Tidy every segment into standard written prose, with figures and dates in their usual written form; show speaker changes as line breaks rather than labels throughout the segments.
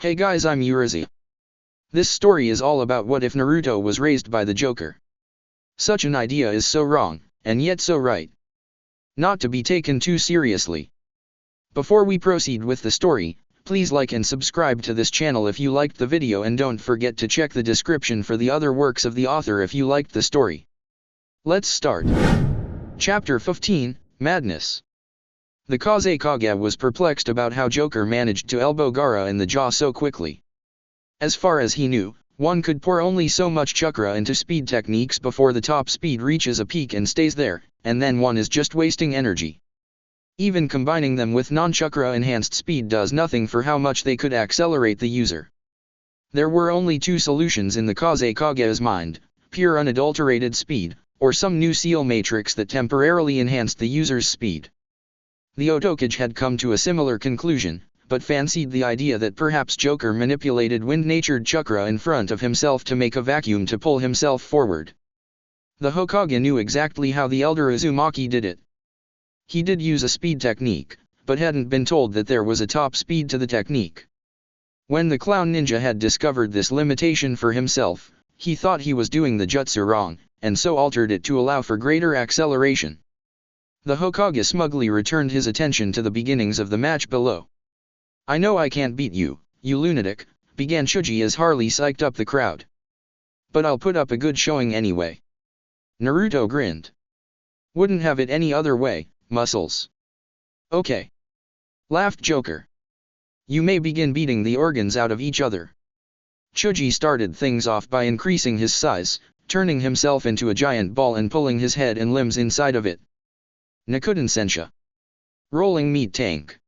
Hey guys, I'm Urizi. This story is all about what if Naruto was raised by the Joker. Such an idea is so wrong, and yet so right. Not to be taken too seriously. Before we proceed with the story, please like and subscribe to this channel if you liked the video, and don't forget to check the description for the other works of the author if you liked the story. Let's start. Chapter 15, Madness. The Kazekage was perplexed about how Joker managed to elbow Gaara in the jaw so quickly. As far as he knew, one could pour only so much chakra into speed techniques before the top speed reaches a peak and stays there, and then one is just wasting energy. Even combining them with non-chakra enhanced speed does nothing for how much they could accelerate the user. There were only two solutions in the Kazekage's mind: pure unadulterated speed, or some new seal matrix that temporarily enhanced the user's speed. The Otokage had come to a similar conclusion, but fancied the idea that perhaps Joker manipulated wind-natured chakra in front of himself to make a vacuum to pull himself forward. The Hokage knew exactly how the elder Uzumaki did it. He did use a speed technique, but hadn't been told that there was a top speed to the technique. When the clown ninja had discovered this limitation for himself, he thought he was doing the jutsu wrong, and so altered it to allow for greater acceleration. The Hokage smugly returned his attention to the beginnings of the match below. "I know I can't beat you, you lunatic," began Chuji as Harley psyched up the crowd. "But I'll put up a good showing anyway." Naruto grinned. "Wouldn't have it any other way, muscles." "Okay," laughed Joker. "You may begin beating the organs out of each other." Chuji started things off by increasing his size, turning himself into a giant ball and pulling his head and limbs inside of it. Nakuden Sensha. Rolling meat tank.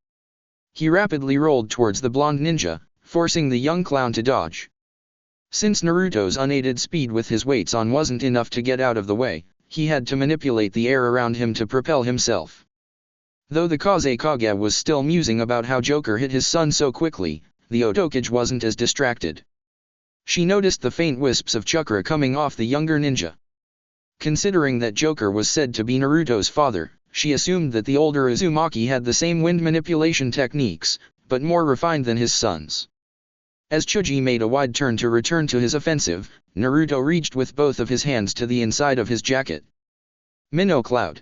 He rapidly rolled towards the blonde ninja, forcing the young clown to dodge. Since Naruto's unaided speed with his weights on wasn't enough to get out of the way, he had to manipulate the air around him to propel himself. Though the Kazekage was still musing about how Joker hit his son so quickly, the Otokage wasn't as distracted. She noticed the faint wisps of chakra coming off the younger ninja. Considering that Joker was said to be Naruto's father, she assumed that the older Uzumaki had the same wind manipulation techniques, but more refined than his sons. As Chuji made a wide turn to return to his offensive, Naruto reached with both of his hands to the inside of his jacket. Minnow Cloud.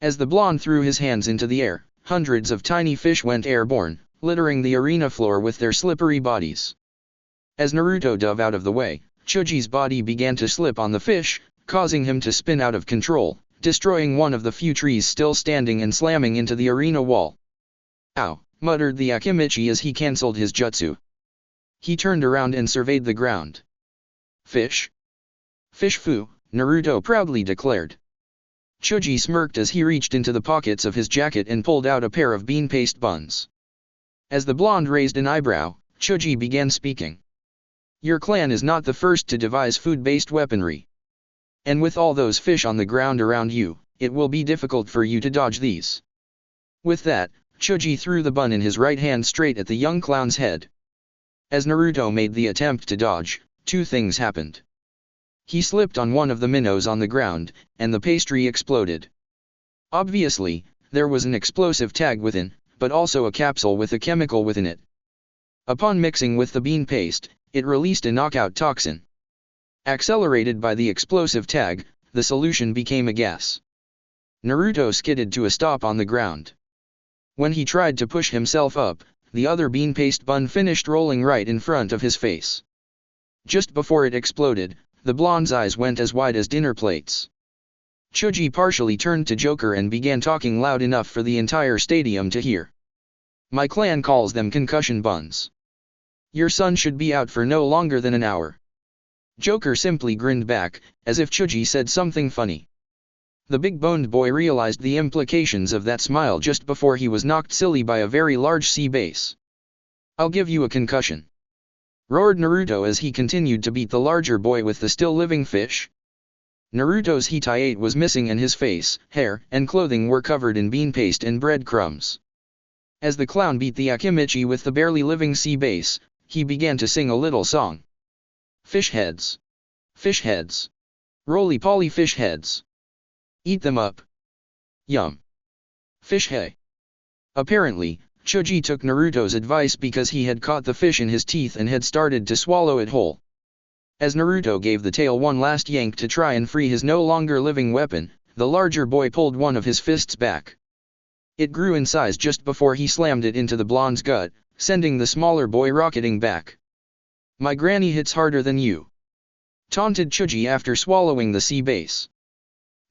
As the blonde threw his hands into the air, hundreds of tiny fish went airborne, littering the arena floor with their slippery bodies. As Naruto dove out of the way, Chuji's body began to slip on the fish, causing him to spin out of control, destroying one of the few trees still standing and slamming into the arena wall. "Ow," muttered the Akimichi as he cancelled his jutsu. He turned around and surveyed the ground. "Fish? Fish fu," Naruto proudly declared. Chuji smirked as he reached into the pockets of his jacket and pulled out a pair of bean paste buns. As the blonde raised an eyebrow, Chuji began speaking. "Your clan is not the first to devise food-based weaponry. And with all those fish on the ground around you, it will be difficult for you to dodge these." With that, Chuji threw the bun in his right hand straight at the young clown's head. As Naruto made the attempt to dodge, two things happened. He slipped on one of the minnows on the ground, and the pastry exploded. Obviously, there was an explosive tag within, but also a capsule with a chemical within it. Upon mixing with the bean paste, it released a knockout toxin. Accelerated by the explosive tag, the solution became a gas. Naruto skidded to a stop on the ground. When he tried to push himself up, the other bean paste bun finished rolling right in front of his face. Just before it exploded, the blonde's eyes went as wide as dinner plates. Chuji partially turned to Joker and began talking loud enough for the entire stadium to hear. "My clan calls them concussion buns. Your son should be out for no longer than an hour." Joker simply grinned back, as if Chuji said something funny. The big-boned boy realized the implications of that smile just before he was knocked silly by a very large sea bass. "I'll give you a concussion," roared Naruto as he continued to beat the larger boy with the still-living fish. Naruto's Hitai was missing and his face, hair, and clothing were covered in bean paste and breadcrumbs. As the clown beat the Akimichi with the barely living sea bass, he began to sing a little song. "Fish heads. Fish heads. Roly-poly fish heads. Eat them up. Yum. Fish hay." Apparently, Choji took Naruto's advice because he had caught the fish in his teeth and had started to swallow it whole. As Naruto gave the tail one last yank to try and free his no longer living weapon, the larger boy pulled one of his fists back. It grew in size just before he slammed it into the blonde's gut, sending the smaller boy rocketing back. "My granny hits harder than you," taunted Choji after swallowing the sea base.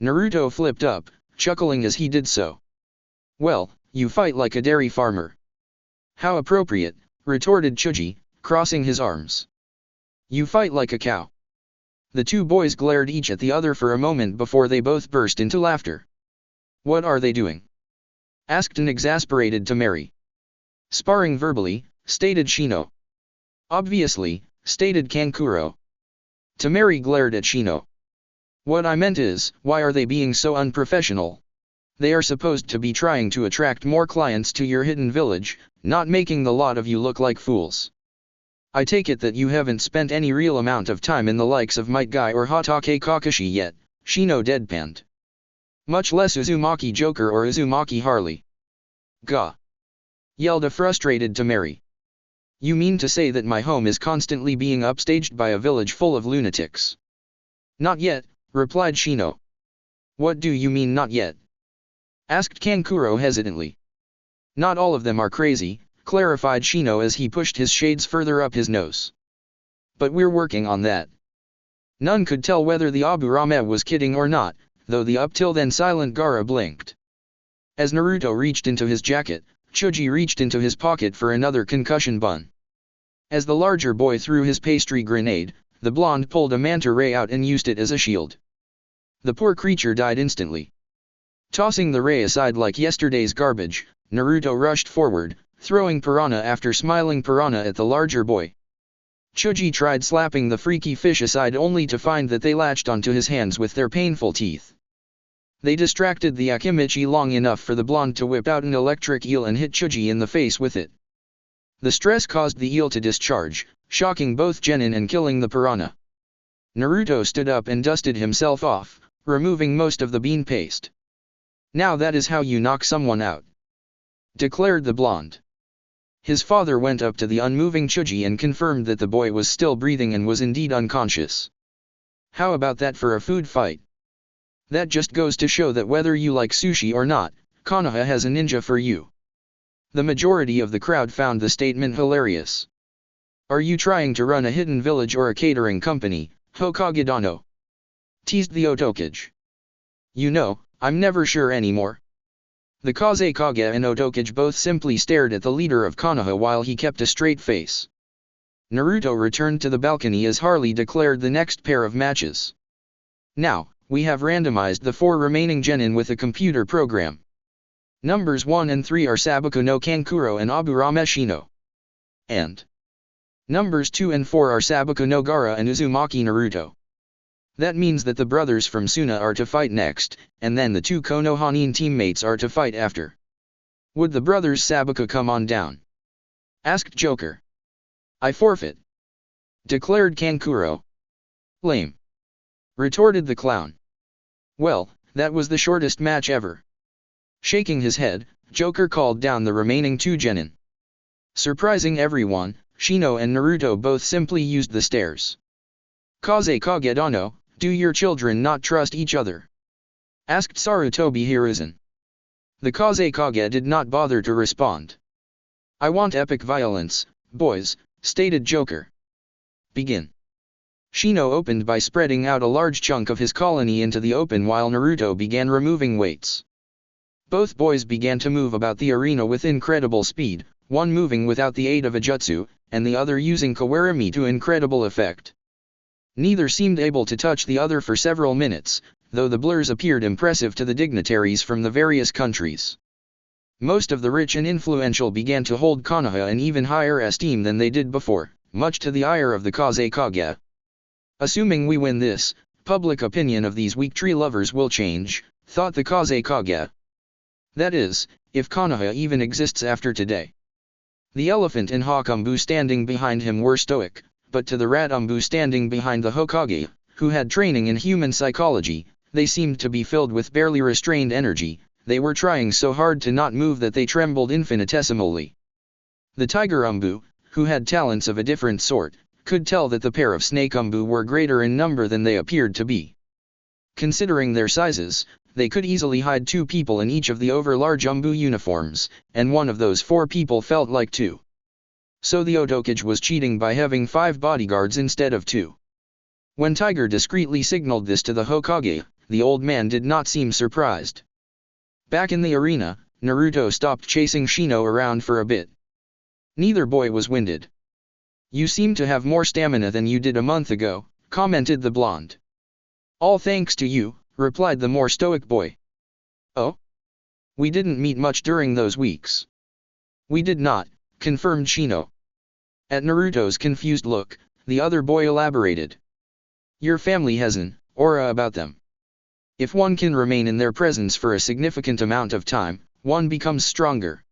Naruto flipped up, chuckling as he did so. "Well, you fight like a dairy farmer." "How appropriate," retorted Choji, crossing his arms. "You fight like a cow." The two boys glared each at the other for a moment before they both burst into laughter. "What are they doing?" asked an exasperated Temari. "Sparring verbally," stated Shino. "Obviously," stated Kankuro. Temari glared at Shino. "What I meant is, why are they being so unprofessional? They are supposed to be trying to attract more clients to your hidden village, not making the lot of you look like fools. I take it that you haven't spent any real amount of time in the likes of Might Guy or Hatake Kakashi yet," Shino deadpanned. "Much less Uzumaki Joker or Uzumaki Harley." "Gah!" yelled a frustrated Temari. "You mean to say that my home is constantly being upstaged by a village full of lunatics?" "Not yet," replied Shino. "What do you mean not yet?" asked Kankuro hesitantly. "Not all of them are crazy," clarified Shino as he pushed his shades further up his nose. "But we're working on that." None could tell whether the Aburame was kidding or not, though the up till then silent Gaara blinked. As Naruto reached into his jacket, Choji reached into his pocket for another concussion bun. As the larger boy threw his pastry grenade, the blonde pulled a manta ray out and used it as a shield. The poor creature died instantly. Tossing the ray aside like yesterday's garbage, Naruto rushed forward, throwing piranha after smiling piranha at the larger boy. Choji tried slapping the freaky fish aside only to find that they latched onto his hands with their painful teeth. They distracted the Akimichi long enough for the blonde to whip out an electric eel and hit Choji in the face with it. The stress caused the eel to discharge, shocking both genin and killing the piranha. Naruto stood up and dusted himself off, removing most of the bean paste. "Now that is how you knock someone out," declared the blonde. His father went up to the unmoving Choji and confirmed that the boy was still breathing and was indeed unconscious. "How about that for a food fight? That just goes to show that whether you like sushi or not, Konoha has a ninja for you." The majority of the crowd found the statement hilarious. "Are you trying to run a hidden village or a catering company, Hokage Dano?" teased the Otokage. "You know, I'm never sure anymore." The Kazekage and Otokage both simply stared at the leader of Konoha while he kept a straight face. Naruto returned to the balcony as Harley declared the next pair of matches. "Now, we have randomized the 4 remaining genin with a computer program. Numbers 1 and 3 are Sabaku no Kankuro and Aburame Shino. And numbers 2 and 4 are Sabaku no Gaara and Uzumaki Naruto. That means that the brothers from Suna are to fight next, and then the 2 Konohanin teammates are to fight after." "Would the brothers Sabaku come on down?" asked Joker. "I forfeit," declared Kankuro. "Lame," retorted the clown. "Well, that was the shortest match ever." Shaking his head, Joker called down the remaining 2 genin. Surprising everyone, Shino and Naruto both simply used the stairs. "Kazekage Dano, do your children not trust each other?" asked Sarutobi Hiruzen. The Kazekage did not bother to respond. "I want epic violence, boys," stated Joker. "Begin." Shino opened by spreading out a large chunk of his colony into the open while Naruto began removing weights. Both boys began to move about the arena with incredible speed, one moving without the aid of a jutsu, and the other using kawarimi to incredible effect. Neither seemed able to touch the other for several minutes, though the blurs appeared impressive to the dignitaries from the various countries. Most of the rich and influential began to hold Konoha in even higher esteem than they did before, much to the ire of the Kazekage. "Assuming we win this, public opinion of these weak tree lovers will change," thought the Kazekage. "That is, if Konoha even exists after today." The elephant and Hakumbu standing behind him were stoic, but to the Ratumbu standing behind the Hokage, who had training in human psychology, they seemed to be filled with barely restrained energy. they were trying so hard to not move that they trembled infinitesimally. The tiger umbu, who had talents of a different sort, could tell that the pair of snake umbu were greater in number than they appeared to be. Considering their sizes, they could easily hide 2 people in each of the over-large umbu uniforms, and one of those 4 people felt like 2. So the Otokage was cheating by having 5 bodyguards instead of 2. When Tiger discreetly signaled this to the Hokage, the old man did not seem surprised. Back in the arena, Naruto stopped chasing Shino around for a bit. Neither boy was winded. "You seem to have more stamina than you did a month ago," commented the blonde. "All thanks to you," replied the more stoic boy. "Oh? We didn't meet much during those weeks." "We did not," confirmed Shino. At Naruto's confused look, the other boy elaborated. "Your family has an aura about them. If one can remain in their presence for a significant amount of time, one becomes stronger.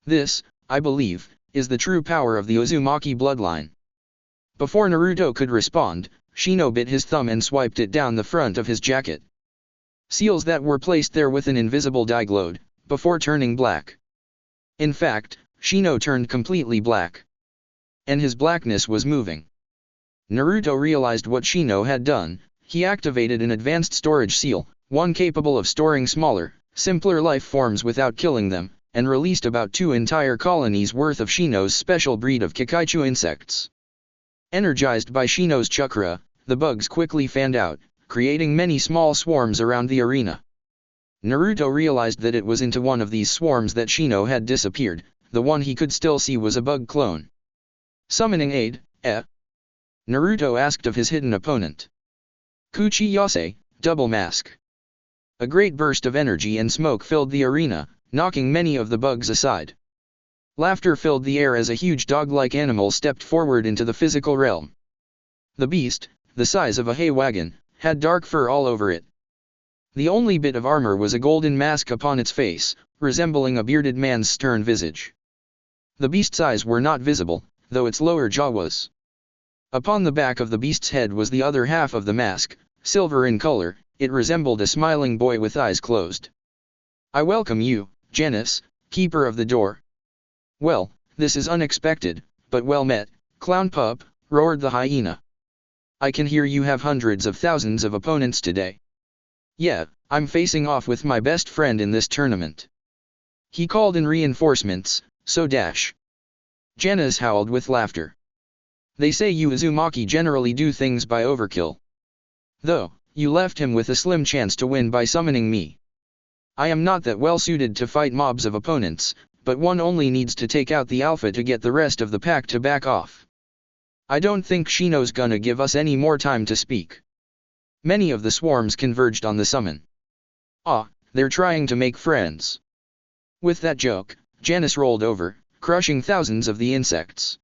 This, I believe, is the true power of the Uzumaki bloodline." Before Naruto could respond, Shino bit his thumb and swiped it down the front of his jacket. Seals that were placed there with an invisible dye glowed, before turning black. In fact, Shino turned completely black. And his blackness was moving. Naruto realized what Shino had done. He activated an advanced storage seal, one capable of storing smaller, simpler life forms without killing them, and released about 2 entire colonies worth of Shino's special breed of Kikaichu insects. Energized by Shino's chakra, the bugs quickly fanned out, creating many small swarms around the arena. Naruto realized that it was into one of these swarms that Shino had disappeared. The one he could still see was a bug clone. "Summoning aid, eh?" Naruto asked of his hidden opponent. "Kuchi Yase, double mask." A great burst of energy and smoke filled the arena, knocking many of the bugs aside. Laughter filled the air as a huge dog-like animal stepped forward into the physical realm. The beast, the size of a hay wagon, had dark fur all over it. The only bit of armor was a golden mask upon its face, resembling a bearded man's stern visage. The beast's eyes were not visible, though its lower jaw was. Upon the back of the beast's head was the other half of the mask, silver in color. It resembled a smiling boy with eyes closed. "I welcome you, Janus, keeper of the door." "Well, this is unexpected, but well met, clown pup," roared the hyena. "I can hear you have hundreds of thousands of opponents today." "Yeah, I'm facing off with my best friend in this tournament. He called in reinforcements, so dash." Janus howled with laughter. "They say you Uzumaki generally do things by overkill. Though, you left him with a slim chance to win by summoning me. I am not that well suited to fight mobs of opponents, but one only needs to take out the alpha to get the rest of the pack to back off. I don't think Shino's gonna give us any more time to speak." Many of the swarms converged on the summon. "Ah, they're trying to make friends." With that joke, Janus rolled over, crushing thousands of the insects.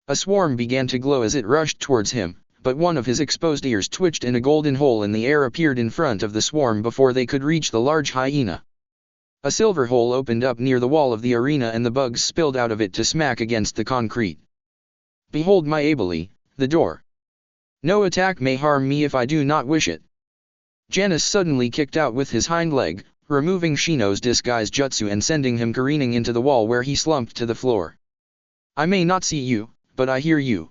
A swarm began to glow as it rushed towards him, but one of his exposed ears twitched and a golden hole in the air appeared in front of the swarm before they could reach the large hyena. A silver hole opened up near the wall of the arena and the bugs spilled out of it to smack against the concrete. "Behold my ably, the door. No attack may harm me if I do not wish it." Janus suddenly kicked out with his hind leg, removing Shino's disguise jutsu and sending him careening into the wall where he slumped to the floor. "I may not see you, but I hear you.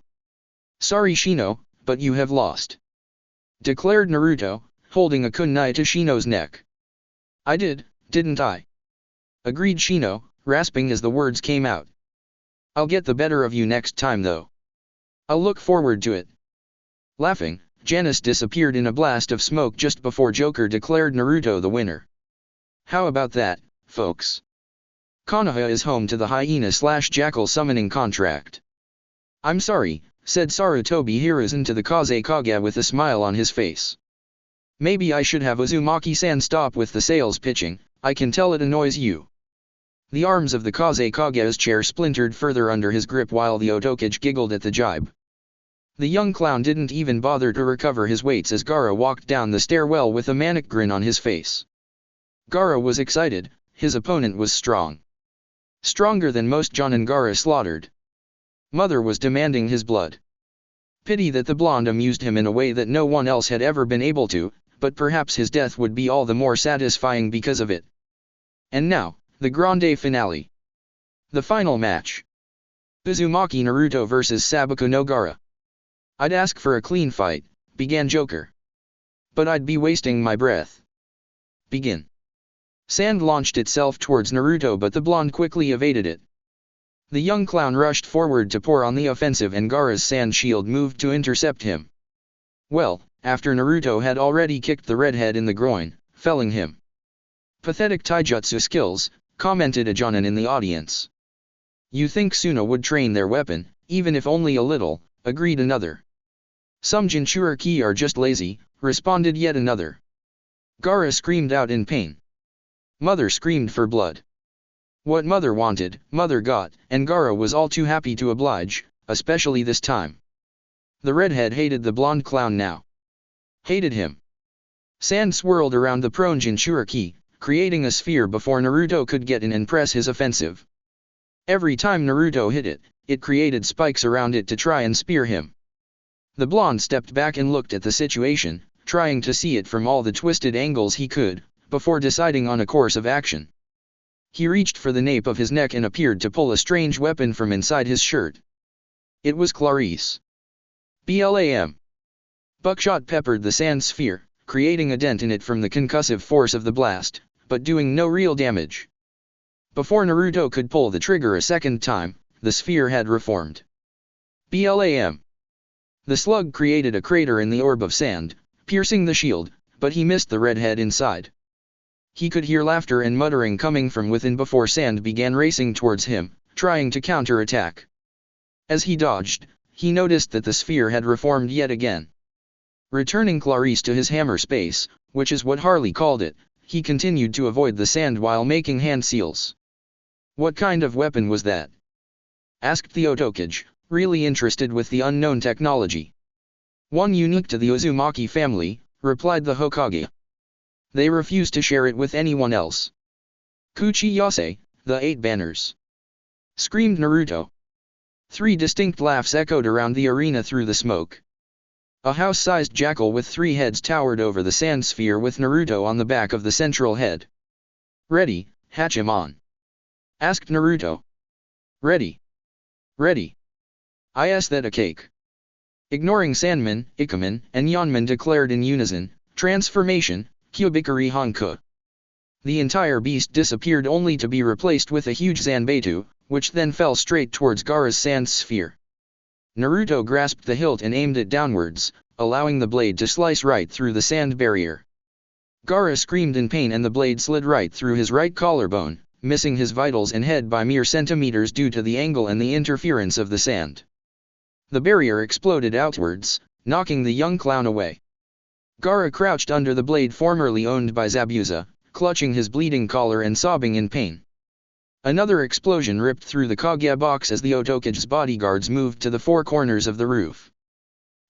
Sorry Shino, but you have lost," declared Naruto, holding a kunai to Shino's neck. "I didn't I?" agreed Shino, rasping as the words came out. "I'll get the better of you next time though. I'll look forward to it." Laughing, Janus disappeared in a blast of smoke just before Joker declared Naruto the winner. "How about that, folks? Konoha is home to the hyena/jackal summoning contract." "I'm sorry," said Sarutobi Hiruzen to the Kazekage with a smile on his face. "Maybe I should have Uzumaki-san stop with the sales pitching, I can tell it annoys you." The arms of the Kazekage's chair splintered further under his grip while the Otokage giggled at the jibe. The young clown didn't even bother to recover his weights as Gaara walked down the stairwell with a manic grin on his face. Gaara was excited, his opponent was strong. Stronger than most Jonin Gaara slaughtered. Mother was demanding his blood. Pity that the blonde amused him in a way that no one else had ever been able to, but perhaps his death would be all the more satisfying because of it. And now, the grande finale. The final match. Uzumaki Naruto vs Sabaku no Gaara. I'd ask for a clean fight, began Joker. But I'd be wasting my breath. Begin. Sand launched itself towards Naruto, but the blonde quickly evaded it. The young clown rushed forward to pour on the offensive, and Gaara's sand shield moved to intercept him. Well, after Naruto had already kicked the redhead in the groin, felling him. Pathetic taijutsu skills, commented a jonin in the audience. You think Suna would train their weapon, even if only a little, agreed another. Some Jinchuriki are just lazy, responded yet another. Gaara screamed out in pain. Mother screamed for blood. What Mother wanted, Mother got, and Gaara was all too happy to oblige, especially this time. The redhead hated the blonde clown now. Hated him. Sand swirled around the prone Jinchuriki, creating a sphere before Naruto could get in and press his offensive. Every time Naruto hit it, it created spikes around it to try and spear him. The blonde stepped back and looked at the situation, trying to see it from all the twisted angles he could, before deciding on a course of action. He reached for the nape of his neck and appeared to pull a strange weapon from inside his shirt. It was Clarice. Blam. Buckshot peppered the sand sphere, creating a dent in it from the concussive force of the blast, but doing no real damage. Before Naruto could pull the trigger a second time, the sphere had reformed. Blam. The slug created a crater in the orb of sand, piercing the shield, but he missed the redhead inside. He could hear laughter and muttering coming from within before Sand began racing towards him, trying to counter-attack. As he dodged, he noticed that the sphere had reformed yet again. Returning Clarice to his hammer space, which is what Harley called it, he continued to avoid the sand while making hand seals. What kind of weapon was that? Asked the Otokage, really interested with the unknown technology. One unique to the Uzumaki family, replied the Hokage. They refuse to share it with anyone else. Kuchi Yase, the 8 banners. Screamed Naruto. 3 distinct laughs echoed around the arena through the smoke. A house-sized jackal with 3 heads towered over the sand sphere with Naruto on the back of the central head. Ready, Hachimon? Asked Naruto. Ready. Ready. Is that a cake? Ignoring Sanman, Ikemen, and Yanman declared in unison, transformation, Kyubikari Honku. The entire beast disappeared only to be replaced with a huge Zanbeitu, which then fell straight towards Gaara's sand sphere. Naruto grasped the hilt and aimed it downwards, allowing the blade to slice right through the sand barrier. Gaara screamed in pain and the blade slid right through his right collarbone, missing his vitals and head by mere centimeters due to the angle and the interference of the sand. The barrier exploded outwards, knocking the young clown away. Gaara crouched under the blade formerly owned by Zabuza, clutching his bleeding collar and sobbing in pain. Another explosion ripped through the Kage box as the Otokage's bodyguards moved to the 4 corners of the roof.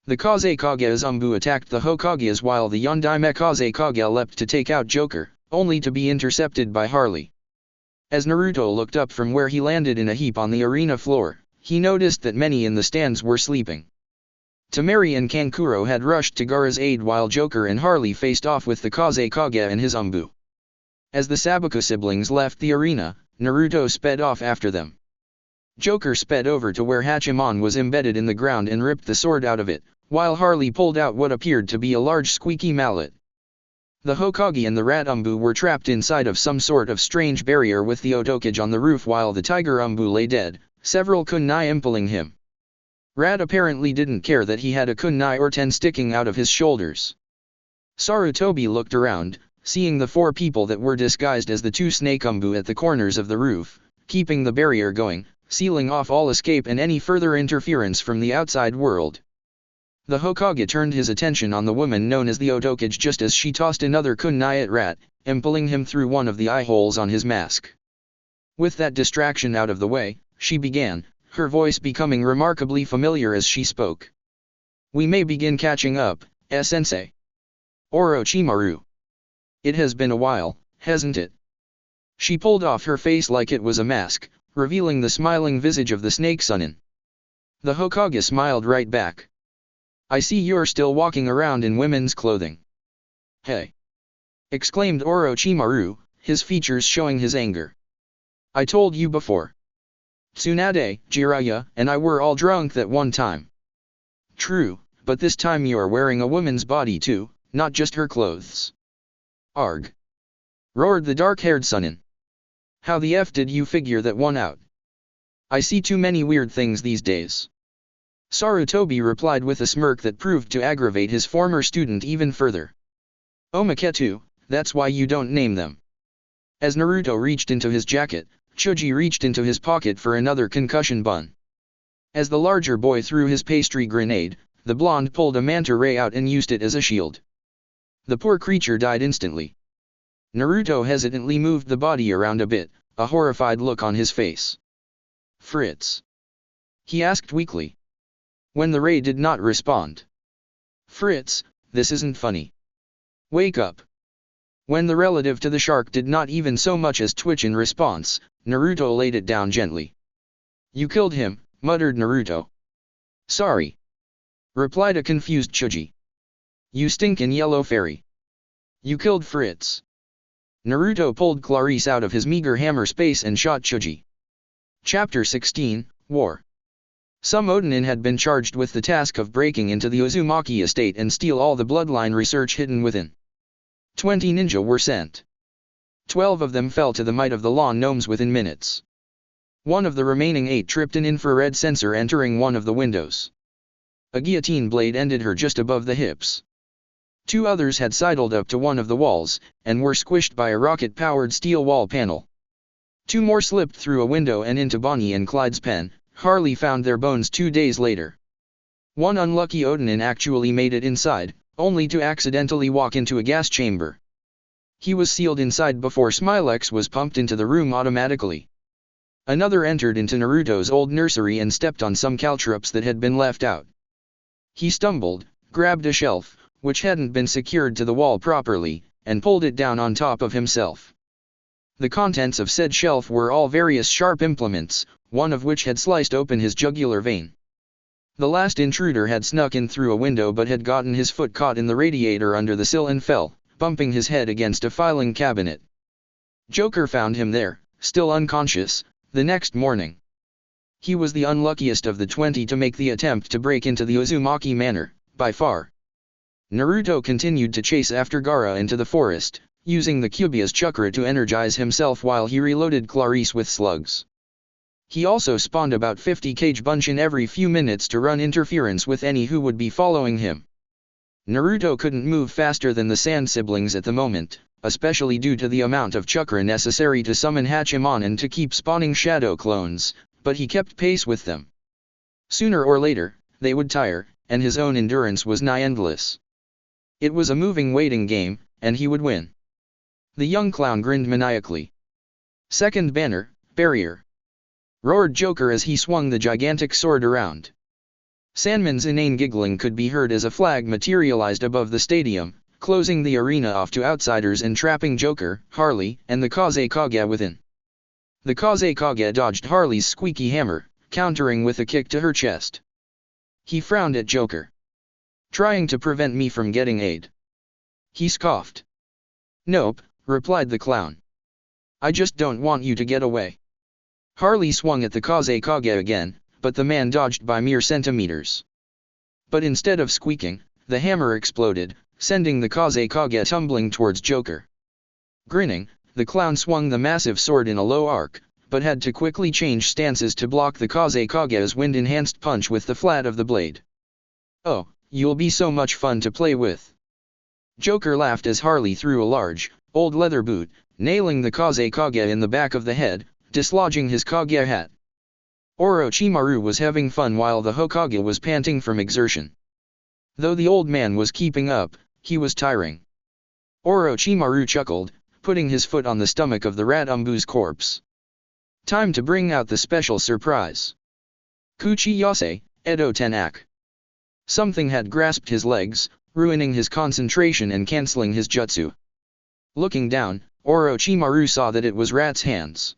The Kaze Kage Uzumbu attacked the Hokages while the Yondaime Kaze Kage leapt to take out Joker, only to be intercepted by Harley. As Naruto looked up from where he landed in a heap on the arena floor, he noticed that many in the stands were sleeping. Temari and Kankuro had rushed to Gaara's aid while Joker and Harley faced off with the Kaze Kage and his Uzumbu. As the Sabaku siblings left the arena, Naruto sped off after them. Joker sped over to where Hachimon was embedded in the ground and ripped the sword out of it, while Harley pulled out what appeared to be a large squeaky mallet. The Hokage and the Rat Uzumbu were trapped inside of some sort of strange barrier with the Otokage on the roof while the Tiger Uzumbu lay dead, several kunai impaling him. Rat apparently didn't care that he had a kunai or 10 sticking out of his shoulders. Sarutobi looked around, seeing the 4 people that were disguised as the 2 snake Uzumbu at the corners of the roof, keeping the barrier going, sealing off all escape and any further interference from the outside world. The Hokage turned his attention on the woman known as the Otokage just as she tossed another kunai at Rat, impaling him through one of the eye holes on his mask. With that distraction out of the way, she began, her voice becoming remarkably familiar as she spoke. We may begin catching up, sensei. Orochimaru. It has been a while, hasn't it? She pulled off her face like it was a mask, revealing the smiling visage of the snake Sunin. The Hokage smiled right back. I see you're still walking around in women's clothing. Hey! Exclaimed Orochimaru, his features showing his anger. I told you before. Tsunade, Jiraiya, and I were all drunk that one time. True, but this time you are wearing a woman's body too, not just her clothes. Arg! Roared the dark-haired Sunin. How the F did you figure that one out? I see too many weird things these days. Sarutobi replied with a smirk that proved to aggravate his former student even further. Omaketu, that's why you don't name them. As Naruto reached into his jacket, Choji reached into his pocket for another concussion bun. As the larger boy threw his pastry grenade, the blonde pulled a manta ray out and used it as a shield. The poor creature died instantly. Naruto hesitantly moved the body around a bit, a horrified look on his face. Fritz? He asked weakly. When the ray did not respond. Fritz, this isn't funny. Wake up. When the relative to the shark did not even so much as twitch in response, Naruto laid it down gently. You killed him, muttered Naruto. Sorry. Replied a confused Choji. You stinkin' yellow fairy. You killed Fritz. Naruto pulled Clarice out of his meager hammer space and shot Choji. Chapter 16, War. Some Odanin had been charged with the task of breaking into the Uzumaki estate and steal all the bloodline research hidden within. 20 ninja were sent. 12 of them fell to the might of the lawn gnomes within minutes. One of the remaining 8 tripped an infrared sensor entering one of the windows. A guillotine blade ended her just above the hips. 2 others had sidled up to one of the walls, and were squished by a rocket-powered steel wall panel. 2 more slipped through a window and into Bonnie and Clyde's pen. Harley found their bones 2 days later. One unlucky Odanin actually made it inside, only to accidentally walk into a gas chamber. He was sealed inside before Smilex was pumped into the room automatically. Another entered into Naruto's old nursery and stepped on some caltrops that had been left out. He stumbled, grabbed a shelf, which hadn't been secured to the wall properly, and pulled it down on top of himself. The contents of said shelf were all various sharp implements, one of which had sliced open his jugular vein. The last intruder had snuck in through a window but had gotten his foot caught in the radiator under the sill and fell, bumping his head against a filing cabinet. Joker found him there, still unconscious, the next morning. He was the unluckiest of the 20 to make the attempt to break into the Uzumaki Manor, by far. Naruto continued to chase after Gaara into the forest, using the Kyuubi's chakra to energize himself while he reloaded Clarice with slugs. He also spawned about 50 Cage Bunshin every few minutes to run interference with any who would be following him. Naruto couldn't move faster than the Sand siblings at the moment, especially due to the amount of chakra necessary to summon Hachiman and to keep spawning shadow clones, but he kept pace with them. Sooner or later, they would tire, and his own endurance was nigh endless. It was a moving waiting game, and he would win. The young clown grinned maniacally. Second banner, barrier. Roared Joker as he swung the gigantic sword around. Sandman's inane giggling could be heard as a flag materialized above the stadium, closing the arena off to outsiders and trapping Joker, Harley, and the Kazekage within. The Kazekage dodged Harley's squeaky hammer, countering with a kick to her chest. He frowned at Joker. Trying to prevent me from getting aid. He scoffed. Nope, replied the clown. I just don't want you to get away. Harley swung at the Kazekage again, but the man dodged by mere centimeters. But instead of squeaking, the hammer exploded, sending the Kazekage tumbling towards Joker. Grinning, the clown swung the massive sword in a low arc, but had to quickly change stances to block the Kazekage's wind-enhanced punch with the flat of the blade. Oh, you'll be so much fun to play with. Joker laughed as Harley threw a large, old leather boot, nailing the Kazekage in the back of the head, dislodging his Kage hat. Orochimaru was having fun while the Hokage was panting from exertion. Though the old man was keeping up, he was tiring. Orochimaru chuckled, putting his foot on the stomach of the rat Umbu's corpse. Time to bring out the special surprise. Kuchi Yase, Edo Tenak. Something had grasped his legs, ruining his concentration and cancelling his jutsu. Looking down, Orochimaru saw that it was Rat's hands.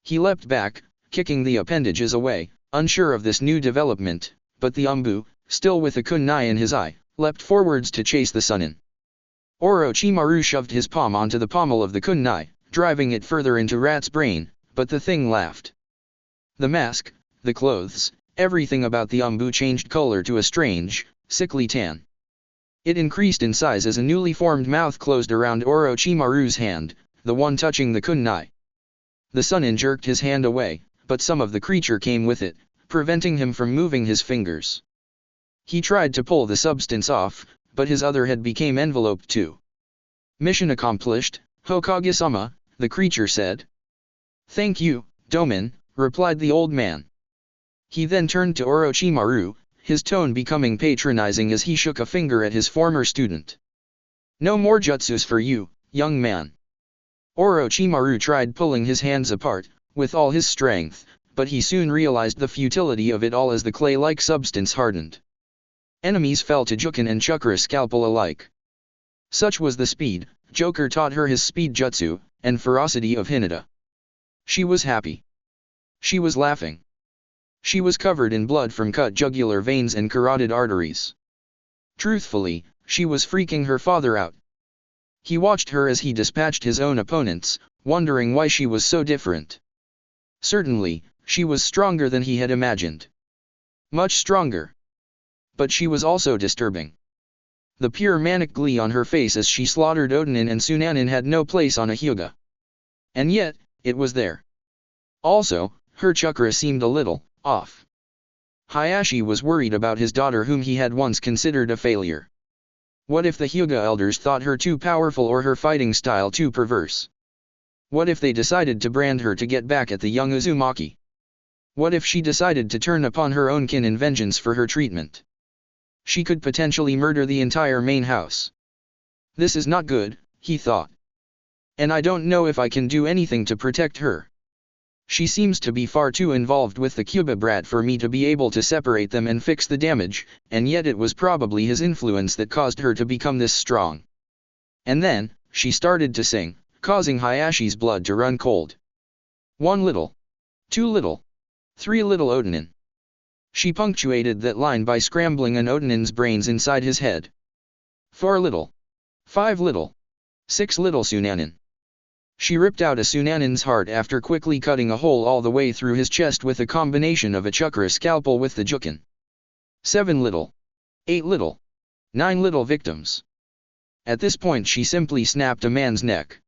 He leapt back, kicking the appendages away, unsure of this new development, but the Umbu, still with a kunai in his eye, leapt forwards to chase the Sunin. Orochimaru shoved his palm onto the pommel of the kunai, driving it further into Rat's brain, but the thing laughed. The mask, the clothes, everything about the Umbu changed color to a strange, sickly tan. It increased in size as a newly formed mouth closed around Orochimaru's hand, the one touching the kunai. The Sunin jerked his hand away, but some of the creature came with it, preventing him from moving his fingers. He tried to pull the substance off, but his other head became enveloped too. Mission accomplished, Hokage-sama, the creature said. Thank you, Domin, replied the old man. He then turned to Orochimaru, his tone becoming patronizing as he shook a finger at his former student. No more jutsus for you, young man. Orochimaru tried pulling his hands apart, with all his strength, but he soon realized the futility of it all as the clay-like substance hardened. Enemies fell to Jukin and Chakra Scalpel alike. Such was the speed, Joker taught her his speed jutsu, and ferocity of Hinata. She was happy. She was laughing. She was covered in blood from cut jugular veins and carotid arteries. Truthfully, she was freaking her father out. He watched her as he dispatched his own opponents, wondering why she was so different. Certainly, she was stronger than he had imagined. Much stronger. But she was also disturbing. The pure manic glee on her face as she slaughtered Odanin and Sunanin had no place on a Hyuga. And yet, it was there. Also, her chakra seemed a little off. Hayashi was worried about his daughter whom he had once considered a failure. What if the Hyuga elders thought her too powerful or her fighting style too perverse? What if they decided to brand her to get back at the young Uzumaki? What if she decided to turn upon her own kin in vengeance for her treatment? She could potentially murder the entire main house. This is not good, he thought. And I don't know if I can do anything to protect her. She seems to be far too involved with the Cuba brat for me to be able to separate them and fix the damage, and yet it was probably his influence that caused her to become this strong. And then, she started to sing, causing Hayashi's blood to run cold. 1 little. 2 little. 3 little Odanin. She punctuated that line by scrambling an Odanin's brains inside his head. 4 little. 5 little. 6 little Sunanin. She ripped out a Sunanin's heart after quickly cutting a hole all the way through his chest with a combination of a chakra scalpel with the Jukin. 7 little. 8 little. 9 little victims. At this point she simply snapped a man's neck.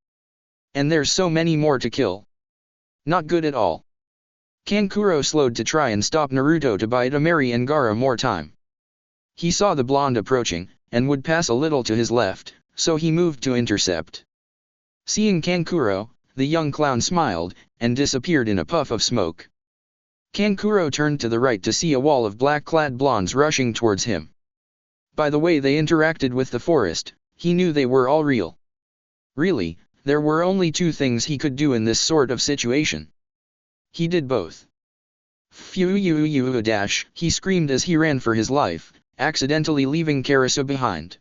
And there's so many more to kill. Not good at all. Kankuro slowed to try and stop Naruto to buy Tamari and Gaara more time. He saw the blonde approaching, and would pass a little to his left, so he moved to intercept. Seeing Kankuro, the young clown smiled, and disappeared in a puff of smoke. Kankuro turned to the right to see a wall of black-clad blondes rushing towards him. By the way they interacted with the forest, he knew they were all real. Really, there were only 2 things he could do in this sort of situation. He did both. Phew dash, he screamed as he ran for his life, accidentally leaving Karasu behind.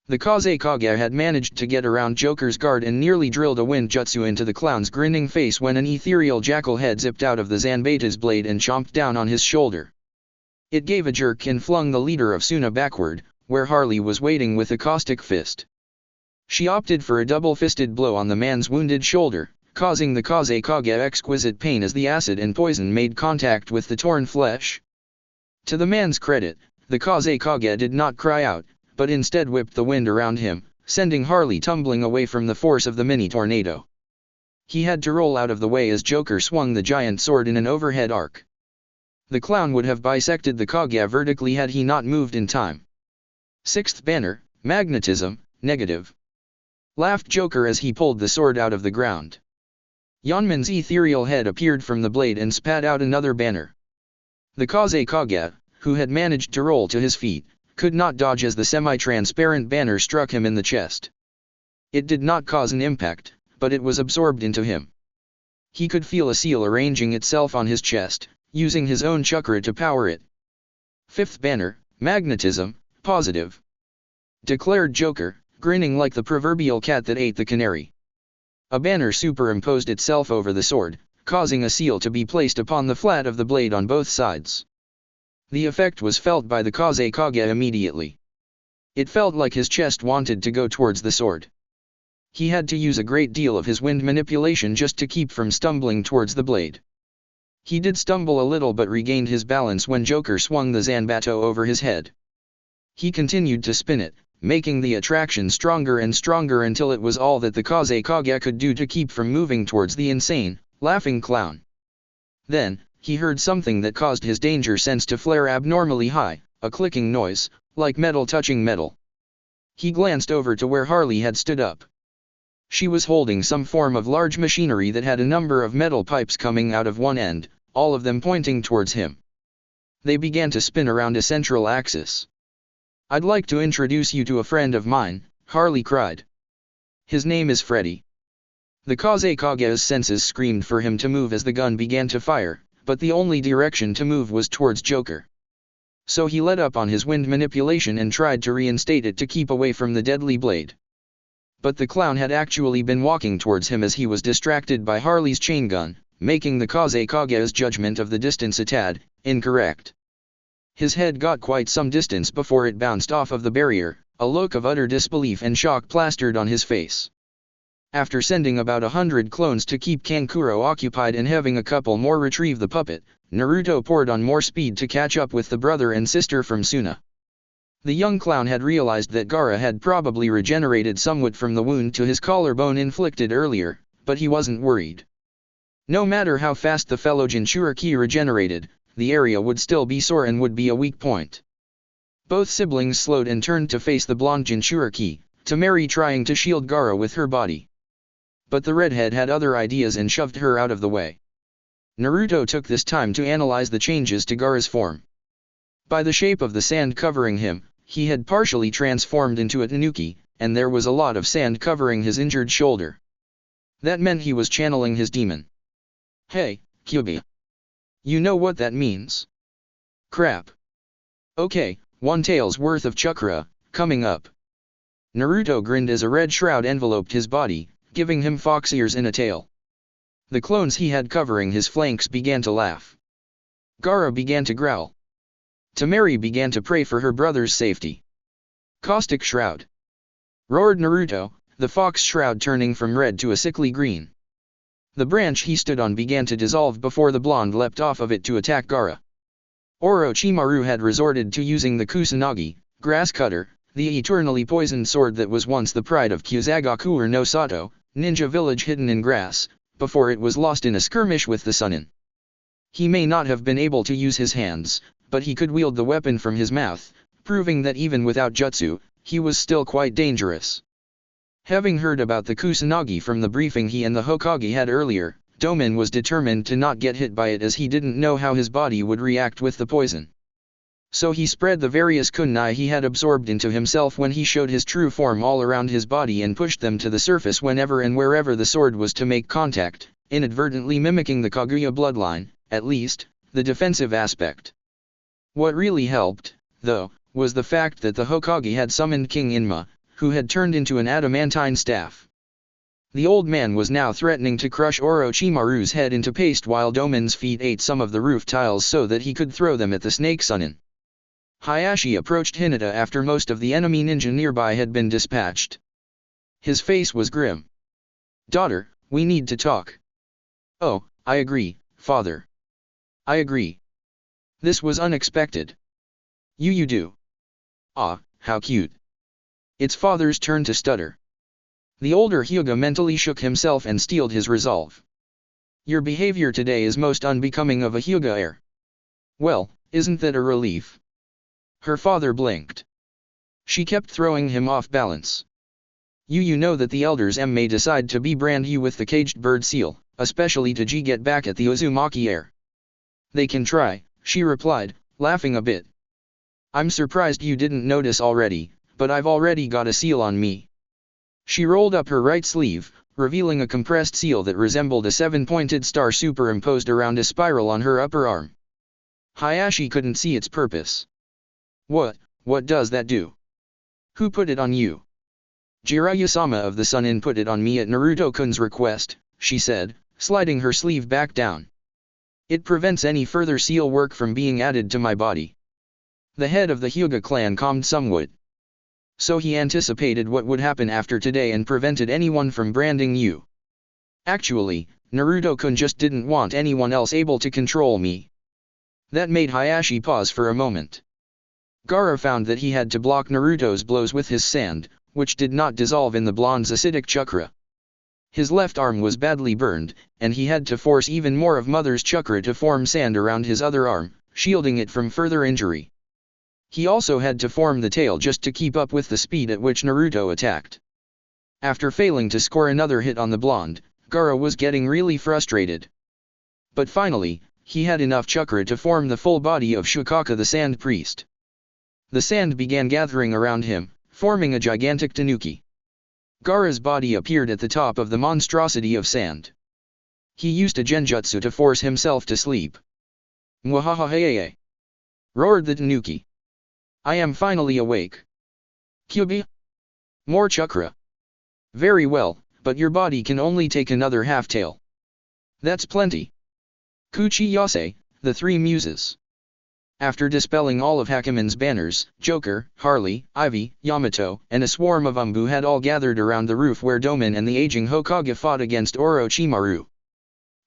The Kazekage had managed to get around Joker's guard and nearly drilled a wind jutsu into the clown's grinning face when an ethereal jackal head zipped out of the Zanbeta's blade and chomped down on his shoulder. It gave a jerk and flung the leader of Suna backward, where Harley was waiting with a caustic fist. She opted for a double-fisted blow on the man's wounded shoulder, causing the Kazekage exquisite pain as the acid and poison made contact with the torn flesh. To the man's credit, the Kazekage did not cry out, but instead whipped the wind around him, sending Harley tumbling away from the force of the mini-tornado. He had to roll out of the way as Joker swung the giant sword in an overhead arc. The clown would have bisected the Kage vertically had he not moved in time. 6th banner, magnetism, negative. Laughed Joker as he pulled the sword out of the ground. Yanman's ethereal head appeared from the blade and spat out another banner. The Kazekage, who had managed to roll to his feet, could not dodge as the semi-transparent banner struck him in the chest. It did not cause an impact, but it was absorbed into him. He could feel a seal arranging itself on his chest, using his own chakra to power it. 5th banner, magnetism, positive. Declared Joker, grinning like the proverbial cat that ate the canary. A banner superimposed itself over the sword, causing a seal to be placed upon the flat of the blade on both sides. The effect was felt by the Kazekage immediately. It felt like his chest wanted to go towards the sword. He had to use a great deal of his wind manipulation just to keep from stumbling towards the blade. He did stumble a little but regained his balance when Joker swung the Zanbato over his head. He continued to spin it, making the attraction stronger and stronger until it was all that the Kazekage could do to keep from moving towards the insane, laughing clown. Then, he heard something that caused his danger sense to flare abnormally high, a clicking noise, like metal touching metal. He glanced over to where Harley had stood up. She was holding some form of large machinery that had a number of metal pipes coming out of one end, all of them pointing towards him. They began to spin around a central axis. "I'd like to introduce you to a friend of mine," Harley cried. "His name is Freddy." The Kazekage's senses screamed for him to move as the gun began to fire, but the only direction to move was towards Joker. So he let up on his wind manipulation and tried to reinstate it to keep away from the deadly blade. But the clown had actually been walking towards him as he was distracted by Harley's chain gun, making the Kazekage's judgment of the distance a tad incorrect. His head got quite some distance before it bounced off of the barrier, a look of utter disbelief and shock plastered on his face. After sending about 100 clones to keep Kankuro occupied and having a couple more retrieve the puppet, Naruto poured on more speed to catch up with the brother and sister from Suna. The young clown had realized that Gaara had probably regenerated somewhat from the wound to his collarbone inflicted earlier, but he wasn't worried. No matter how fast the fellow Jinchuriki regenerated, the area would still be sore and would be a weak point. Both siblings slowed and turned to face the blonde Jinchuriki, Tamari trying to shield Gaara with her body. But the redhead had other ideas and shoved her out of the way. Naruto took this time to analyze the changes to Gaara's form. By the shape of the sand covering him, he had partially transformed into a tanuki, and there was a lot of sand covering his injured shoulder. That meant he was channeling his demon. "Hey, Kyubi. You know what that means?" "Crap. Okay, 1 tail's worth of chakra, coming up." Naruto grinned as a red shroud enveloped his body, giving him fox ears and a tail. The clones he had covering his flanks began to laugh. Gaara began to growl. Tamari began to pray for her brother's safety. "Caustic shroud!" roared Naruto, the fox shroud turning from red to a sickly green. The branch he stood on began to dissolve before the blonde leapt off of it to attack Gaara. Orochimaru had resorted to using the Kusanagi, grass cutter, the eternally poisoned sword that was once the pride of Kyuzagaku no Sato, ninja village hidden in grass, before it was lost in a skirmish with the Sunin. He may not have been able to use his hands, but he could wield the weapon from his mouth, proving that even without jutsu, he was still quite dangerous. Having heard about the Kusanagi from the briefing he and the Hokage had earlier, Domin was determined to not get hit by it as he didn't know how his body would react with the poison. So he spread the various kunai he had absorbed into himself when he showed his true form all around his body and pushed them to the surface whenever and wherever the sword was to make contact, inadvertently mimicking the Kaguya bloodline, at least, the defensive aspect. What really helped, though, was the fact that the Hokage had summoned King Inma, who had turned into an adamantine staff. The old man was now threatening to crush Orochimaru's head into paste while Domin's feet ate some of the roof tiles so that he could throw them at the snake Sunin. Hayashi approached Hinata after most of the enemy ninja nearby had been dispatched. His face was grim. "Daughter, we need to talk." "Oh, I agree, father. I agree." This was unexpected. You do." "Ah, how cute." It's father's turn to stutter. The older Hyuga mentally shook himself and steeled his resolve. "Your behavior today is most unbecoming of a Hyuga heir." "Well, isn't that a relief?" Her father blinked. She kept throwing him off balance. You know that the elders may decide to brand you with the caged bird seal, especially to get back at the Uzumaki heir." "They can try," she replied, laughing a bit. "I'm surprised you didn't notice already, but I've already got a seal on me." She rolled up her right sleeve, revealing a compressed seal that resembled a 7-pointed star superimposed around a spiral on her upper arm. Hayashi couldn't see its purpose. What does that do?" "Who put it on you?" "Jiraiya-sama of the Sunin put it on me at Naruto-kun's request," she said, sliding her sleeve back down. "It prevents any further seal work from being added to my body." The head of the Hyuga clan calmed somewhat. So he anticipated what would happen after today and prevented anyone from branding you. Actually, Naruto-kun just didn't want anyone else able to control me. That made Hayashi pause for a moment. Gaara found that he had to block Naruto's blows with his sand, which did not dissolve in the blonde's acidic chakra. His left arm was badly burned, and he had to force even more of Mother's chakra to form sand around his other arm, shielding it from further injury. He also had to form the tail just to keep up with the speed at which Naruto attacked. After failing to score another hit on the blonde, Gaara was getting really frustrated. But finally, he had enough chakra to form the full body of Shikaka the Sand Priest. The sand began gathering around him, forming a gigantic tanuki. Gaara's body appeared at the top of the monstrosity of sand. He used a genjutsu to force himself to sleep. Mwahahahaye! Roared the tanuki. I am finally awake. Kyubi? More chakra. Very well, but your body can only take another half-tail. That's plenty. Kuchi Yase, the Three Muses. After dispelling all of Hakumen's banners, Joker, Harley, Ivy, Yamato, and a swarm of Umbu had all gathered around the roof where Domin and the aging Hokage fought against Orochimaru.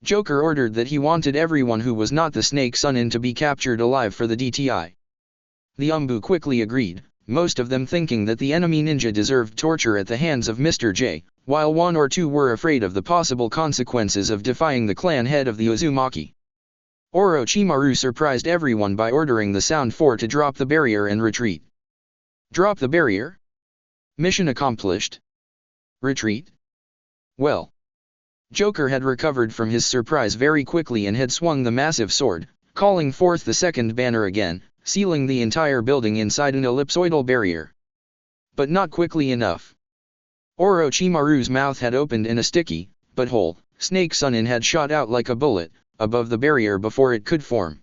Joker ordered that he wanted everyone who was not the Snake Sunin to be captured alive for the DTI. The Umbu quickly agreed, most of them thinking that the enemy ninja deserved torture at the hands of Mr. J, while one or two were afraid of the possible consequences of defying the clan head of the Uzumaki. Orochimaru surprised everyone by ordering the Sound Four to drop the barrier and retreat. Drop the barrier? Mission accomplished. Retreat? Well. Joker had recovered from his surprise very quickly and had swung the massive sword, calling forth the second banner again, sealing the entire building inside an ellipsoidal barrier. But not quickly enough. Orochimaru's mouth had opened in a sticky, but whole, Snake Sunin had shot out like a bullet, above the barrier before it could form.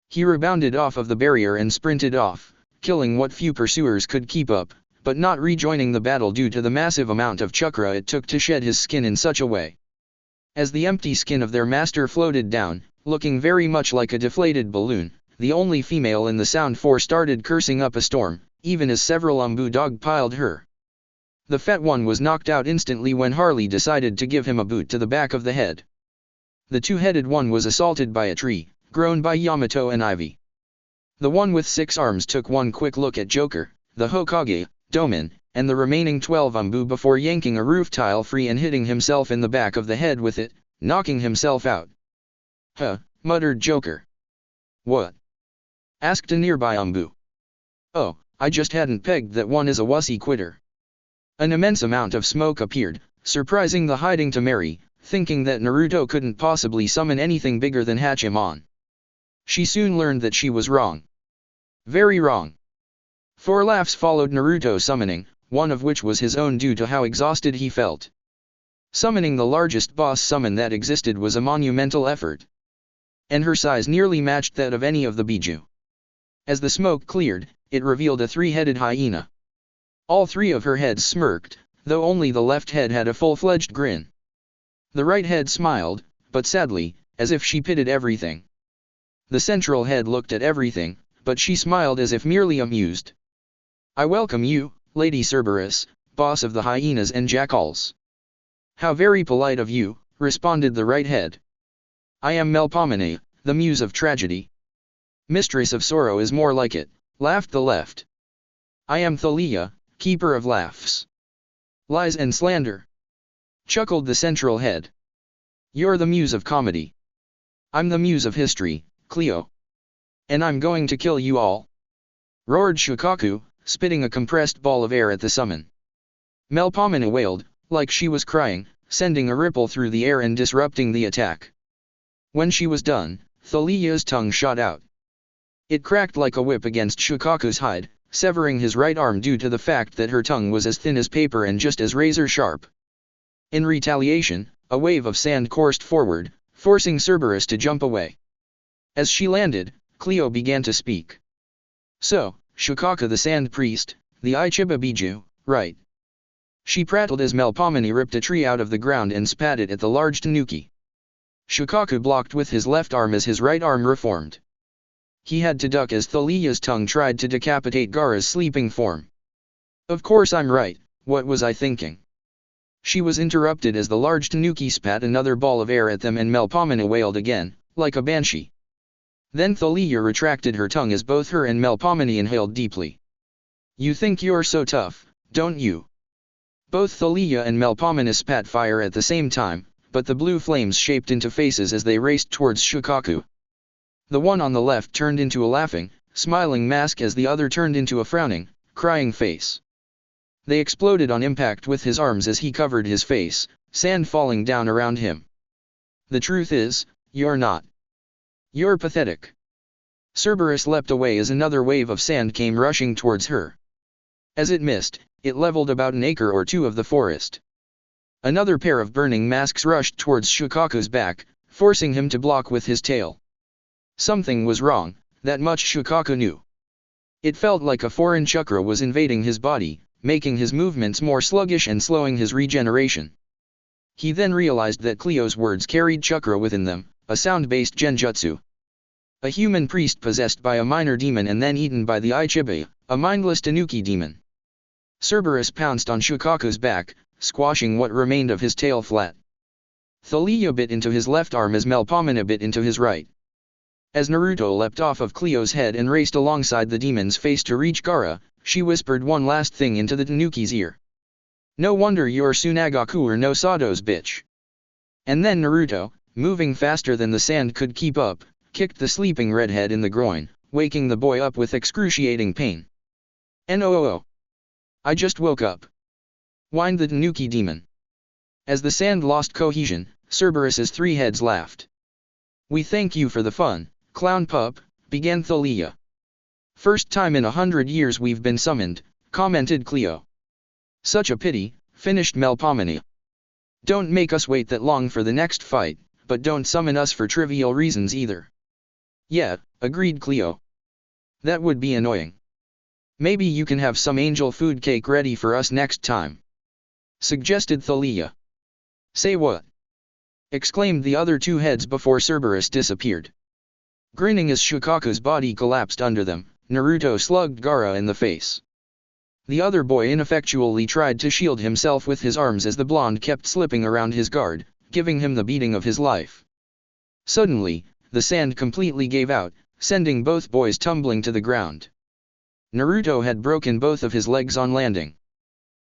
He rebounded off of the barrier and sprinted off, killing what few pursuers could keep up, but not rejoining the battle due to the massive amount of chakra it took to shed his skin in such a way. As the empty skin of their master floated down, looking very much like a deflated balloon, the only female in the Sound Four started cursing up a storm, even as several Umbu dogpiled her. The fat one was knocked out instantly when Harley decided to give him a boot to the back of the head. The two-headed one was assaulted by a tree, grown by Yamato and Ivy. The one with 6 arms took one quick look at Joker, the Hokage, Domin, and the remaining 12 Umbu before yanking a roof tile free and hitting himself in the back of the head with it, knocking himself out. Huh, muttered Joker. What? Asked a nearby Umbu. Oh, I just hadn't pegged that one is a wussy quitter. An immense amount of smoke appeared, surprising the hiding Temari, thinking that Naruto couldn't possibly summon anything bigger than Hachimon. She soon learned that she was wrong. Very wrong. 4 laughs followed Naruto summoning, one of which was his own due to how exhausted he felt. Summoning the largest boss summon that existed was a monumental effort. And her size nearly matched that of any of the Biju. As the smoke cleared, it revealed a 3-headed hyena. All 3 of her heads smirked, though only the left head had a full-fledged grin. The right head smiled, but sadly, as if she pitied everything. The central head looked at everything, but she smiled as if merely amused. I welcome you, Lady Cerberus, boss of the hyenas and jackals. How very polite of you, responded the right head. I am Melpomene, the muse of tragedy. Mistress of sorrow is more like it, laughed the left. I am Thalia, keeper of laughs. Lies and slander. Chuckled the central head. You're the muse of comedy. I'm the muse of history, Cleo. And I'm going to kill you all. Roared Shikaku, spitting a compressed ball of air at the summon. Melpomene wailed, like she was crying, sending a ripple through the air and disrupting the attack. When she was done, Thalia's tongue shot out. It cracked like a whip against Shikaku's hide, severing his right arm due to the fact that her tongue was as thin as paper and just as razor sharp. In retaliation, a wave of sand coursed forward, forcing Cerberus to jump away. As she landed, Cleo began to speak. So, Shikaka the Sand Priest, the Ichiba Biju, right? She prattled as Melpomene ripped a tree out of the ground and spat it at the large tanuki. Shikaku blocked with his left arm as his right arm reformed. He had to duck as Thalia's tongue tried to decapitate Gaara's sleeping form. Of course I'm right, what was I thinking? She was interrupted as the large tanuki spat another ball of air at them and Melpomene wailed again, like a banshee. Then Thalia retracted her tongue as both her and Melpomene inhaled deeply. You think you're so tough, don't you? Both Thalia and Melpomene spat fire at the same time, but the blue flames shaped into faces as they raced towards Shukaku. The one on the left turned into a laughing, smiling mask as the other turned into a frowning, crying face. They exploded on impact with his arms as he covered his face, sand falling down around him. The truth is, you're not. You're pathetic. Cerberus leapt away as another wave of sand came rushing towards her. As it missed, it leveled about an acre or two of the forest. Another pair of burning masks rushed towards Shukaku's back, forcing him to block with his tail. Something was wrong, that much Shukaku knew. It felt like a foreign chakra was invading his body, making his movements more sluggish and slowing his regeneration. He then realized that Cleo's words carried chakra within them, a sound-based genjutsu. A human priest possessed by a minor demon and then eaten by the Ichibe, a mindless tanuki demon. Cerberus pounced on Shukaku's back, squashing what remained of his tail flat. Thalia bit into his left arm as Melpomene bit into his right. As Naruto leapt off of Cleo's head and raced alongside the demon's face to reach Gaara, she whispered one last thing into the tanuki's ear. No wonder you're Tsunagaku or no Sado's bitch. And then Naruto, moving faster than the sand could keep up, kicked the sleeping redhead in the groin, waking the boy up with excruciating pain. "No! I just woke up," whined the tanuki demon. As the sand lost cohesion, Cerberus's three heads laughed. "We thank you for the fun, clown pup," began Thalia. "First time in 100 years we've been summoned," commented Cleo. "Such a pity," finished Melpomene. "Don't make us wait that long for the next fight, but don't summon us for trivial reasons either." "Yeah," agreed Cleo. "That would be annoying. Maybe you can have some angel food cake ready for us next time," suggested Thalia. "Say what?" exclaimed the other two heads before Cerberus disappeared. Grinning as Shukaku's body collapsed under them, Naruto slugged Gaara in the face. The other boy ineffectually tried to shield himself with his arms as the blonde kept slipping around his guard, giving him the beating of his life. Suddenly, the sand completely gave out, sending both boys tumbling to the ground. Naruto had broken both of his legs on landing.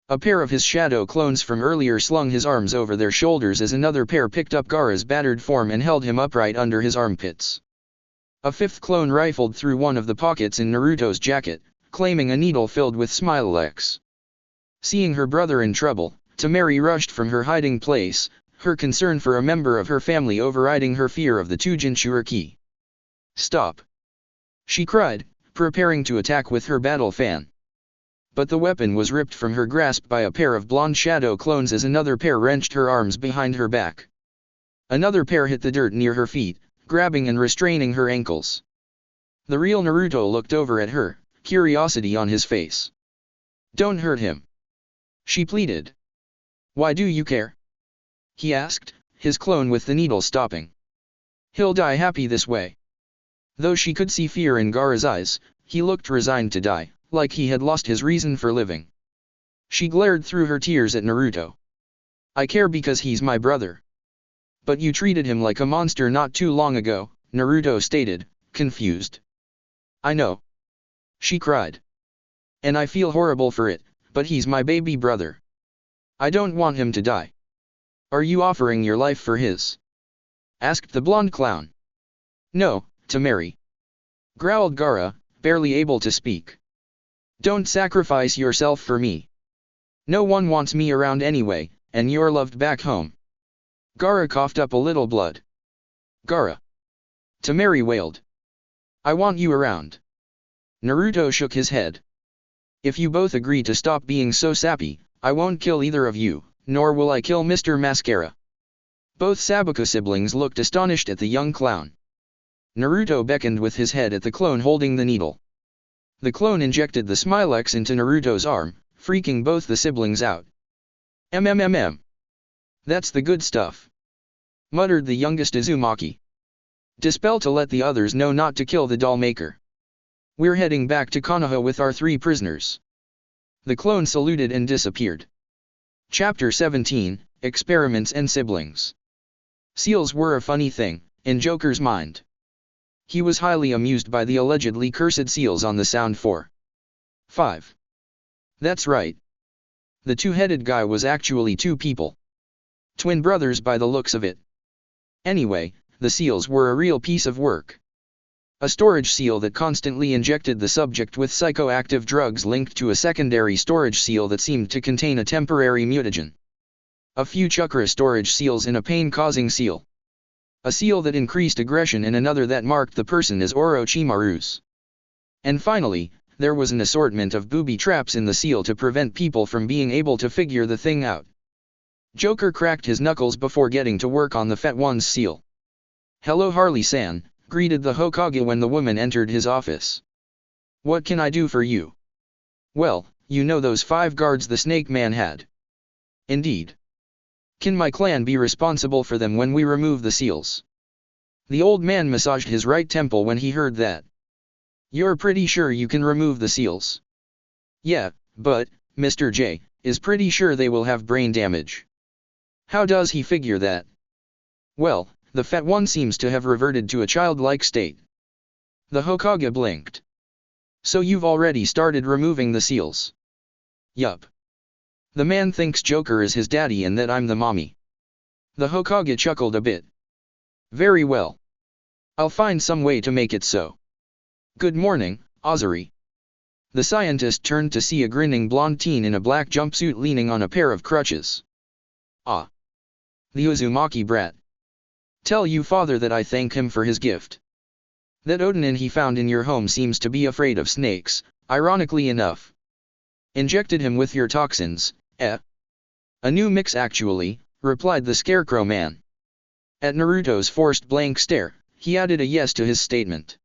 A pair of his shadow clones from earlier slung his arms over their shoulders as another pair picked up Gaara's battered form and held him upright under his armpits. A fifth clone rifled through one of the pockets in Naruto's jacket, claiming a needle filled with Smilex. Seeing her brother in trouble, Temari rushed from her hiding place, her concern for a member of her family overriding her fear of the two Jinchuriki. "Stop!" she cried, preparing to attack with her battle fan. But the weapon was ripped from her grasp by a pair of blonde shadow clones as another pair wrenched her arms behind her back. Another pair hit the dirt near her feet, grabbing and restraining her ankles. The real Naruto looked over at her, curiosity on his face. "Don't hurt him," she pleaded. "Why do you care?" he asked, his clone with the needle stopping. "He'll die happy this way." Though she could see fear in Gaara's eyes, he looked resigned to die, like he had lost his reason for living. She glared through her tears at Naruto. "I care because he's my brother." "But you treated him like a monster not too long ago," Naruto stated, confused. "I know," she cried. "And I feel horrible for it, but he's my baby brother. I don't want him to die." "Are you offering your life for his?" asked the blonde clown. "No, Temari," growled Gaara, barely able to speak. "Don't sacrifice yourself for me. No one wants me around anyway, and you're loved back home." Gaara coughed up a little blood. "Gaara," Temari wailed. "I want you around." Naruto shook his head. "If you both agree to stop being so sappy, I won't kill either of you, nor will I kill Mr. Mascara." Both Sabaku siblings looked astonished at the young clown. Naruto beckoned with his head at the clone holding the needle. The clone injected the Smilex into Naruto's arm, freaking both the siblings out. "MMMM. That's the good stuff," muttered the youngest Uzumaki. "Dispel to let the others know not to kill the doll maker. We're heading back to Konoha with our 3 prisoners." The clone saluted and disappeared. Chapter 17, Experiments and Siblings. Seals were a funny thing, in Joker's mind. He was highly amused by the allegedly cursed seals on the Sound 4. 5. That's right. The two-headed guy was actually two people. Twin brothers by the looks of it. Anyway, the seals were a real piece of work. A storage seal that constantly injected the subject with psychoactive drugs linked to a secondary storage seal that seemed to contain a temporary mutagen. A few chakra storage seals in a pain-causing seal. A seal that increased aggression and another that marked the person as Orochimaru's. And finally, there was an assortment of booby traps in the seal to prevent people from being able to figure the thing out. Joker cracked his knuckles before getting to work on the Fat One's seal. "Hello Harley-san," greeted the Hokage when the woman entered his office. "What can I do for you?" "Well, you know those 5 guards the Snake Man had?" "Indeed. Can my clan be responsible for them when we remove the seals?" The old man massaged his right temple when he heard that. "You're pretty sure you can remove the seals?" "Yeah, but, Mr. J, is pretty sure they will have brain damage." "How does he figure that?" "Well, the Fat One seems to have reverted to a childlike state." The Hokage blinked. "So you've already started removing the seals?" "Yup. The man thinks Joker is his daddy and that I'm the mommy." The Hokage chuckled a bit. "Very well. I'll find some way to make it so. Good morning, Ozuri." The scientist turned to see a grinning blonde teen in a black jumpsuit leaning on a pair of crutches. "Ah. The Uzumaki brat. Tell you father that I thank him for his gift. That Odenin he found in your home seems to be afraid of snakes, ironically enough. Injected him with your toxins, eh?" "A new mix actually," replied the Scarecrow man. At Naruto's forced blank stare, he added a yes to his statement.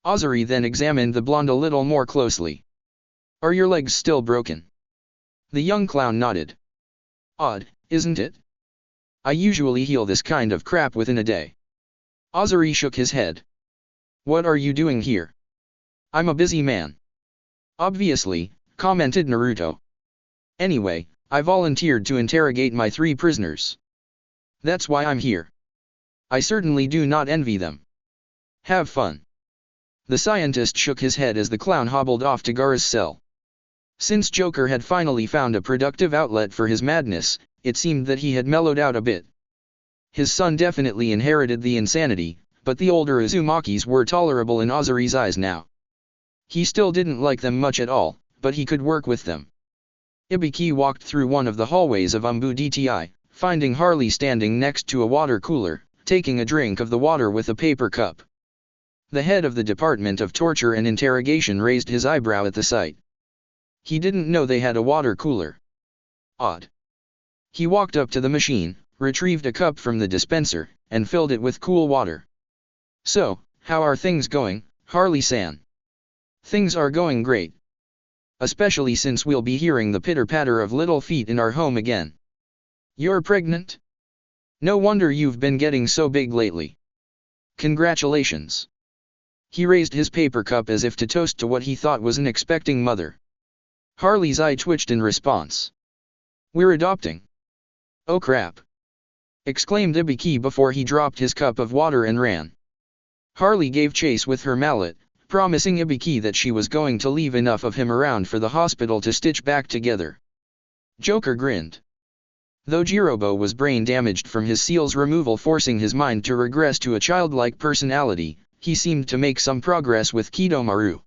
Ozuri then examined the blonde a little more closely. "Are your legs still broken?" The young clown nodded. "Odd, isn't it? I usually heal this kind of crap within a day." Ozuri shook his head. "What are you doing here?" "I'm a busy man." "Obviously," commented Naruto. "Anyway, I volunteered to interrogate my 3 prisoners. That's why I'm here. I certainly do not envy them. Have fun." The scientist shook his head as the clown hobbled off to Gaara's cell. Since Joker had finally found a productive outlet for his madness, it seemed that he had mellowed out a bit. His son definitely inherited the insanity, but the older Uzumakis were tolerable in Ozuri's eyes now. He still didn't like them much at all, but he could work with them. Ibiki walked through one of the hallways of Dti, finding Harley standing next to a water cooler, taking a drink of the water with a paper cup. The head of the Department of Torture and Interrogation raised his eyebrow at the sight. He didn't know they had a water cooler. Odd. He walked up to the machine, retrieved a cup from the dispenser, and filled it with cool water. "So, how are things going, Harley-san?" "Things are going great. Especially since we'll be hearing the pitter-patter of little feet in our home again." "You're pregnant? No wonder you've been getting so big lately. Congratulations." He raised his paper cup as if to toast to what he thought was an expecting mother. Harley's eye twitched in response. "We're adopting." "Oh crap!" exclaimed Ibiki before he dropped his cup of water and ran. Harley gave chase with her mallet, promising Ibiki that she was going to leave enough of him around for the hospital to stitch back together. Joker grinned. Though Jirobo was brain damaged from his seal's removal, forcing his mind to regress to a childlike personality, he seemed to make some progress with Kidomaru.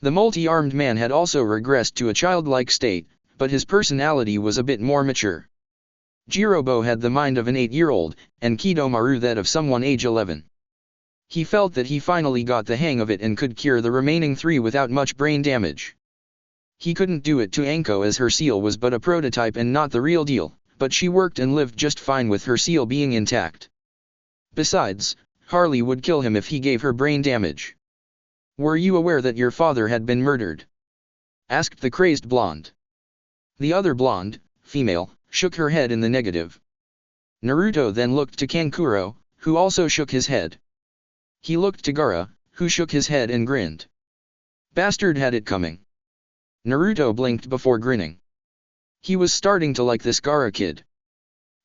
The multi-armed man had also regressed to a childlike state, but his personality was a bit more mature. Jirobo had the mind of an 8-year-old, and Kidomaru that of someone age 11. He felt that he finally got the hang of it and could cure the remaining 3 without much brain damage. He couldn't do it to Anko as her seal was but a prototype and not the real deal, but she worked and lived just fine with her seal being intact. Besides, Harley would kill him if he gave her brain damage. "Were you aware that your father had been murdered?" asked the crazed blonde. The other blonde, female, shook her head in the negative. Naruto then looked to Kankuro, who also shook his head. He looked to Gaara, who shook his head and grinned. Bastard had it coming. Naruto blinked before grinning. He was starting to like this Gaara kid.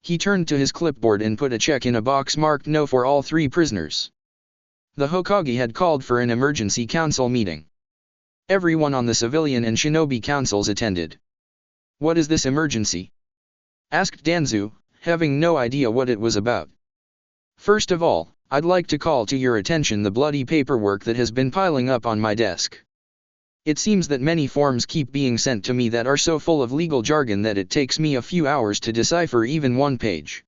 He turned to his clipboard and put a check in a box marked no for all 3 prisoners. The Hokage had called for an emergency council meeting. Everyone on the civilian and shinobi councils attended. "What is this emergency?" asked Danzo, having no idea what it was about. "First of all, I'd like to call to your attention the bloody paperwork that has been piling up on my desk. It seems that many forms keep being sent to me that are so full of legal jargon that it takes me a few hours to decipher even one page.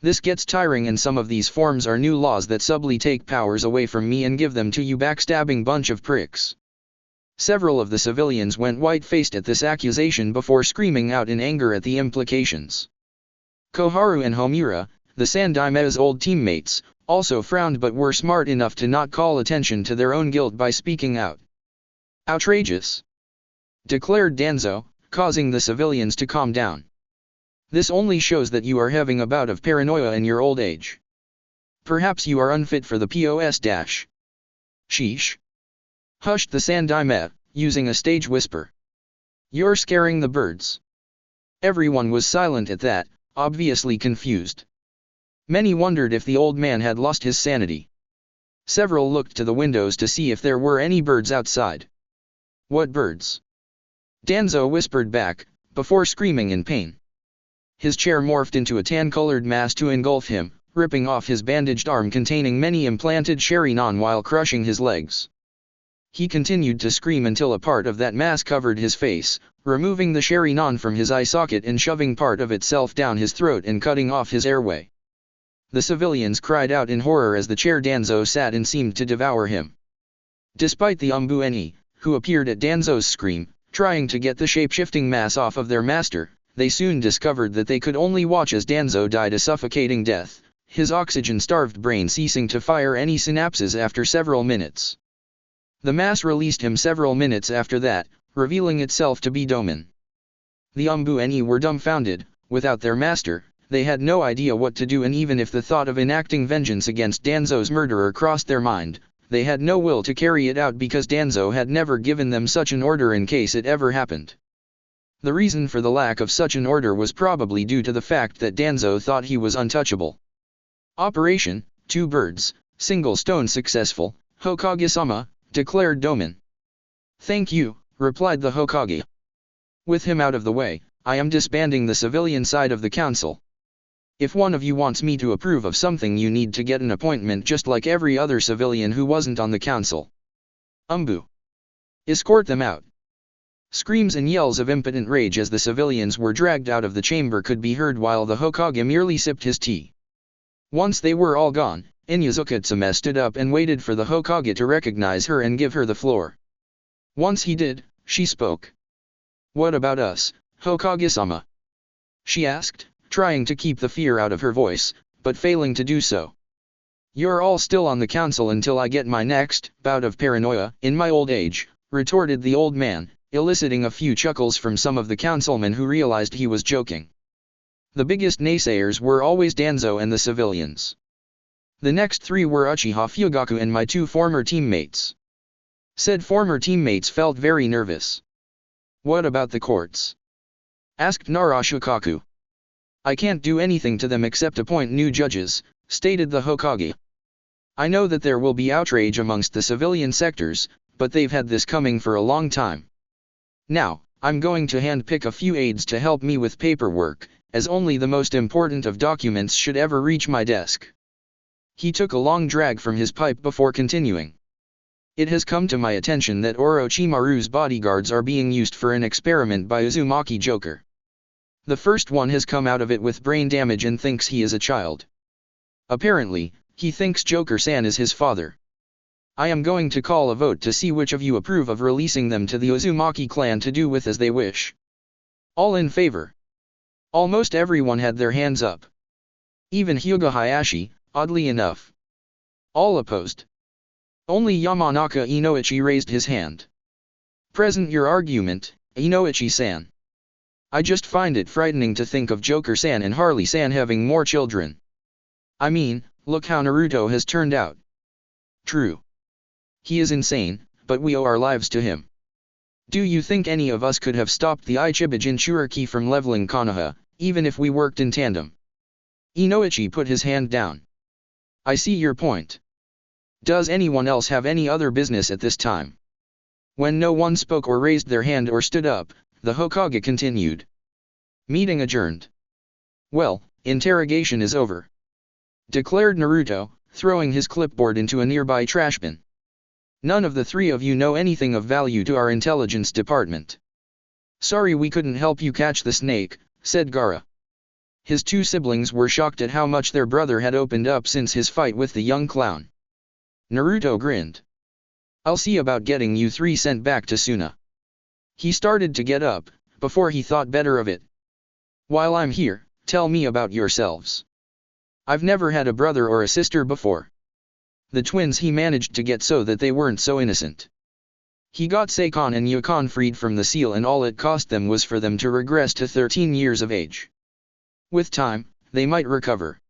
This gets tiring, and some of these forms are new laws that subtly take powers away from me and give them to you backstabbing bunch of pricks." Several of the civilians went white-faced at this accusation before screaming out in anger at the implications. Koharu and Homura, the Sandaime's old teammates, also frowned but were smart enough to not call attention to their own guilt by speaking out. "Outrageous!" declared Danzo, causing the civilians to calm down. "This only shows that you are having a bout of paranoia in your old age. Perhaps you are unfit for the POS dash." "Sheesh!" hushed the Sandaime, using a stage whisper. "You're scaring the birds." Everyone was silent at that, obviously confused. Many wondered if the old man had lost his sanity. Several looked to the windows to see if there were any birds outside. "What birds?" Danzo whispered back, before screaming in pain. His chair morphed into a tan-colored mass to engulf him, ripping off his bandaged arm containing many implanted Sharingan while crushing his legs. He continued to scream until a part of that mass covered his face, removing the Sharingan from his eye socket and shoving part of itself down his throat and cutting off his airway. The civilians cried out in horror as the chair Danzo sat in seemed to devour him. Despite the Umbueni, who appeared at Danzo's scream, trying to get the shape-shifting mass off of their master, they soon discovered that they could only watch as Danzo died a suffocating death, his oxygen-starved brain ceasing to fire any synapses after several minutes. The mass released him several minutes after that, revealing itself to be Domin. The Umbueni were dumbfounded. Without their master, they had no idea what to do, and even if the thought of enacting vengeance against Danzo's murderer crossed their mind, they had no will to carry it out because Danzo had never given them such an order in case it ever happened. The reason for the lack of such an order was probably due to the fact that Danzo thought he was untouchable. "Operation 2 birds, single stone successful, Hokage-sama," declared Domin. "Thank you," replied the Hokage. "With him out of the way, I am disbanding the civilian side of the council. If one of you wants me to approve of something, you need to get an appointment just like every other civilian who wasn't on the council. Umbu. Escort them out." Screams and yells of impotent rage as the civilians were dragged out of the chamber could be heard while the Hokage merely sipped his tea. Once they were all gone, Inuyasukitsame stood up and waited for the Hokage to recognize her and give her the floor. Once he did, she spoke. "What about us, Hokage-sama?" she asked, trying to keep the fear out of her voice, but failing to do so. "You're all still on the council until I get my next bout of paranoia in my old age," retorted the old man, eliciting a few chuckles from some of the councilmen who realized he was joking. The biggest naysayers were always Danzo and the civilians. The next 3 were Uchiha Fugaku and my 2 former teammates. Said former teammates felt very nervous. "What about the courts?" asked Narashukaku. "I can't do anything to them except appoint new judges," stated the Hokage. "I know that there will be outrage amongst the civilian sectors, but they've had this coming for a long time. Now, I'm going to handpick a few aides to help me with paperwork, as only the most important of documents should ever reach my desk." He took a long drag from his pipe before continuing. "It has come to my attention that Orochimaru's bodyguards are being used for an experiment by Uzumaki Joker. The first one has come out of it with brain damage and thinks he is a child. Apparently, he thinks Joker-san is his father. I am going to call a vote to see which of you approve of releasing them to the Uzumaki clan to do with as they wish." All in favor. Almost everyone had their hands up. Even Hyuga Hayashi, oddly enough. All opposed. Only Yamanaka Inoichi raised his hand. "Present your argument, Inoichi-san." "I just find it frightening to think of Joker-san and Harley-san having more children. I mean, look how Naruto has turned out." "True. He is insane, but we owe our lives to him." Do you think any of us could have stopped the Ichiba Jinchuriki from leveling Konoha, even if we worked in tandem? Inoichi put his hand down. I see your point. Does anyone else have any other business at this time? When no one spoke or raised their hand or stood up, the Hokage continued. Meeting adjourned. Well, interrogation is over, declared Naruto, throwing his clipboard into a nearby trash bin. None of the three of you know anything of value to our intelligence department. Sorry we couldn't help you catch the snake, said Gaara. His two siblings were shocked at how much their brother had opened up since his fight with the young clown. Naruto grinned. I'll see about getting you three sent back to Suna. He started to get up, before he thought better of it. While I'm here, tell me about yourselves. I've never had a brother or a sister before. The twins he managed to get so that they weren't so innocent. He got Seikon and Yukon freed from the seal, and all it cost them was for them to regress to 13 years of age. With time, they might recover.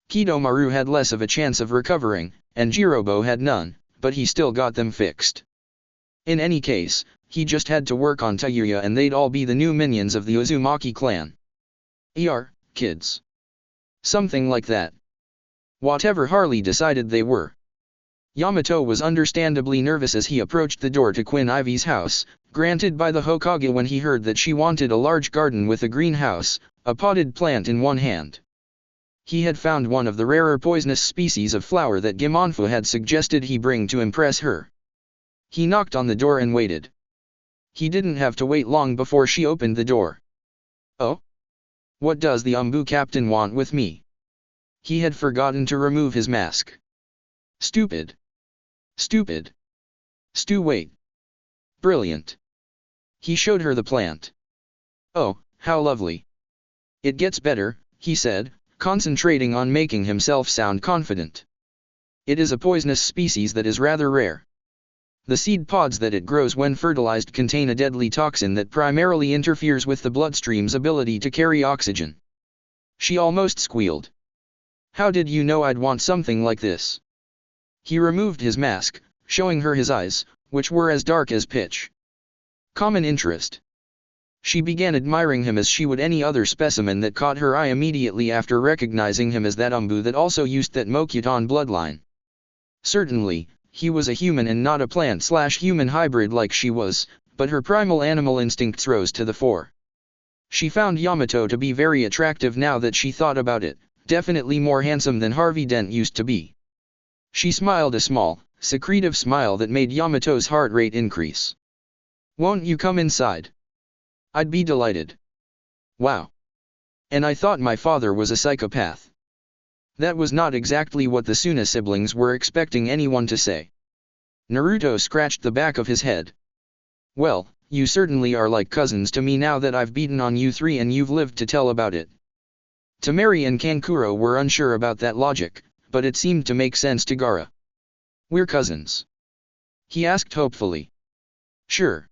Kidomaru had less of a chance of recovering, and Jirobo had none, but he still got them fixed. In any case, he just had to work on Tayuya and they'd all be the new minions of the Uzumaki clan. Kids. Something like that. Whatever Harley decided they were. Yamato was understandably nervous as he approached the door to Queen Ivy's house, granted by the Hokage, when he heard that she wanted a large garden with a greenhouse, a potted plant in one hand. He had found one of the rarer poisonous species of flower that Gimonfu had suggested he bring to impress her. He knocked on the door and waited. He didn't have to wait long before she opened the door. Oh? What does the Umbu captain want with me? He had forgotten to remove his mask. Stupid. Stupid. Wait. Brilliant. He showed her the plant. Oh, how lovely. It gets better, he said, concentrating on making himself sound confident. It is a poisonous species that is rather rare. The seed pods that it grows when fertilized contain a deadly toxin that primarily interferes with the bloodstream's ability to carry oxygen. She almost squealed. How did you know I'd want something like this? He removed his mask, showing her his eyes, which were as dark as pitch. Common interest. She began admiring him as she would any other specimen that caught her eye immediately after recognizing him as that Umbu that also used that Mokuton bloodline. Certainly, he was a human and not a plant/human hybrid like she was, but her primal animal instincts rose to the fore. She found Yamato to be very attractive now that she thought about it, definitely more handsome than Harvey Dent used to be. She smiled a small, secretive smile that made Yamato's heart rate increase. Won't you come inside? I'd be delighted. Wow. And I thought my father was a psychopath. That was not exactly what the Suna siblings were expecting anyone to say. Naruto scratched the back of his head. Well, you certainly are like cousins to me now that I've beaten on you three and you've lived to tell about it. Temari and Kankuro were unsure about that logic, but it seemed to make sense to Gaara. We're cousins? He asked hopefully. Sure.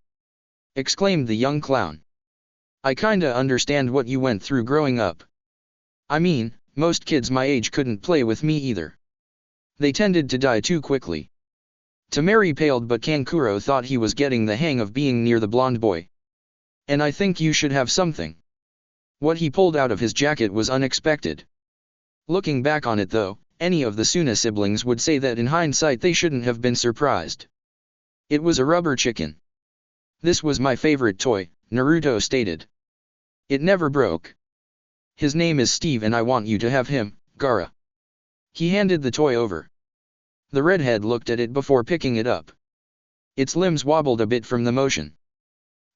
Exclaimed the young clown. I kinda understand what you went through growing up. I mean, most kids my age couldn't play with me either. They tended to die too quickly. Temari paled, but Kankuro thought he was getting the hang of being near the blonde boy. And I think you should have something. What he pulled out of his jacket was unexpected. Looking back on it though, any of the Suna siblings would say that in hindsight they shouldn't have been surprised. It was a rubber chicken. This was my favorite toy, Naruto stated. It never broke. His name is Steve and I want you to have him, Gaara. He handed the toy over. The redhead looked at it before picking it up. Its limbs wobbled a bit from the motion.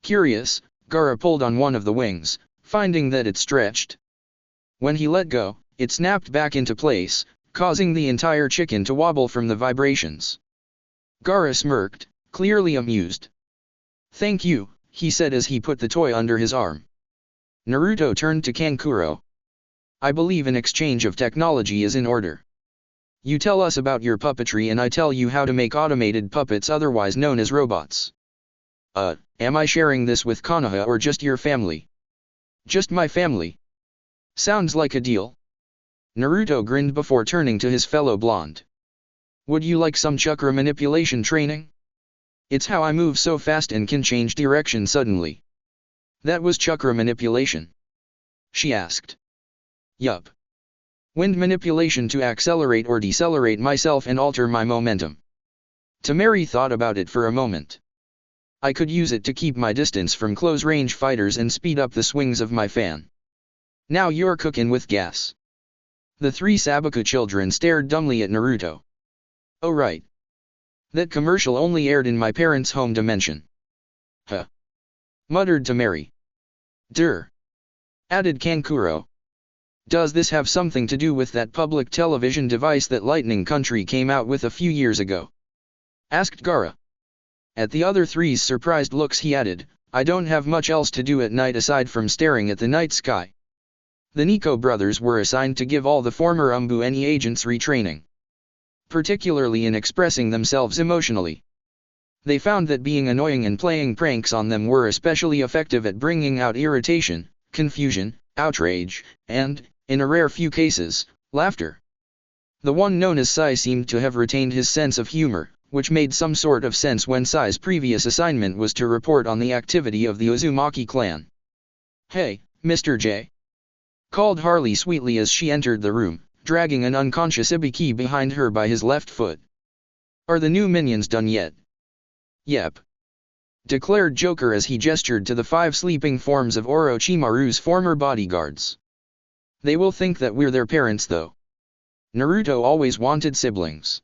Curious, Gaara pulled on one of the wings, finding that it stretched. When he let go, it snapped back into place, causing the entire chicken to wobble from the vibrations. Gaara smirked, clearly amused. Thank you, he said as he put the toy under his arm. Naruto turned to Kankuro. I believe an exchange of technology is in order. You tell us about your puppetry and I tell you how to make automated puppets, otherwise known as robots. Am I sharing this with Konoha or just your family? Just my family. Sounds like a deal. Naruto grinned before turning to his fellow blonde. Would you like some chakra manipulation training? It's how I move so fast and can change direction suddenly. That was chakra manipulation? She asked. Yup. Wind manipulation to accelerate or decelerate myself and alter my momentum. Tamari thought about it for a moment. I could use it to keep my distance from close-range fighters and speed up the swings of my fan. Now you're cooking with gas. The three Sabaku children stared dumbly at Naruto. Oh right. That commercial only aired in my parents' home dimension. Huh. Muttered Tamari. Durr. Added Kankuro. Does this have something to do with that public television device that Lightning Country came out with a few years ago? Asked Gaara. At the other three's surprised looks he added, I don't have much else to do at night aside from staring at the night sky. The Nico brothers were assigned to give all the former Umbu agents retraining. Particularly in expressing themselves emotionally. They found that being annoying and playing pranks on them were especially effective at bringing out irritation, confusion, outrage, and, in a rare few cases, laughter. The one known as Sai seemed to have retained his sense of humor, which made some sort of sense when Sai's previous assignment was to report on the activity of the Uzumaki clan. Hey, Mr. J. Called Harley sweetly as she entered the room, dragging an unconscious Ibiki behind her by his left foot. Are the new minions done yet? Yep. Declared Joker as he gestured to the 5 sleeping forms of Orochimaru's former bodyguards. They will think that we're their parents though. Naruto always wanted siblings.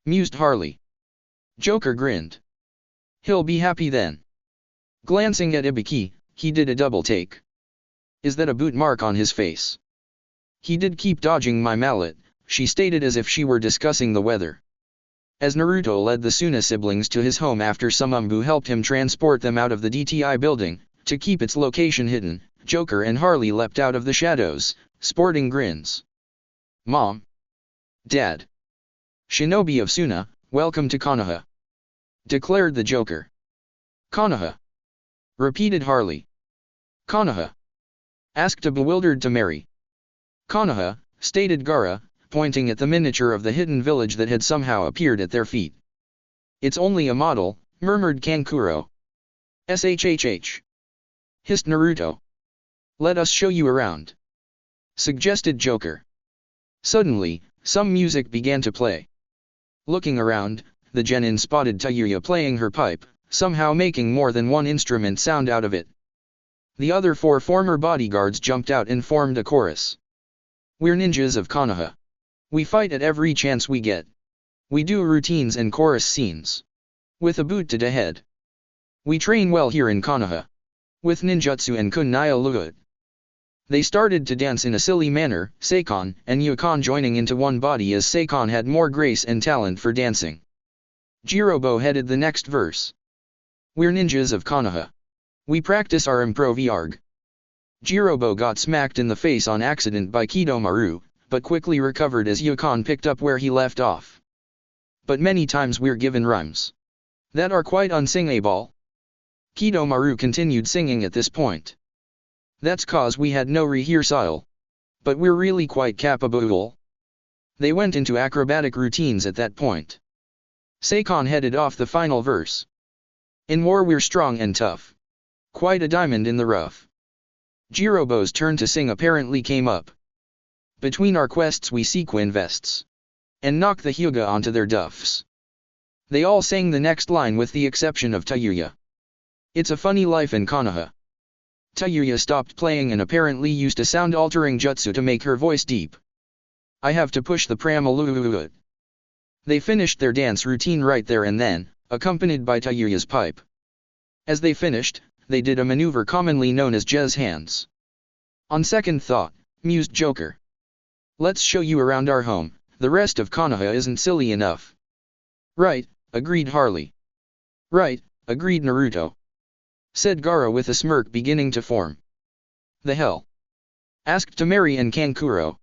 Mused Harley. Joker grinned. He'll be happy then. Glancing at Ibiki, he did a double take. Is that a boot mark on his face? He did keep dodging my mallet, she stated as if she were discussing the weather. As Naruto led the Suna siblings to his home after some Umbu helped him transport them out of the DTI building, to keep its location hidden, Joker and Harley leapt out of the shadows, sporting grins. Mom. Dad. Shinobi of Suna, welcome to Konoha. Declared the Joker. Konoha. Repeated Harley. Konoha. Asked a bewildered Tamari. Konoha, stated Gaara, pointing at the miniature of the hidden village that had somehow appeared at their feet. It's only a model, murmured Kankuro. SHHH. Hissed Naruto. Let us show you around. Suggested Joker. Suddenly, some music began to play. Looking around, the genin spotted Tayuya playing her pipe, somehow making more than one instrument sound out of it. The other 4 former bodyguards jumped out and formed a chorus. We're ninjas of Konoha. We fight at every chance we get. We do routines and chorus scenes. With a boot to the head. We train well here in Konoha. With ninjutsu and kunai luot. They started to dance in a silly manner, Seikon and Yukon joining into one body as Seikon had more grace and talent for dancing. Jirobo headed the next verse. We're ninjas of Konoha. We practice our improv-arg. Jirobo got smacked in the face on accident by Kidomaru, but quickly recovered as Yukon picked up where he left off. But many times we're given rhymes that are quite unsingable. Kidomaru continued singing at this point. That's cause we had no rehearsal. But we're really quite capable. They went into acrobatic routines at that point. Seikon headed off the final verse. In war we're strong and tough. Quite a diamond in the rough. Jirobo's turn to sing apparently came up. Between our quests we sequin vests. And knock the Hyuga onto their duffs. They all sang the next line with the exception of Tayuya. It's a funny life in Konoha. Tayuya stopped playing and apparently used a sound-altering jutsu to make her voice deep. I have to push the pram a little. They finished their dance routine right there and then, accompanied by Tayuya's pipe. As they finished, they did a maneuver commonly known as jazz hands. On second thought, mused Joker. Let's show you around our home, the rest of Konoha isn't silly enough. Right, agreed Harley. Right, agreed Naruto. Said Gaara with a smirk beginning to form. The hell? Asked Tamari and Kankuro.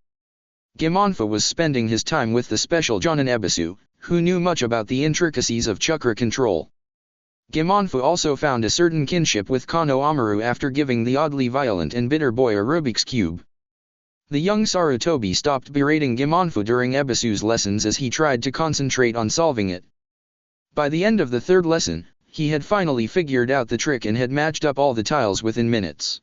Gimonfa was spending his time with the special Jonin Ebisu, who knew much about the intricacies of chakra control. Gimonfa also found a certain kinship with Kano Amaru after giving the oddly violent and bitter boy a Rubik's Cube. The young Sarutobi stopped berating Gimonfa during Ebisu's lessons as he tried to concentrate on solving it. By the end of the third lesson, he had finally figured out the trick and had matched up all the tiles within minutes.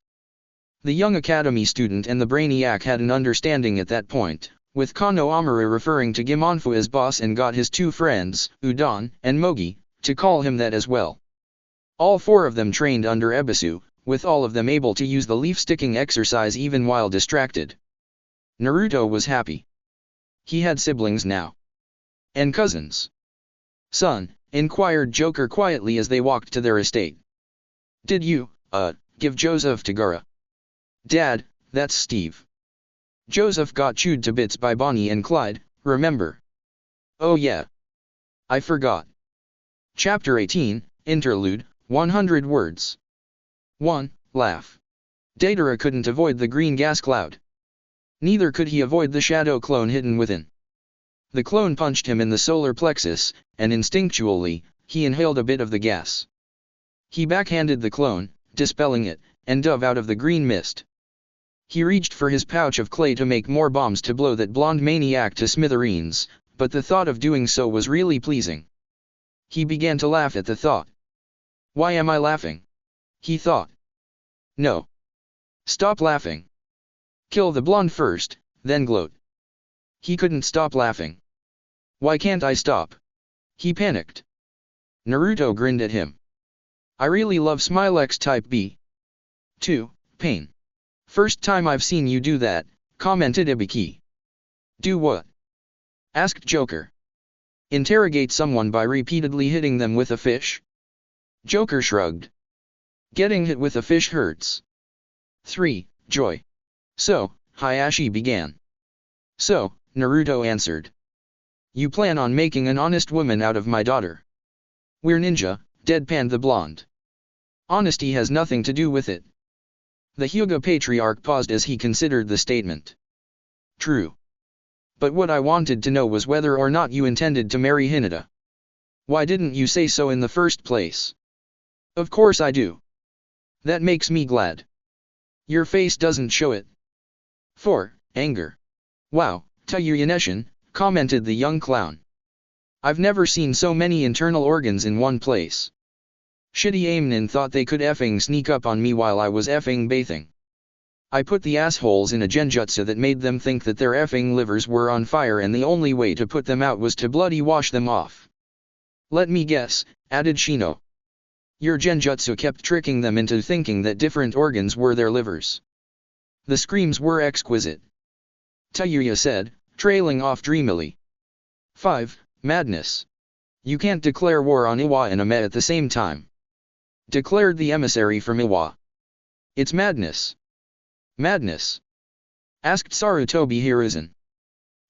The young academy student and the brainiac had an understanding at that point, with Kano Amura referring to Gimonfu as boss and got his two friends, Udon and Mogi, to call him that as well. All four of them trained under Ebisu, with all of them able to use the leaf-sticking exercise even while distracted. Naruto was happy. He had siblings now. And cousins. "Son," inquired Joker quietly as they walked to their estate. "Did you, give Joseph to Gaara?" "Dad, that's Steve. Joseph got chewed to bits by Bonnie and Clyde, remember?" "Oh yeah. I forgot." Chapter 18, Interlude, 100 words. 1. Laugh. Deidara couldn't avoid the green gas cloud. Neither could he avoid the shadow clone hidden within. The clone punched him in the solar plexus, and instinctually, he inhaled a bit of the gas. He backhanded the clone, dispelling it, and dove out of the green mist. He reached for his pouch of clay to make more bombs to blow that blonde maniac to smithereens, but the thought of doing so was really pleasing. He began to laugh at the thought. "Why am I laughing?" he thought. "No. Stop laughing. Kill the blonde first, then gloat." He couldn't stop laughing. "Why can't I stop?" he panicked. Naruto grinned at him. "I really love Smilex type B. 2. Pain. First time I've seen you do that," commented Ibiki. "Do what?" asked Joker. "Interrogate someone by repeatedly hitting them with a fish?" Joker shrugged. "Getting hit with a fish hurts." 3. Joy. "So," Hayashi began. "So," Naruto answered. "You plan on making an honest woman out of my daughter?" "We're ninja," deadpanned the blonde. "Honesty has nothing to do with it." The Hyuga patriarch paused as he considered the statement. "True. But what I wanted to know was whether or not you intended to marry Hinata. Why didn't you say so in the first place?" "Of course I do. That makes me glad." "Your face doesn't show it." 4. Anger. "Wow, Tayuyaneshin," commented the young clown. "I've never seen so many internal organs in one place. Shitty Aimnin thought they could effing sneak up on me while I was effing bathing. I put the assholes in a genjutsu that made them think that their effing livers were on fire and the only way to put them out was to bloody wash them off." "Let me guess," added Shino. "Your genjutsu kept tricking them into thinking that different organs were their livers." The screams were exquisite. Tayuya said, trailing off dreamily. 5. Madness. "You can't declare war on Iwa and Ame at the same time," declared the emissary from Iwa. "It's madness." "Madness?" asked Sarutobi Hiruzen.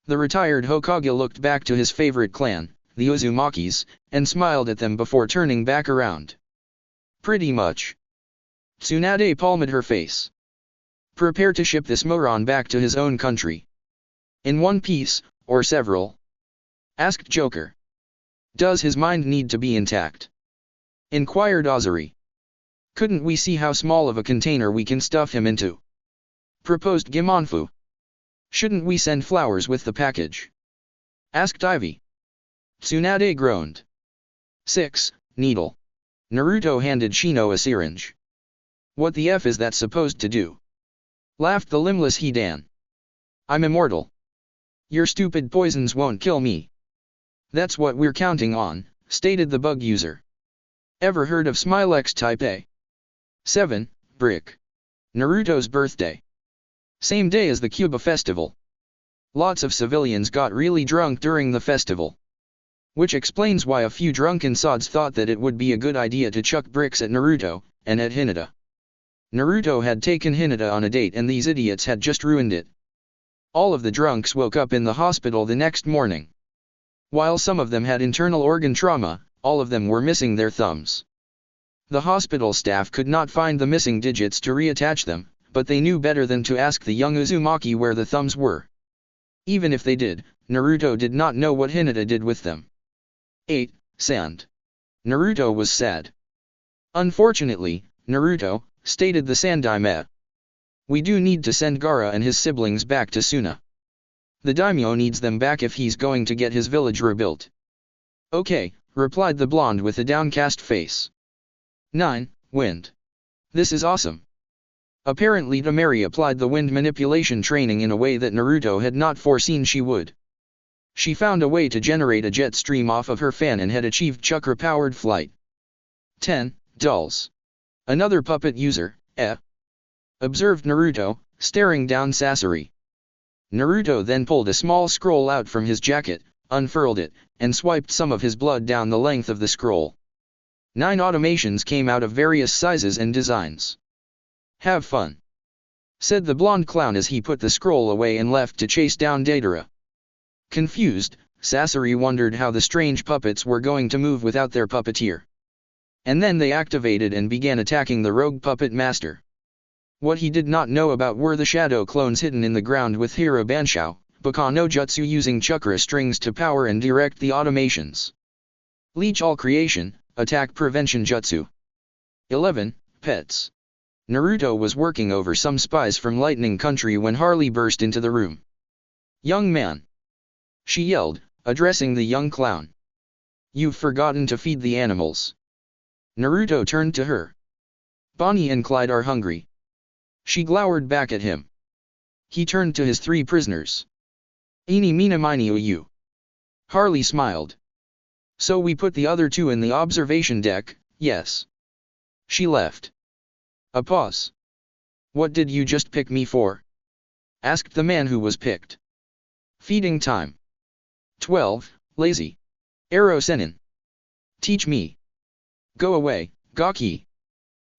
The retired Hokage looked back to his favorite clan, the Uzumakis, and smiled at them before turning back around. "Pretty much." Tsunade palmed her face. "Prepare to ship this moron back to his own country." "In one piece, or several?" asked Joker. "Does his mind need to be intact?" inquired Ozuri. "Couldn't we see how small of a container we can stuff him into?" proposed Gimonfu. "Shouldn't we send flowers with the package?" asked Ivy. Tsunade groaned. 6. Needle. Naruto handed Shino a syringe. "What the F is that supposed to do?" laughed the limbless Hidan. "I'm immortal. Your stupid poisons won't kill me." "That's what we're counting on," stated the bug user. "Ever heard of Smilex Type A?" 7. Brick. Naruto's birthday. Same day as the Cuba festival. Lots of civilians got really drunk during the festival. Which explains why a few drunken sods thought that it would be a good idea to chuck bricks at Naruto, and at Hinata. Naruto had taken Hinata on a date and these idiots had just ruined it. All of the drunks woke up in the hospital the next morning. While some of them had internal organ trauma, all of them were missing their thumbs. The hospital staff could not find the missing digits to reattach them, but they knew better than to ask the young Uzumaki where the thumbs were. Even if they did, Naruto did not know what Hinata did with them. 8. Sand. Naruto was sad. "Unfortunately, Naruto," stated the Sandaime, "we do need to send Gaara and his siblings back to Suna. The daimyo needs them back if he's going to get his village rebuilt." "Okay, replied the blonde with a downcast face. 9. Wind. This is awesome. Apparently Tamari applied the wind manipulation training in a way that Naruto had not foreseen she would. She found a way to generate a jet stream off of her fan and had achieved chakra-powered flight. 10. Dolls. Another puppet user, observed Naruto, staring down Sasori. Naruto then pulled a small scroll out from his jacket, unfurled it, and swiped some of his blood down the length of the scroll. 9 automations came out of various sizes and designs. Have fun, said the blonde clown as he put the scroll away and left to chase down Deidara. Confused, Sasori wondered how the strange puppets were going to move without their puppeteer. And then they activated and began attacking the rogue puppet master. What he did not know about were the shadow clones hidden in the ground with Hira Banshou, Baka no Jutsu using chakra strings to power and direct the automations. Leech All Creation, Attack Prevention Jutsu. 11. Pets. Naruto was working over some spies from Lightning Country when Harley burst into the room. Young man, she yelled, addressing the young clown. You've forgotten to feed the animals. Naruto turned to her. Bonnie and Clyde are hungry. She glowered back at him. He turned to his 3 prisoners. Eeny meeny miny you. Harley smiled. So we put the other 2 in the observation deck, yes. She left. A pause. What did you just pick me for? Asked the man who was picked. Feeding time. 12. Lazy. Arrow Senin. Teach me. Go away, Gaki.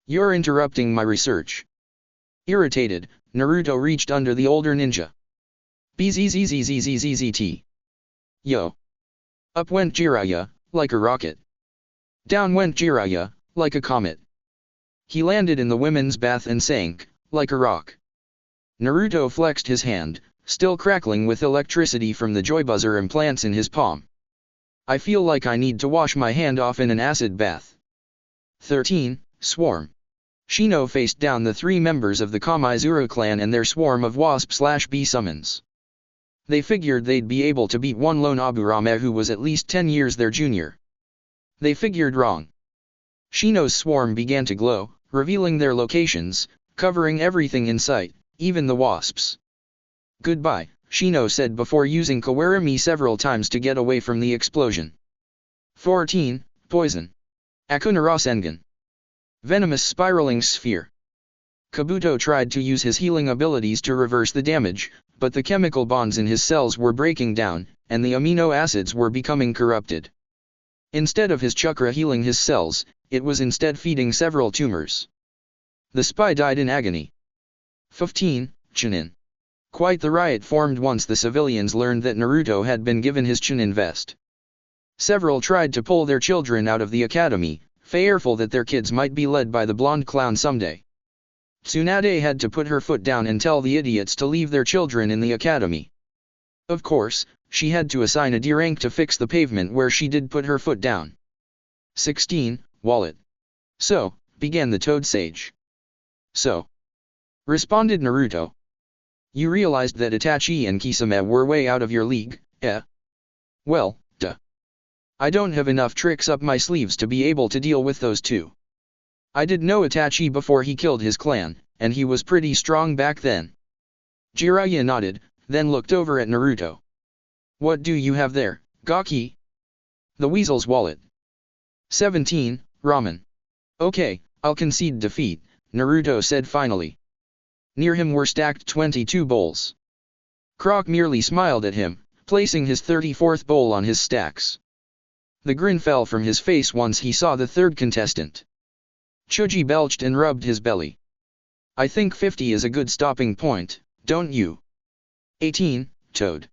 You're interrupting my research. Irritated, Naruto reached under the older ninja. Bzzzzzzzzzt. Yo. Up went Jiraiya, like a rocket. Down went Jiraiya, like a comet. He landed in the women's bath and sank, like a rock. Naruto flexed his hand, still crackling with electricity from the joy buzzer implants in his palm. I feel like I need to wash my hand off in an acid bath. 13. Swarm. Shino faced down the 3 members of the Kamaizuru clan and their swarm of wasp/bee summons. They figured they'd be able to beat one lone Aburame who was at least 10 years their junior. They figured wrong. Shino's swarm began to glow, revealing their locations, covering everything in sight, even the wasps. Goodbye, Shino said before using Kawarami several times to get away from the explosion. 14. Poison. Akunara Sengen. Venomous spiraling sphere. Kabuto tried to use his healing abilities to reverse the damage, but the chemical bonds in his cells were breaking down, and the amino acids were becoming corrupted. Instead of his chakra healing his cells, it was instead feeding several tumors. The spy died in agony. 15. Chunin. Quite the riot formed once the civilians learned that Naruto had been given his Chunin vest. Several tried to pull their children out of the academy, fearful that their kids might be led by the blonde clown someday. Tsunade had to put her foot down and tell the idiots to leave their children in the academy. Of course, she had to assign a D rank to fix the pavement where she did put her foot down. 16. Wallet. So, began the Toad Sage. So, responded Naruto. You realized that Itachi and Kisame were way out of your league, eh? Well, duh. I don't have enough tricks up my sleeves to be able to deal with those 2. I did know Itachi before he killed his clan, and he was pretty strong back then. Jiraiya nodded, then looked over at Naruto. What do you have there, Gaki? The weasel's wallet. 17. Ramen. Okay, I'll concede defeat, Naruto said finally. Near him were stacked 22 bowls. Croc merely smiled at him, placing his 34th bowl on his stacks. The grin fell from his face once he saw the 3rd contestant. Choji belched and rubbed his belly. I think 50 is a good stopping point, don't you? 18. Toad.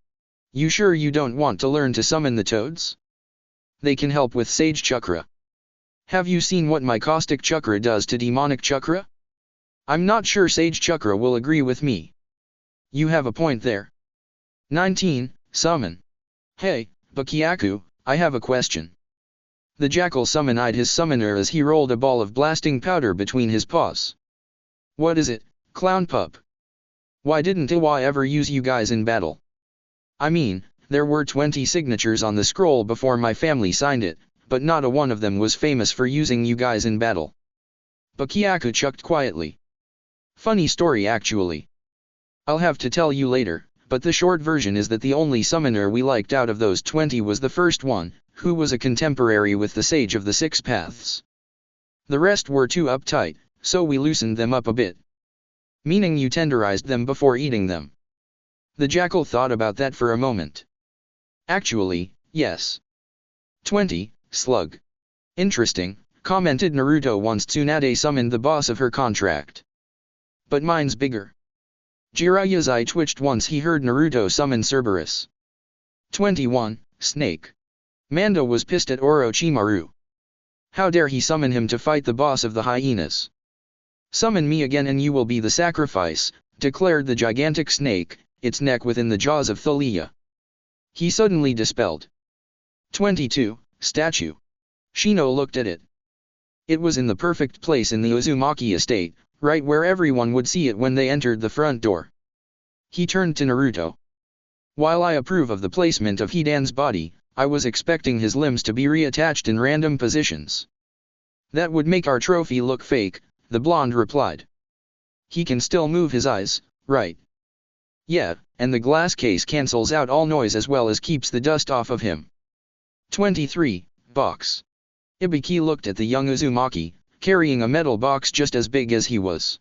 You sure you don't want to learn to summon the toads? They can help with Sage Chakra. Have you seen what my Caustic Chakra does to Demonic Chakra? I'm not sure Sage Chakra will agree with me. You have a point there. 19. Summon. Hey, Bakyaku, I have a question. The jackal summon-eyed his summoner as he rolled a ball of blasting powder between his paws. What is it, clown pup? Why didn't Iwa ever use you guys in battle? I mean, there were 20 signatures on the scroll before my family signed it, but not a one of them was famous for using you guys in battle. Byakuya chucked quietly. Funny story actually. I'll have to tell you later, but the short version is that the only summoner we liked out of those 20 was the first one, who was a contemporary with the Sage of the Six Paths. The rest were too uptight, so we loosened them up a bit. Meaning you tenderized them before eating them. The jackal thought about that for a moment. Actually, yes. 20, slug. Interesting, commented Naruto once Tsunade summoned the boss of her contract. But mine's bigger. Jiraiya's eye twitched once he heard Naruto summon Cerberus. 21, snake. Mando was pissed at Orochimaru. How dare he summon him to fight the boss of the hyenas? Summon me again and you will be the sacrifice, declared the gigantic snake, its neck within the jaws of Thalia. He suddenly dispelled. 22, statue. Shino looked at it. It was in the perfect place in the Uzumaki estate, right where everyone would see it when they entered the front door. He turned to Naruto. While I approve of the placement of Hidan's body, I was expecting his limbs to be reattached in random positions. That would make our trophy look fake, the blonde replied. He can still move his eyes, right? Yeah, and the glass case cancels out all noise as well as keeps the dust off of him. 23, box. Ibiki looked at the young Uzumaki, carrying a metal box just as big as he was.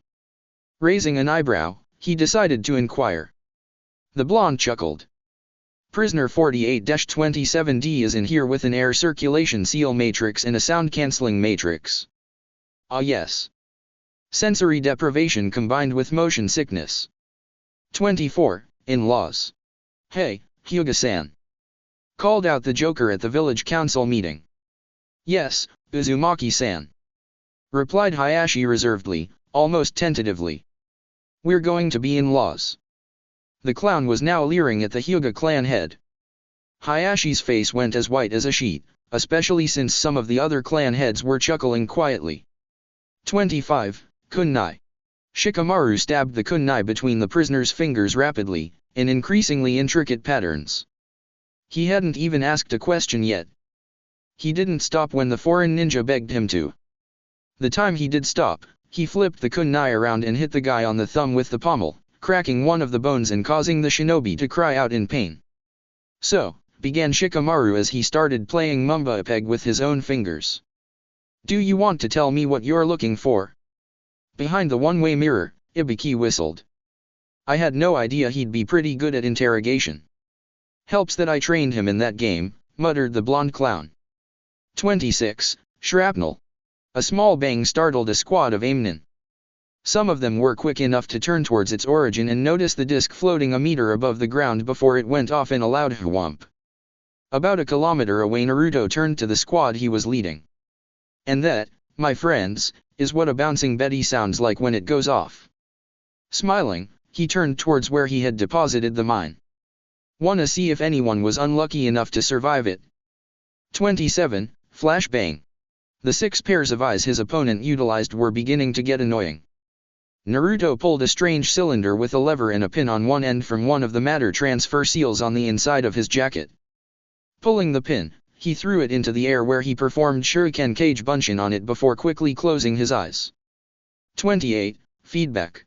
Raising an eyebrow, he decided to inquire. The blonde chuckled. Prisoner 48-27D is in here with an air circulation seal matrix and a sound cancelling matrix. Ah yes. Sensory deprivation combined with motion sickness. 24, in-laws. Hey, Hyuga-san. Called out the Joker at the village council meeting. Yes, Uzumaki-san. Replied Hayashi reservedly, almost tentatively. We're going to be in-laws. The clown was now leering at the Hyuga clan head. Hayashi's face went as white as a sheet, especially since some of the other clan heads were chuckling quietly. 25, kunai. Shikamaru stabbed the kunai between the prisoner's fingers rapidly, in increasingly intricate patterns. He hadn't even asked a question yet. He didn't stop when the foreign ninja begged him to. The time he did stop, he flipped the kunai around and hit the guy on the thumb with the pommel, cracking one of the bones and causing the shinobi to cry out in pain. So, began Shikamaru as he started playing mumba-peg with his own fingers. Do you want to tell me what you're looking for? Behind the one-way mirror, Ibiki whistled. I had no idea he'd be pretty good at interrogation. Helps that I trained him in that game, muttered the blonde clown. 26, shrapnel. A small bang startled a squad of aimmen. Some of them were quick enough to turn towards its origin and notice the disc floating a meter above the ground before it went off in a loud whomp. About a kilometer away Naruto turned to the squad he was leading. And that, my friends, is what a bouncing Betty sounds like when it goes off. Smiling, he turned towards where he had deposited the mine. Wanna see if anyone was unlucky enough to survive it? 27, flashbang. The 6 pairs of eyes his opponent utilized were beginning to get annoying. Naruto pulled a strange cylinder with a lever and a pin on one end from one of the matter transfer seals on the inside of his jacket. Pulling the pin, he threw it into the air where he performed shuriken cage bunshin on it before quickly closing his eyes. 28, feedback.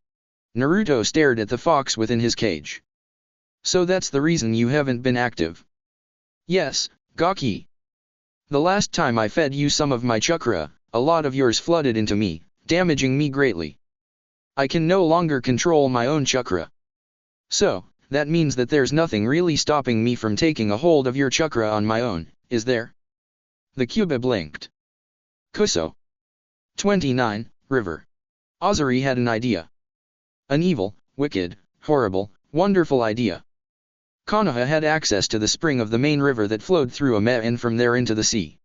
Naruto stared at the fox within his cage. So that's the reason you haven't been active. Yes, Gaki. The last time I fed you some of my chakra, a lot of yours flooded into me, damaging me greatly. I can no longer control my own chakra. So, that means that there's nothing really stopping me from taking a hold of your chakra on my own, is there? The Kyuubi blinked. Kuso. 29, river. Azuri had an idea. An evil, wicked, horrible, wonderful idea. Konoha had access to the spring of the main river that flowed through Ame and from there into the sea.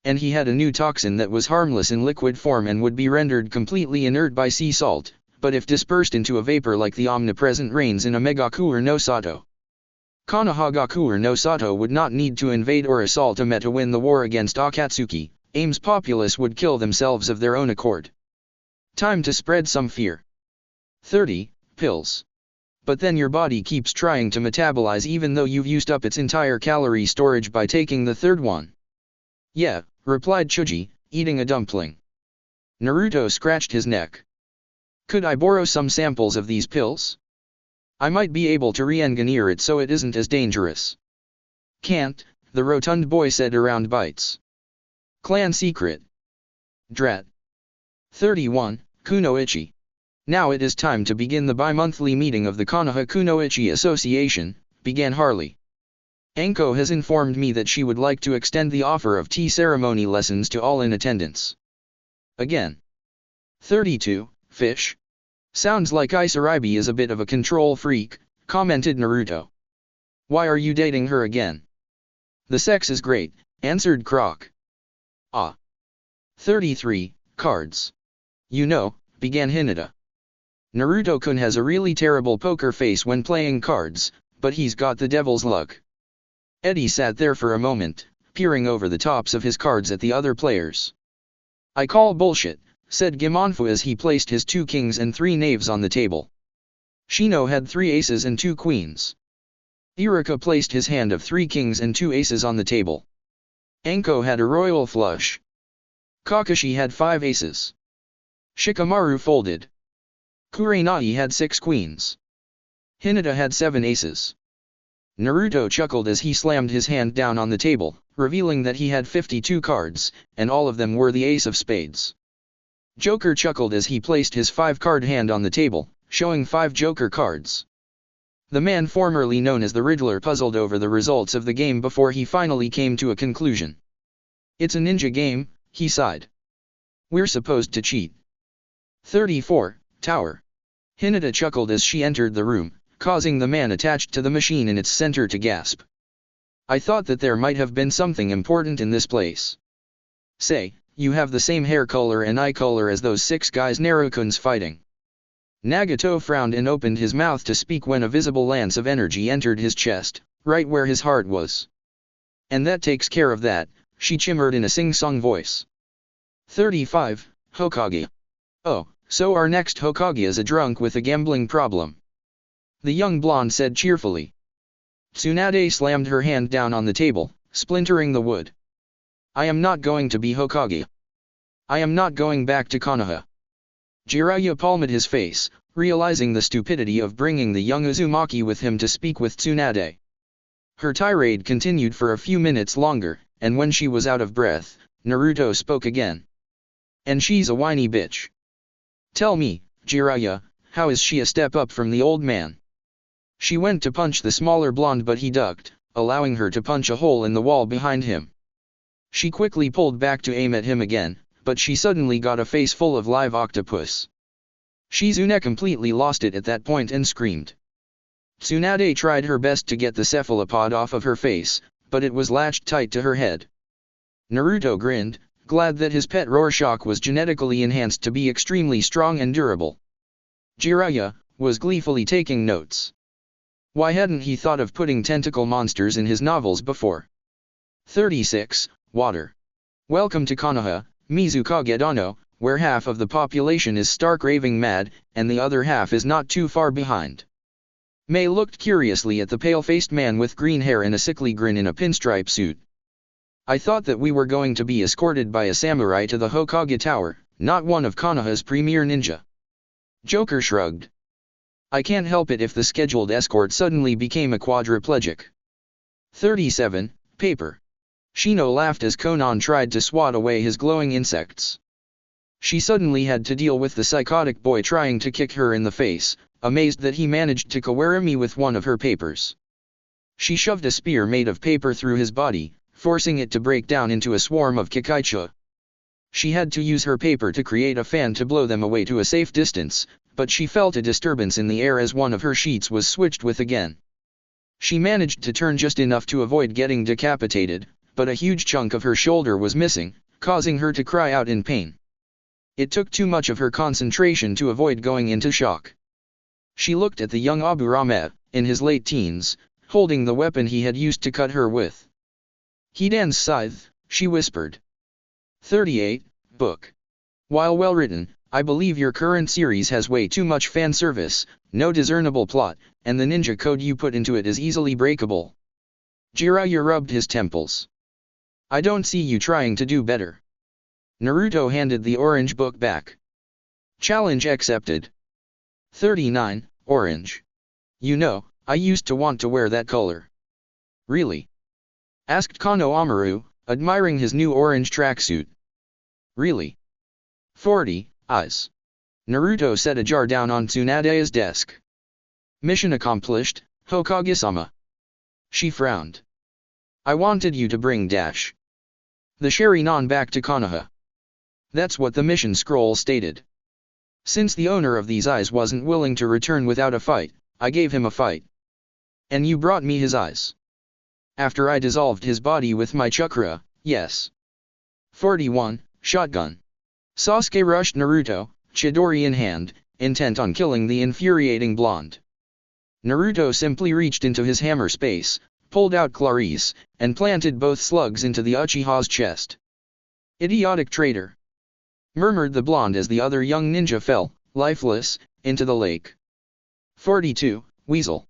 And he had a new toxin that was harmless in liquid form and would be rendered completely inert by sea salt, but if dispersed into a vapor like the omnipresent rains in a Megakuur no Sato. Konoha Gakuur no Sato would not need to invade or assault Ame to win the war against Akatsuki, Aime's populace would kill themselves of their own accord. Time to spread some fear. 30, pills. But then your body keeps trying to metabolize even though you've used up its entire calorie storage by taking the third one. Yeah, replied Chuji, eating a dumpling. Naruto scratched his neck. Could I borrow some samples of these pills? I might be able to re-engineer it so it isn't as dangerous. Can't, the rotund boy said around bites. Clan secret. Drat. 31, Kunoichi. Now it is time to begin the bi-monthly meeting of the Konoha Kunoichi Association, began Harley. Anko has informed me that she would like to extend the offer of tea ceremony lessons to all in attendance. Again. 32, Fish. Sounds like Isaribi is a bit of a control freak, commented Naruto. Why are you dating her again? The sex is great, answered Croc. Ah. 33, Cards. You know, began Hinata. Naruto-kun has a really terrible poker face when playing cards, but he's got the devil's luck. Eddie sat there for a moment, peering over the tops of his cards at the other players. I call bullshit, said Gimonfu as he placed his 2 kings and 3 knaves on the table. Shino had 3 aces and 2 queens. Iruka placed his hand of 3 kings and 2 aces on the table. Anko had a royal flush. Kakashi had 5 aces. Shikamaru folded. Kurenai had 6 queens. Hinata had 7 aces. Naruto chuckled as he slammed his hand down on the table, revealing that he had 52 cards, and all of them were the ace of spades. Joker chuckled as he placed his 5-card hand on the table, showing 5 Joker cards. The man formerly known as the Riddler puzzled over the results of the game before he finally came to a conclusion. It's a ninja game, he sighed. We're supposed to cheat. 34, Tower. Hinata chuckled as she entered the room, causing the man attached to the machine in its center to gasp. I thought that there might have been something important in this place. Say, you have the same hair color and eye color as those 6 guys Narukun's fighting. Nagato frowned and opened his mouth to speak when a visible lance of energy entered his chest, right where his heart was. And that takes care of that, she chimmered in a sing-song voice. 35, Hokage. Oh, so our next Hokage is a drunk with a gambling problem. The young blonde said cheerfully. Tsunade slammed her hand down on the table, splintering the wood. I am not going to be Hokage. I am not going back to Konoha. Jiraiya palmed his face, realizing the stupidity of bringing the young Uzumaki with him to speak with Tsunade. Her tirade continued for a few minutes longer, and when she was out of breath, Naruto spoke again. And she's a whiny bitch. Tell me, Jiraiya, how is she a step up from the old man? She went to punch the smaller blonde but he ducked, allowing her to punch a hole in the wall behind him. She quickly pulled back to aim at him again, but she suddenly got a face full of live octopus. Shizune completely lost it at that point and screamed. Tsunade tried her best to get the cephalopod off of her face, but it was latched tight to her head. Naruto grinned, glad that his pet Rorschach was genetically enhanced to be extremely strong and durable. Jiraiya was gleefully taking notes. Why hadn't he thought of putting tentacle monsters in his novels before? 36, Water. Welcome to Konoha, Mizukage Dano, where half of the population is stark raving mad, and the other half is not too far behind. Mei looked curiously at the pale-faced man with green hair and a sickly grin in a pinstripe suit. I thought that we were going to be escorted by a samurai to the Hokage Tower, not one of Konoha's premier ninja. Joker shrugged. I can't help it if the scheduled escort suddenly became a quadriplegic. 37, Paper. Shino laughed as Konan tried to swat away his glowing insects. She suddenly had to deal with the psychotic boy trying to kick her in the face, amazed that he managed to Kawarimi with one of her papers. She shoved a spear made of paper through his body, forcing it to break down into a swarm of kikaicha. She had to use her paper to create a fan to blow them away to a safe distance, but she felt a disturbance in the air as one of her sheets was switched with again. She managed to turn just enough to avoid getting decapitated, but a huge chunk of her shoulder was missing, causing her to cry out in pain. It took too much of her concentration to avoid going into shock. She looked at the young Aburame, in his late teens, holding the weapon he had used to cut her with. Hidan's scythe, she whispered. 38, Book. While well written, I believe your current series has way too much fan service, no discernible plot, and the ninja code you put into it is easily breakable. Jiraiya rubbed his temples. I don't see you trying to do better. Naruto handed the orange book back. Challenge accepted. 39, orange. You know, I used to want to wear that color. Really? Asked Konohamaru, admiring his new orange tracksuit. Really? 40, eyes. Naruto set a jar down on Tsunade's desk. Mission accomplished, Hokage-sama. She frowned. I wanted you to bring dash. The Sharingan back to Konoha. That's what the mission scroll stated. Since the owner of these eyes wasn't willing to return without a fight, I gave him a fight. And you brought me his eyes. After I dissolved his body with my chakra, yes. 41, shotgun. Sasuke rushed Naruto, Chidori in hand, intent on killing the infuriating blonde. Naruto simply reached into his hammer space, pulled out Clarice, and planted both slugs into the Uchiha's chest. Idiotic traitor! Murmured the blonde as the other young ninja fell, lifeless, into the lake. 42, weasel.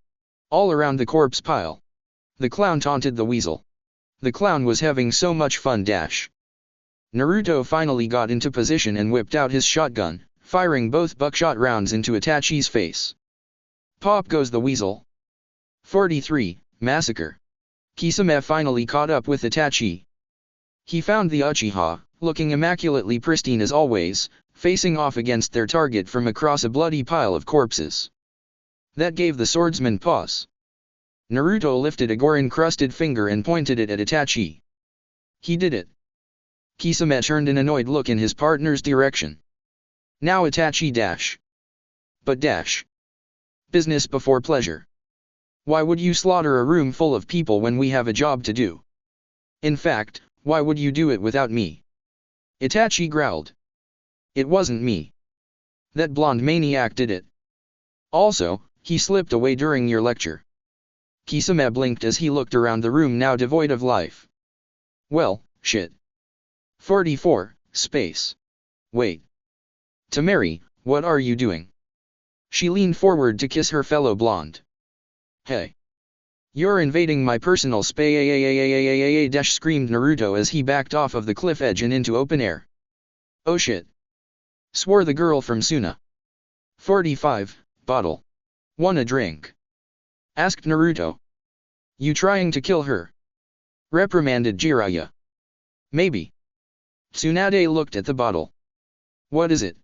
All around the corpse pile. The clown taunted the weasel. The clown was having so much fun dash. Naruto finally got into position and whipped out his shotgun, firing both buckshot rounds into Itachi's face. Pop goes the weasel. 43, massacre. Kisame finally caught up with Itachi. He found the Uchiha, looking immaculately pristine as always, facing off against their target from across a bloody pile of corpses. That gave the swordsman pause. Naruto lifted a gore-encrusted finger and pointed it at Itachi. He did it. Kisame turned an annoyed look in his partner's direction. Now Itachi dash. But dash. Business before pleasure. Why would you slaughter a room full of people when we have a job to do? In fact, why would you do it without me? Itachi growled. It wasn't me. That blonde maniac did it. Also, he slipped away during your lecture. Kisame blinked as he looked around the room now devoid of life. Well, shit. 44, space. Wait. Tamari, what are you doing? She leaned forward to kiss her fellow blonde. Hey. You're invading my personal space, screamed Naruto as he backed off of the cliff edge and into open air. Oh shit. Swore the girl from Suna. 45, bottle. Want a drink? Asked Naruto. You trying to kill her? Reprimanded Jiraiya. Maybe. Tsunade looked at the bottle. What is it?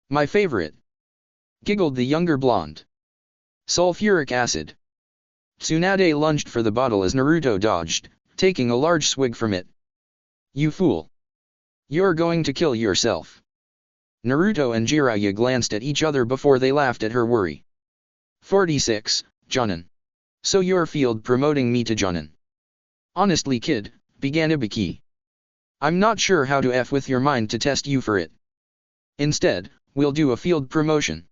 My favorite. Giggled the younger blonde. Sulfuric acid. Tsunade lunged for the bottle as Naruto dodged, taking a large swig from it. You fool. You're going to kill yourself. Naruto and Jiraiya glanced at each other before they laughed at her worry. 46, Jonin. So you're field promoting me to Jonin. Honestly kid, began Ibiki. I'm not sure how to F with your mind to test you for it. Instead, we'll do a field promotion.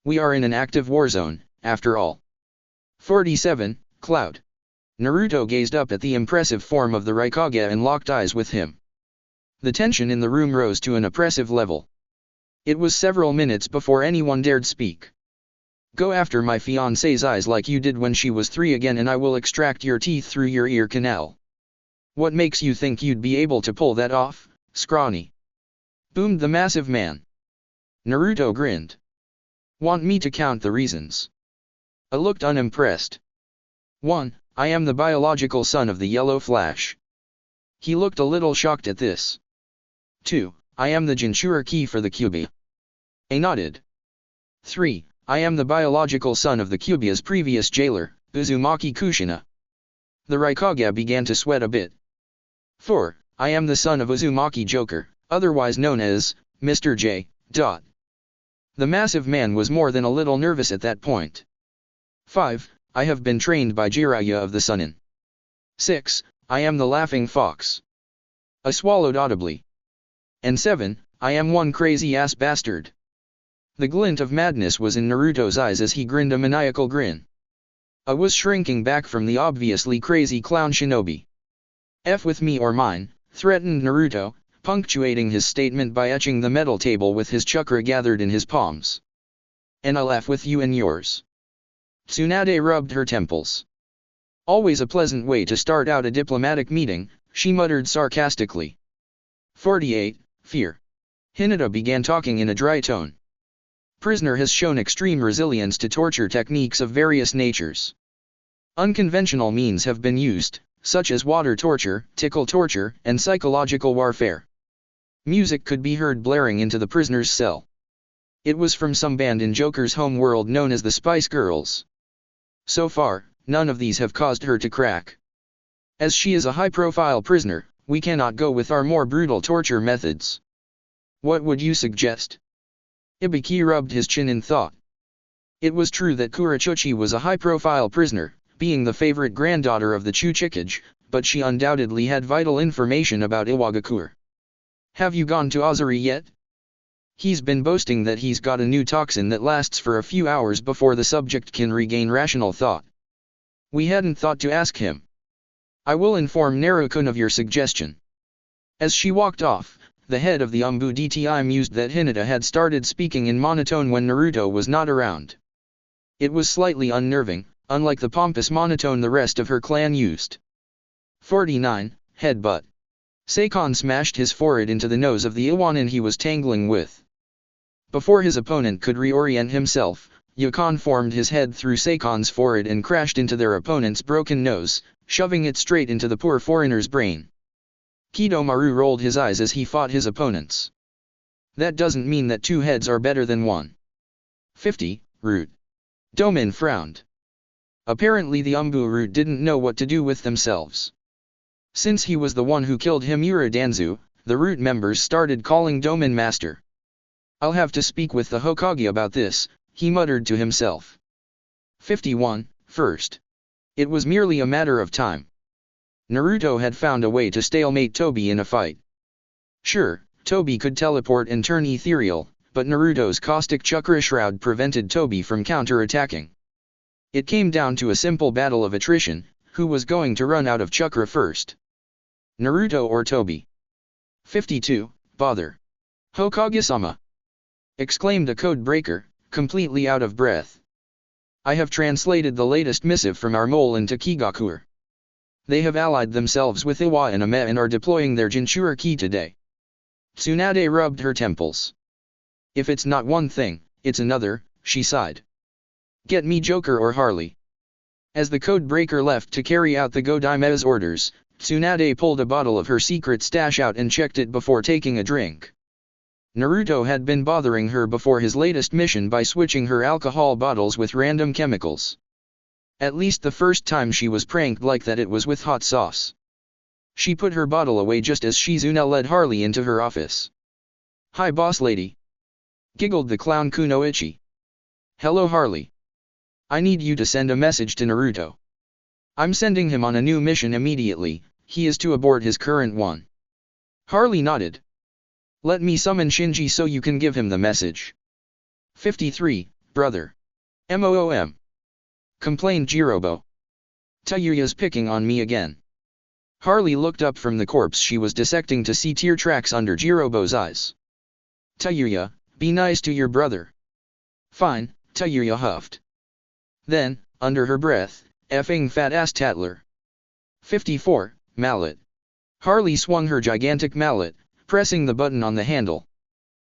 We are in an active war zone, after all. 47, Cloud. Naruto gazed up at the impressive form of the Raikage and locked eyes with him. The tension in the room rose to an oppressive level. It was several minutes before anyone dared speak. Go after my fiancée's eyes like you did when she was 3 again and I will extract your teeth through your ear canal. What makes you think you'd be able to pull that off, scrawny? Boomed the massive man. Naruto grinned. Want me to count the reasons? I looked unimpressed. 1. I am the biological son of the Yellow Flash. He looked a little shocked at this. 2. I am the Jinchuriki for the Kyuubi. I nodded. 3. I am the biological son of the Kyuubi's previous jailer, Uzumaki Kushina. The Raikage began to sweat a bit. 4. I am the son of Uzumaki Joker, otherwise known as Mr. J. The massive man was more than a little nervous at that point. 5. I have been trained by Jiraiya of the Sunin. 6. I am the Laughing Fox. I swallowed audibly. And 7. I am one crazy-ass bastard. The glint of madness was in Naruto's eyes as he grinned a maniacal grin. I was shrinking back from the obviously crazy clown shinobi. F with me or mine, threatened Naruto, punctuating his statement by etching the metal table with his chakra gathered in his palms. And I'll F with you and yours. Tsunade rubbed her temples. Always a pleasant way to start out a diplomatic meeting, she muttered sarcastically. 48. Fear. Hinata began talking in a dry tone. Prisoner has shown extreme resilience to torture techniques of various natures. Unconventional means have been used, such as water torture, tickle torture, and psychological warfare. Music could be heard blaring into the prisoner's cell. It was from some band in Joker's home world known as the Spice Girls. So far, none of these have caused her to crack. As she is a high-profile prisoner, we cannot go with our more brutal torture methods. What would you suggest? Ibiki rubbed his chin in thought. It was true that Kurachuchi was a high-profile prisoner, being the favorite granddaughter of the Chuchikage, but she undoubtedly had vital information about Iwagakure. Have you gone to Azuri yet? He's been boasting that he's got a new toxin that lasts for a few hours before the subject can regain rational thought. We hadn't thought to ask him. I will inform Narukun of your suggestion. As she walked off, the head of the Umbu mused that Hinata had started speaking in monotone when Naruto was not around. It was slightly unnerving, unlike the pompous monotone the rest of her clan used. 49. Headbutt. Seikon smashed his forehead into the nose of the Iwanin he was tangling with. Before his opponent could reorient himself, Yukon formed his head through Seikon's forehead and crashed into their opponent's broken nose, shoving it straight into the poor foreigner's brain. Kidomaru rolled his eyes as he fought his opponents. That doesn't mean that two heads are better than one. 50. Root. Domin frowned. Apparently the Umbu root didn't know what to do with themselves. Since he was the one who killed Himura Danzu, the root members started calling Domin master. I'll have to speak with the Hokage about this, he muttered to himself. 51. First. It was merely a matter of time. Naruto had found a way to stalemate Tobi in a fight. Sure, Tobi could teleport and turn ethereal, but Naruto's caustic chakra shroud prevented Tobi from counter-attacking. It came down to a simple battle of attrition, who was going to run out of chakra first. Naruto or Tobi? 52. Bother. Hokage-sama! Exclaimed a code breaker, completely out of breath. I have translated the latest missive from our mole into Kigakure. They have allied themselves with Iwa and Ame and are deploying their Jinchura ki today. Tsunade rubbed her temples. If it's not one thing, it's another, she sighed. Get me Joker or Harley. As the code breaker left to carry out the Godaime's orders, Tsunade pulled a bottle of her secret stash out and checked it before taking a drink. Naruto had been bothering her before his latest mission by switching her alcohol bottles with random chemicals. At least the first time she was pranked like that it was with hot sauce. She put her bottle away just as Shizuna led Harley into her office. Hi boss lady. Giggled the clown Kunoichi. Hello Harley. I need you to send a message to Naruto. I'm sending him on a new mission immediately, he is to abort his current one. Harley nodded. Let me summon Shinji so you can give him the message. 53, brother. MOOM. Complained Jirobo. Tayuya's picking on me again. Harley looked up from the corpse she was dissecting to see tear tracks under Jirobo's eyes. Tayuya, be nice to your brother. Fine, Tayuya huffed. Then, under her breath, effing fat-ass tattler. 54, mallet. Harley swung her gigantic mallet, pressing the button on the handle.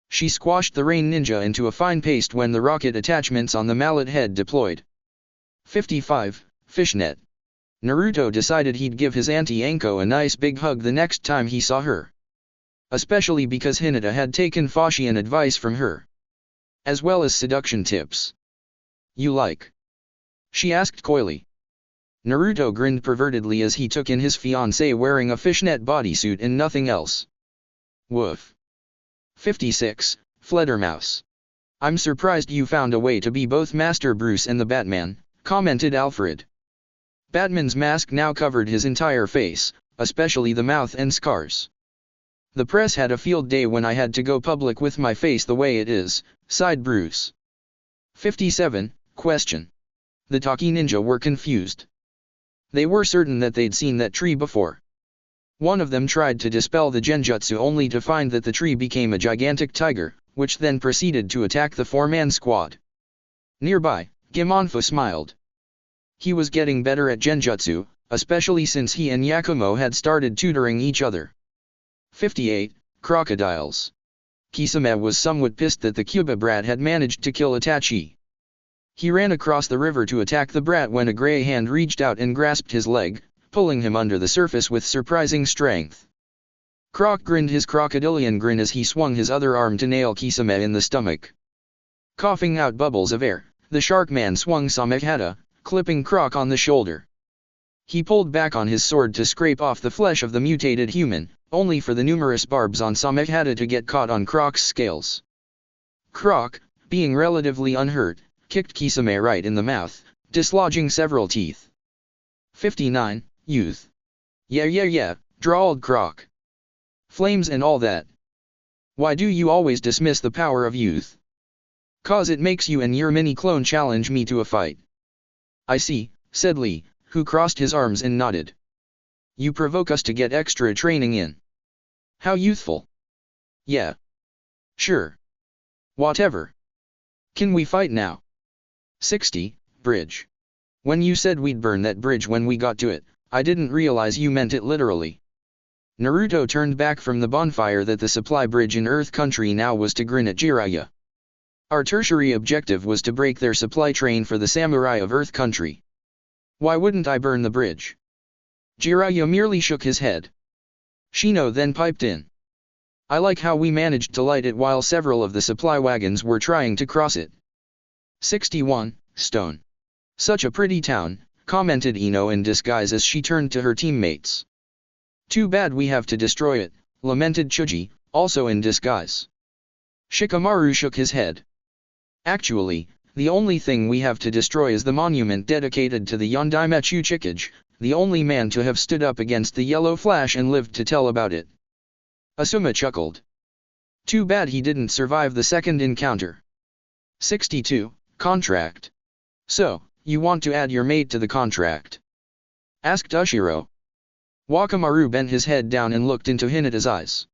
She squashed the Rain Ninja into a fine paste when the rocket attachments on the mallet head deployed. 55, fishnet. Naruto decided he'd give his Auntie Anko a nice big hug the next time he saw her. Especially because Hinata had taken Foshian advice from her. As well as seduction tips. You like? She asked coyly. Naruto grinned pervertedly as he took in his fiancée wearing a fishnet bodysuit and nothing else. Woof. 56, Fledermaus. I'm surprised you found a way to be both Master Bruce and the Batman, commented Alfred. Batman's mask now covered his entire face, especially the mouth and scars. The press had a field day when I had to go public with my face the way it is, sighed Bruce. 57, question. The Taki ninja were confused. They were certain that they'd seen that tree before. One of them tried to dispel the genjutsu only to find that the tree became a gigantic tiger, which then proceeded to attack the four-man squad. Nearby, Gimonfu smiled. He was getting better at genjutsu, especially since he and Yakumo had started tutoring each other. 58. Crocodiles. Kisame was somewhat pissed that the Cuba brat had managed to kill Itachi. He ran across the river to attack the brat when a gray hand reached out and grasped his leg, pulling him under the surface with surprising strength. Croc grinned his crocodilian grin as he swung his other arm to nail Kisame in the stomach. Coughing out bubbles of air, the shark man swung Samehada, clipping Croc on the shoulder. He pulled back on his sword to scrape off the flesh of the mutated human, only for the numerous barbs on Samehada to get caught on Croc's scales. Croc, being relatively unhurt, kicked Kisame right in the mouth, dislodging several teeth. 59. Youth. Yeah, drawled Croc. Flames and all that. Why do you always dismiss the power of youth? Cause it makes you and your mini-clone challenge me to a fight. I see, said Lee, who crossed his arms and nodded. You provoke us to get extra training in. How youthful. Yeah. Sure. Whatever. Can we fight now? 60. Bridge. When you said we'd burn that bridge when we got to it, I didn't realize you meant it literally. Naruto turned back from the bonfire that the supply bridge in Earth Country now was to grin at Jiraiya. Our tertiary objective was to break their supply train for the samurai of Earth Country. Why wouldn't I burn the bridge? Jiraiya merely shook his head. Shino then piped in. I like how we managed to light it while several of the supply wagons were trying to cross it. 61. Stone. Such a pretty town, commented Ino in disguise as she turned to her teammates. Too bad we have to destroy it, lamented Chuji, also in disguise. Shikamaru shook his head. Actually, the only thing we have to destroy is the monument dedicated to the Yondaimechu Chikage, the only man to have stood up against the Yellow Flash and lived to tell about it. Asuma chuckled. Too bad he didn't survive the second encounter. 62. Contract. So, you want to add your mate to the contract? Asked Ushiro. Wakamaru bent his head down and looked into Hinata's eyes.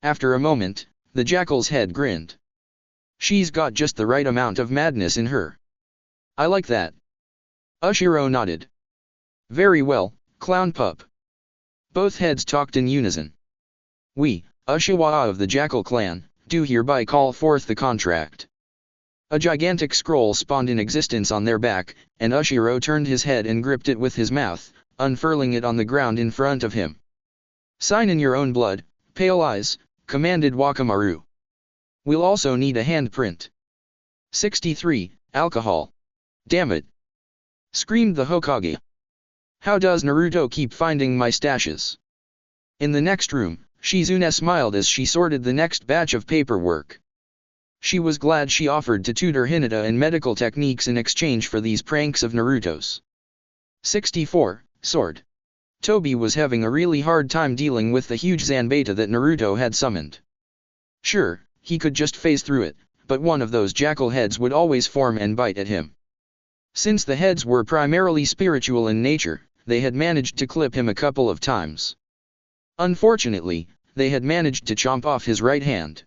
After a moment, the jackal's head grinned. She's got just the right amount of madness in her. I like that. Ushiro nodded. Very well, clown pup. Both heads talked in unison. We, Ushiwa of the Jackal clan, do hereby call forth the contract. A gigantic scroll spawned in existence on their back, and Ushiro turned his head and gripped it with his mouth, unfurling it on the ground in front of him. Sign in your own blood, pale eyes, commanded Wakamaru. We'll also need a handprint. 63. Alcohol. Damn it! Screamed the Hokage. How does Naruto keep finding my stashes? In the next room, Shizune smiled as she sorted the next batch of paperwork. She was glad she offered to tutor Hinata in medical techniques in exchange for these pranks of Naruto's. 64. Sword. Tobi was having a really hard time dealing with the huge Zanbeta that Naruto had summoned. Sure, he could just phase through it, but one of those jackal heads would always form and bite at him. Since the heads were primarily spiritual in nature, they had managed to clip him a couple of times. Unfortunately, they had managed to chomp off his right hand.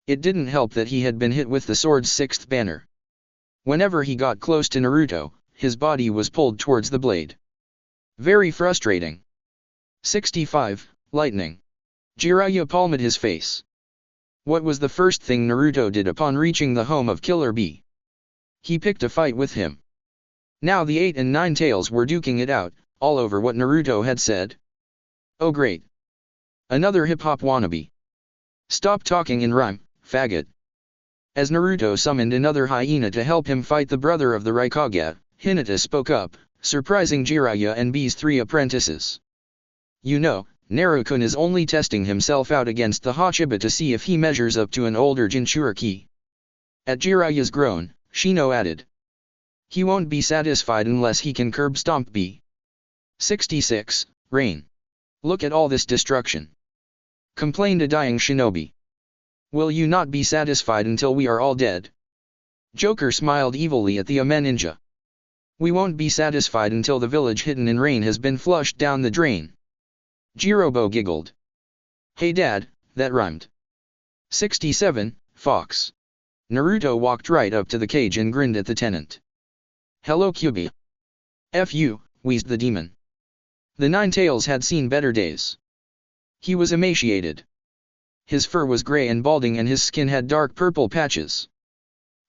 It didn't help that he had been hit with the sword's sixth banner. Whenever he got close to Naruto, his body was pulled towards the blade. Very frustrating. 65. Lightning. Jiraiya palmed his face. What was the first thing Naruto did upon reaching the home of Killer Bee? He picked a fight with him. Now the 8 and 9 tails were duking it out, all over what Naruto had said. Oh great. Another hip-hop wannabe. Stop talking in rhyme, faggot. As Naruto summoned another hyena to help him fight the brother of the Raikage, Hinata spoke up, surprising Jiraiya and B's 3 apprentices. You know, Naruto is only testing himself out against the Hachiba to see if he measures up to an older Jinchuriki. At Jiraiya's groan, Shino added. He won't be satisfied unless he can curb stomp B. 66. Rain. Look at all this destruction. Complained a dying shinobi. Will you not be satisfied until we are all dead? Joker smiled evilly at the Ame ninja. We won't be satisfied until the village hidden in rain has been flushed down the drain. Jirobo giggled. Hey dad, that rhymed. 67. Fox. Naruto walked right up to the cage and grinned at the tenant. Hello Kyubi. F you, wheezed the demon. The Ninetales had seen better days. He was emaciated. His fur was gray and balding and his skin had dark purple patches.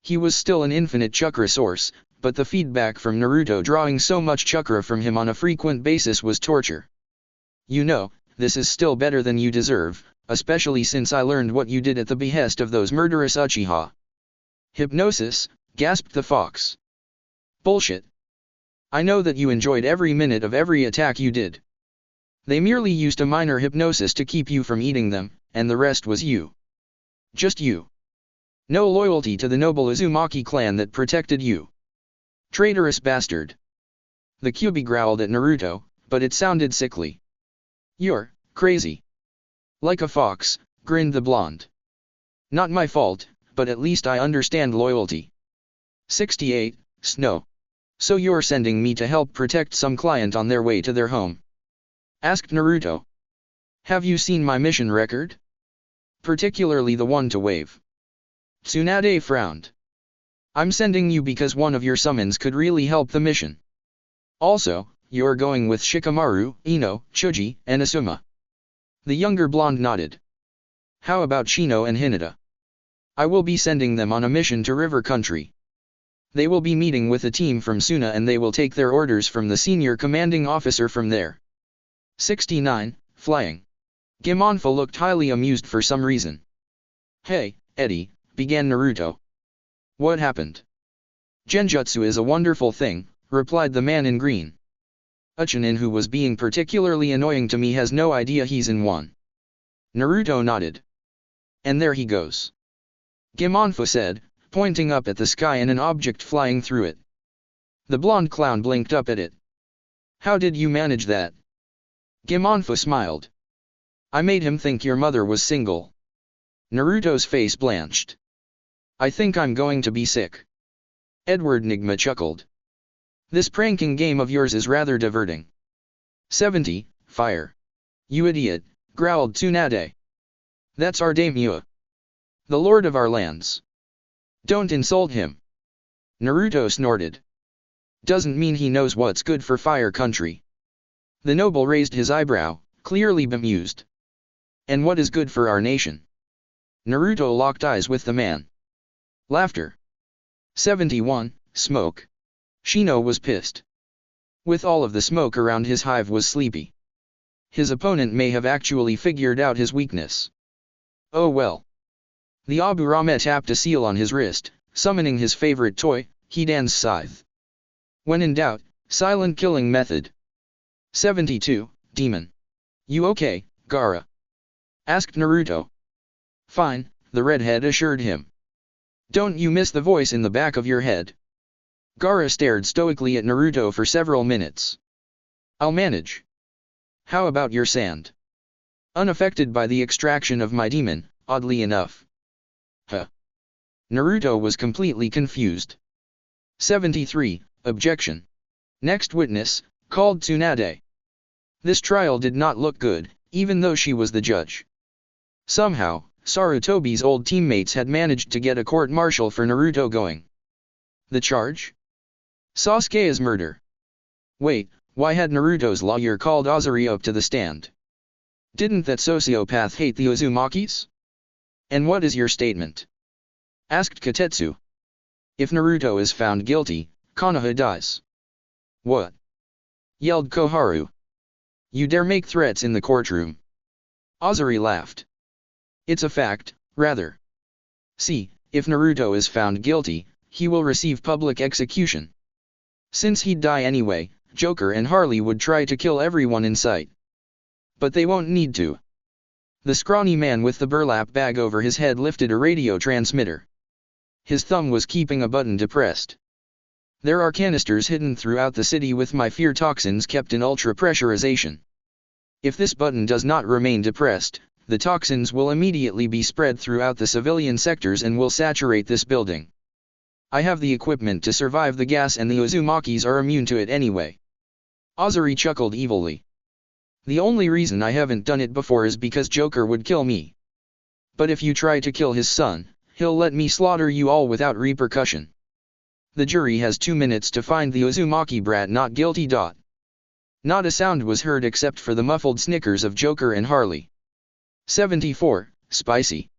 He was still an infinite chakra source, but the feedback from Naruto drawing so much chakra from him on a frequent basis was torture. You know, this is still better than you deserve, especially since I learned what you did at the behest of those murderous Uchiha. Hypnosis, gasped the fox. Bullshit. I know that you enjoyed every minute of every attack you did. They merely used a minor hypnosis to keep you from eating them, and the rest was you. Just you. No loyalty to the noble Uzumaki clan that protected you. Traitorous bastard. The Kyuubi growled at Naruto, but it sounded sickly. You're crazy. Like a fox, grinned the blonde. Not my fault, but at least I understand loyalty. 68, Snow. So you're sending me to help protect some client on their way to their home? Asked Naruto. Have you seen my mission record? Particularly the one to wave. Tsunade frowned. I'm sending you because one of your summons could really help the mission. Also, you're going with Shikamaru, Ino, Choji, and Asuma. The younger blonde nodded. How about Shino and Hinata? I will be sending them on a mission to River Country. They will be meeting with a team from Suna and they will take their orders from the senior commanding officer from there. 69, Flying. Gimonfa looked highly amused for some reason. Hey, Eddie, began Naruto. What happened? Genjutsu is a wonderful thing, replied the man in green. A Chunin who was being particularly annoying to me has no idea he's in one. Naruto nodded. And there he goes. Gimonfa said, pointing up at the sky and an object flying through it. The blonde clown blinked up at it. How did you manage that? Gimonfa smiled. I made him think your mother was single. Naruto's face blanched. I think I'm going to be sick. Edward Nigma chuckled. This pranking game of yours is rather diverting. 70, Fire. You idiot, growled Tsunade. That's our daimyo. The lord of our lands. Don't insult him. Naruto snorted. Doesn't mean he knows what's good for Fire Country. The noble raised his eyebrow, clearly bemused. And what is good for our nation? Naruto locked eyes with the man. Laughter. 71, Smoke. Shino was pissed. With all of the smoke around his hive was sleepy. His opponent may have actually figured out his weakness. Oh well. The Aburame tapped a seal on his wrist, summoning his favorite toy, Hidan's scythe. When in doubt, silent killing method. 72, Demon. You okay, Gaara? Asked Naruto. Fine, the redhead assured him. Don't you miss the voice in the back of your head? Gaara stared stoically at Naruto for several minutes. I'll manage. How about your sand? Unaffected by the extraction of my demon, oddly enough. Huh. Naruto was completely confused. 73, Objection. Next witness, called Tsunade. This trial did not look good, even though she was the judge. Somehow, Sarutobi's old teammates had managed to get a court-martial for Naruto going. The charge? Sasuke's murder. Wait, why had Naruto's lawyer called Azuri up to the stand? Didn't that sociopath hate the Uzumakis? And what is your statement? Asked Katetsu. If Naruto is found guilty, Konoha dies. What? Yelled Koharu. You dare make threats in the courtroom? Azuri laughed. It's a fact, rather. See, if Naruto is found guilty, he will receive public execution. Since he'd die anyway, Joker and Harley would try to kill everyone in sight. But they won't need to. The scrawny man with the burlap bag over his head lifted a radio transmitter. His thumb was keeping a button depressed. There are canisters hidden throughout the city with my fear toxins kept in ultra-pressurization. If this button does not remain depressed, the toxins will immediately be spread throughout the civilian sectors and will saturate this building. I have the equipment to survive the gas and the Uzumakis are immune to it anyway. Azuri chuckled evilly. The only reason I haven't done it before is because Joker would kill me. But if you try to kill his son, he'll let me slaughter you all without repercussion. The jury has 2 minutes to find the Uzumaki brat not guilty. Not a sound was heard except for the muffled snickers of Joker and Harley. 74. Spicy.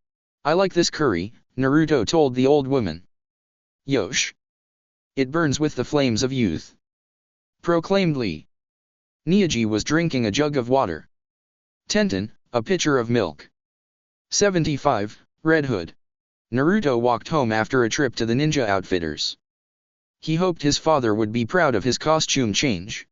I like this curry, Naruto told the old woman. Yosh. It burns with the flames of youth, proclaimed Lee. Neji was drinking a jug of water. Tenten, a pitcher of milk. 75. Red Hood. Naruto walked home after a trip to the ninja outfitters. He hoped his father would be proud of his costume change.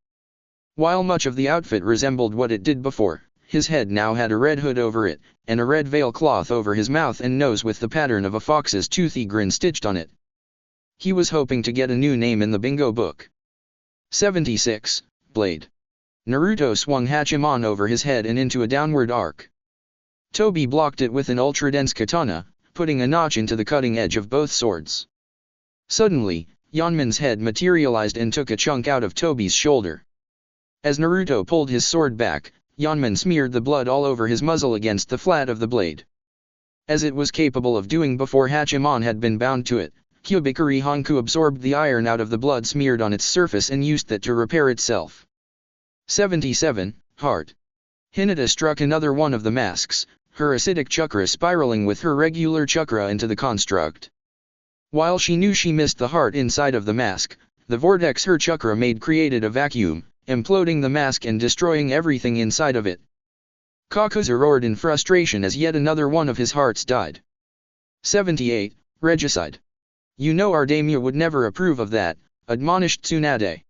While much of the outfit resembled what it did before, his head now had a red hood over it, and a red veil cloth over his mouth and nose with the pattern of a fox's toothy grin stitched on it. He was hoping to get a new name in the bingo book. 76. Blade. Naruto swung Hachiman over his head and into a downward arc. Tobi blocked it with an ultra-dense katana, putting a notch into the cutting edge of both swords. Suddenly, Yanman's head materialized and took a chunk out of Tobi's shoulder. As Naruto pulled his sword back, Yanman smeared the blood all over his muzzle against the flat of the blade. As it was capable of doing before Hachiman had been bound to it, Kyubikuri Honku absorbed the iron out of the blood smeared on its surface and used that to repair itself. 77. Heart. Hinata struck another one of the masks, her acidic chakra spiraling with her regular chakra into the construct. While she knew she missed the heart inside of the mask, the vortex her chakra made created a vacuum, imploding the mask and destroying everything inside of it. Kakuzu roared in frustration as yet another one of his hearts died. 78. Regicide. You know our daimyo would never approve of that, admonished Tsunade.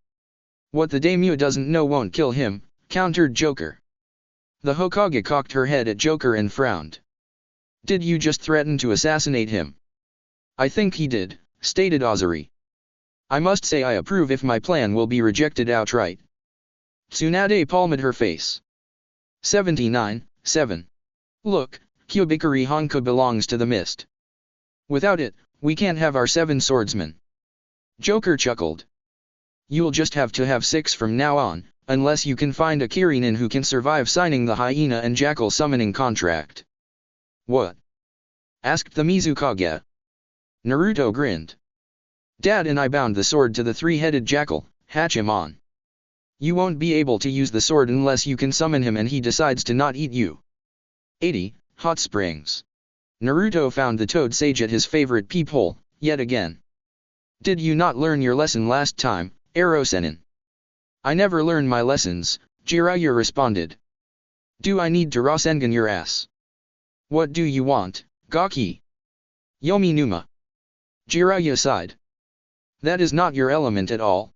What the daimyo doesn't know won't kill him, countered Joker. The Hokage cocked her head at Joker and frowned. Did you just threaten to assassinate him? I think he did, stated Ozuri. I must say I approve if my plan will be rejected outright. Tsunade palmed her face. 79. 7. Look, Kyubikuri Honku belongs to the mist. Without it, we can't have our 7 swordsmen. Joker chuckled. You'll just have to have 6 from now on, unless you can find a Kirinin who can survive signing the hyena and jackal summoning contract. What? Asked the Mizukage. Naruto grinned. Dad and I bound the sword to the 3-headed jackal, Hachiman. You won't be able to use the sword unless you can summon him and he decides to not eat you. 80. Hot Springs. Naruto found the toad sage at his favorite peephole, yet again. Did you not learn your lesson last time, Erosenin? I never learn my lessons, Jiraiya responded. Do I need to Rasengan your ass? What do you want, Gaki? Yomi Numa. Jiraiya sighed. That is not your element at all.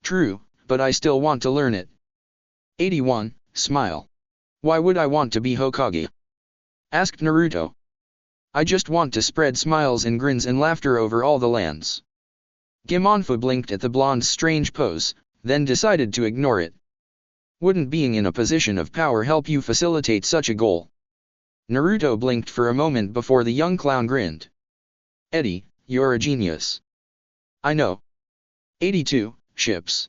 True, but I still want to learn it. 81. Smile. Why would I want to be Hokage? Asked Naruto. I just want to spread smiles and grins and laughter over all the lands. Gimonfu blinked at the blonde's strange pose, then decided to ignore it. Wouldn't being in a position of power help you facilitate such a goal? Naruto blinked for a moment before the young clown grinned. Eddie, you're a genius. I know. 82. Ships.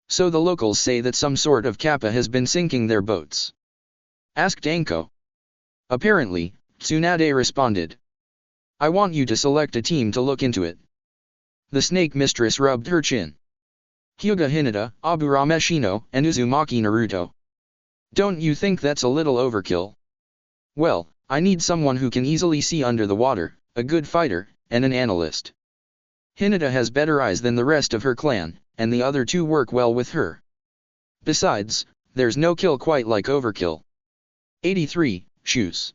So the locals say that some sort of kappa has been sinking their boats. Asked Anko. Apparently, Tsunade responded. I want you to select a team to look into it. The snake mistress rubbed her chin. Hyuga Hinata, Aburame Shino, and Uzumaki Naruto. Don't you think that's a little overkill? Well, I need someone who can easily see under the water, a good fighter, and an analyst. Hinata has better eyes than the rest of her clan, and the other 2 work well with her. Besides, there's no kill quite like overkill. 83. Shoes.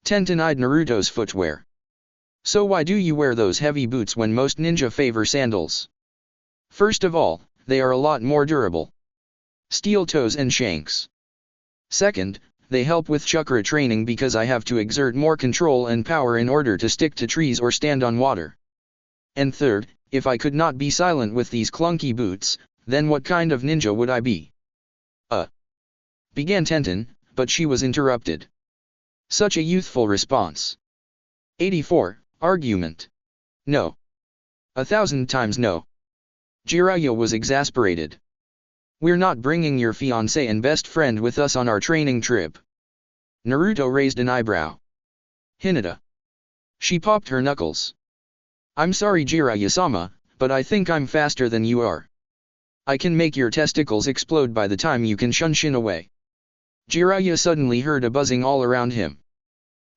Tenten eyed Naruto's footwear. So why do you wear those heavy boots when most ninja favor sandals? First of all, they are a lot more durable. Steel toes and shanks. Second, they help with chakra training because I have to exert more control and power in order to stick to trees or stand on water. And third, if I could not be silent with these clunky boots, then what kind of ninja would I be? Began Tenten, but she was interrupted. Such a youthful response. 84. Argument. No. 1,000 times no. Jiraiya was exasperated. We're not bringing your fiancé and best friend with us on our training trip. Naruto raised an eyebrow. Hinata. She popped her knuckles. I'm sorry Jiraiya-sama, but I think I'm faster than you are. I can make your testicles explode by the time you can shunshin away. Jiraiya suddenly heard a buzzing all around him.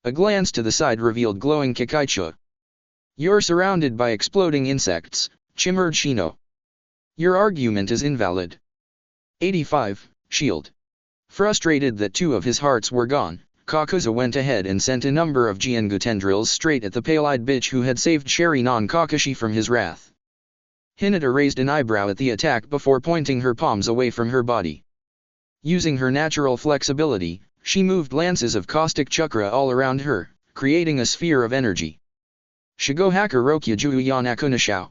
A glance to the side revealed glowing Kikaicha. You're surrounded by exploding insects, chimmered Shino. Your argument is invalid. 85, Shield. Frustrated that 2 of his hearts were gone, Kakuza went ahead and sent a number of Jienga tendrils straight at the pale-eyed bitch who had saved Sharinon Kakashi from his wrath. Hinata raised an eyebrow at the attack before pointing her palms away from her body. Using her natural flexibility, she moved lances of caustic chakra all around her, creating a sphere of energy. Shigohaka Rokya Juyan Akunashao.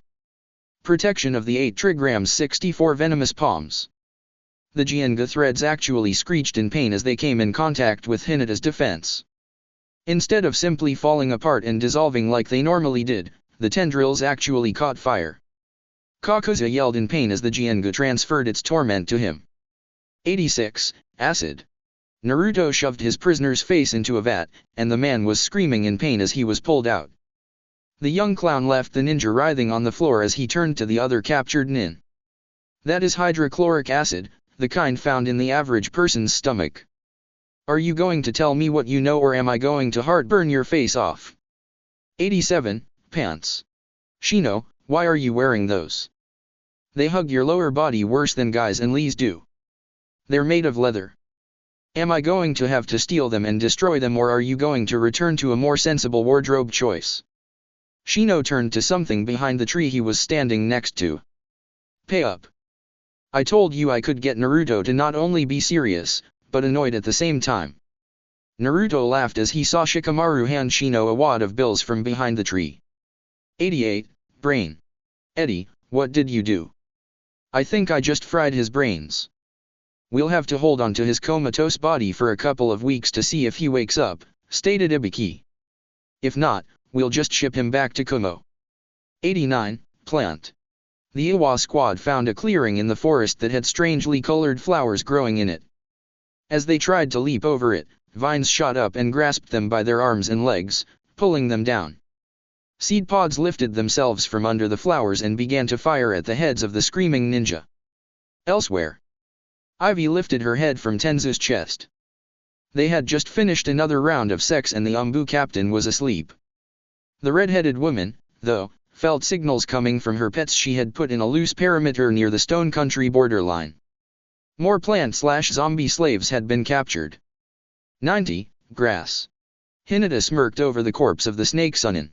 Protection of the 8 trigrams 64 venomous palms. The Jienga threads actually screeched in pain as they came in contact with Hinata's defense. Instead of simply falling apart and dissolving like they normally did, the tendrils actually caught fire. Kakuza yelled in pain as the Jienga transferred its torment to him. 86, Acid. Naruto shoved his prisoner's face into a vat, and the man was screaming in pain as he was pulled out. The young clown left the ninja writhing on the floor as he turned to the other captured nin. That is hydrochloric acid, the kind found in the average person's stomach. Are you going to tell me what you know, or am I going to heartburn your face off? 87, Pants. Shino, why are you wearing those? They hug your lower body worse than guys and Lees do. They're made of leather. Am I going to have to steal them and destroy them, or are you going to return to a more sensible wardrobe choice? Shino turned to something behind the tree he was standing next to. Pay up. I told you I could get Naruto to not only be serious, but annoyed at the same time. Naruto laughed as he saw Shikamaru hand Shino a wad of bills from behind the tree. 88, Brain. Eddie, what did you do? I think I just fried his brains. We'll have to hold on to his comatose body for a couple of weeks to see if he wakes up, stated Ibiki. If not, we'll just ship him back to Kumo. 89, Plant. The Iwa squad found a clearing in the forest that had strangely colored flowers growing in it. As they tried to leap over it, vines shot up and grasped them by their arms and legs, pulling them down. Seed pods lifted themselves from under the flowers and began to fire at the heads of the screaming ninja. Elsewhere, Ivy lifted her head from Tenzu's chest. They had just finished another round of sex and the Umbu captain was asleep. The red-headed woman, though, felt signals coming from her pets she had put in a loose perimeter near the Stone Country borderline. More plant/zombie slaves had been captured. 90, Grass. Hinata smirked over the corpse of the snake Sunin.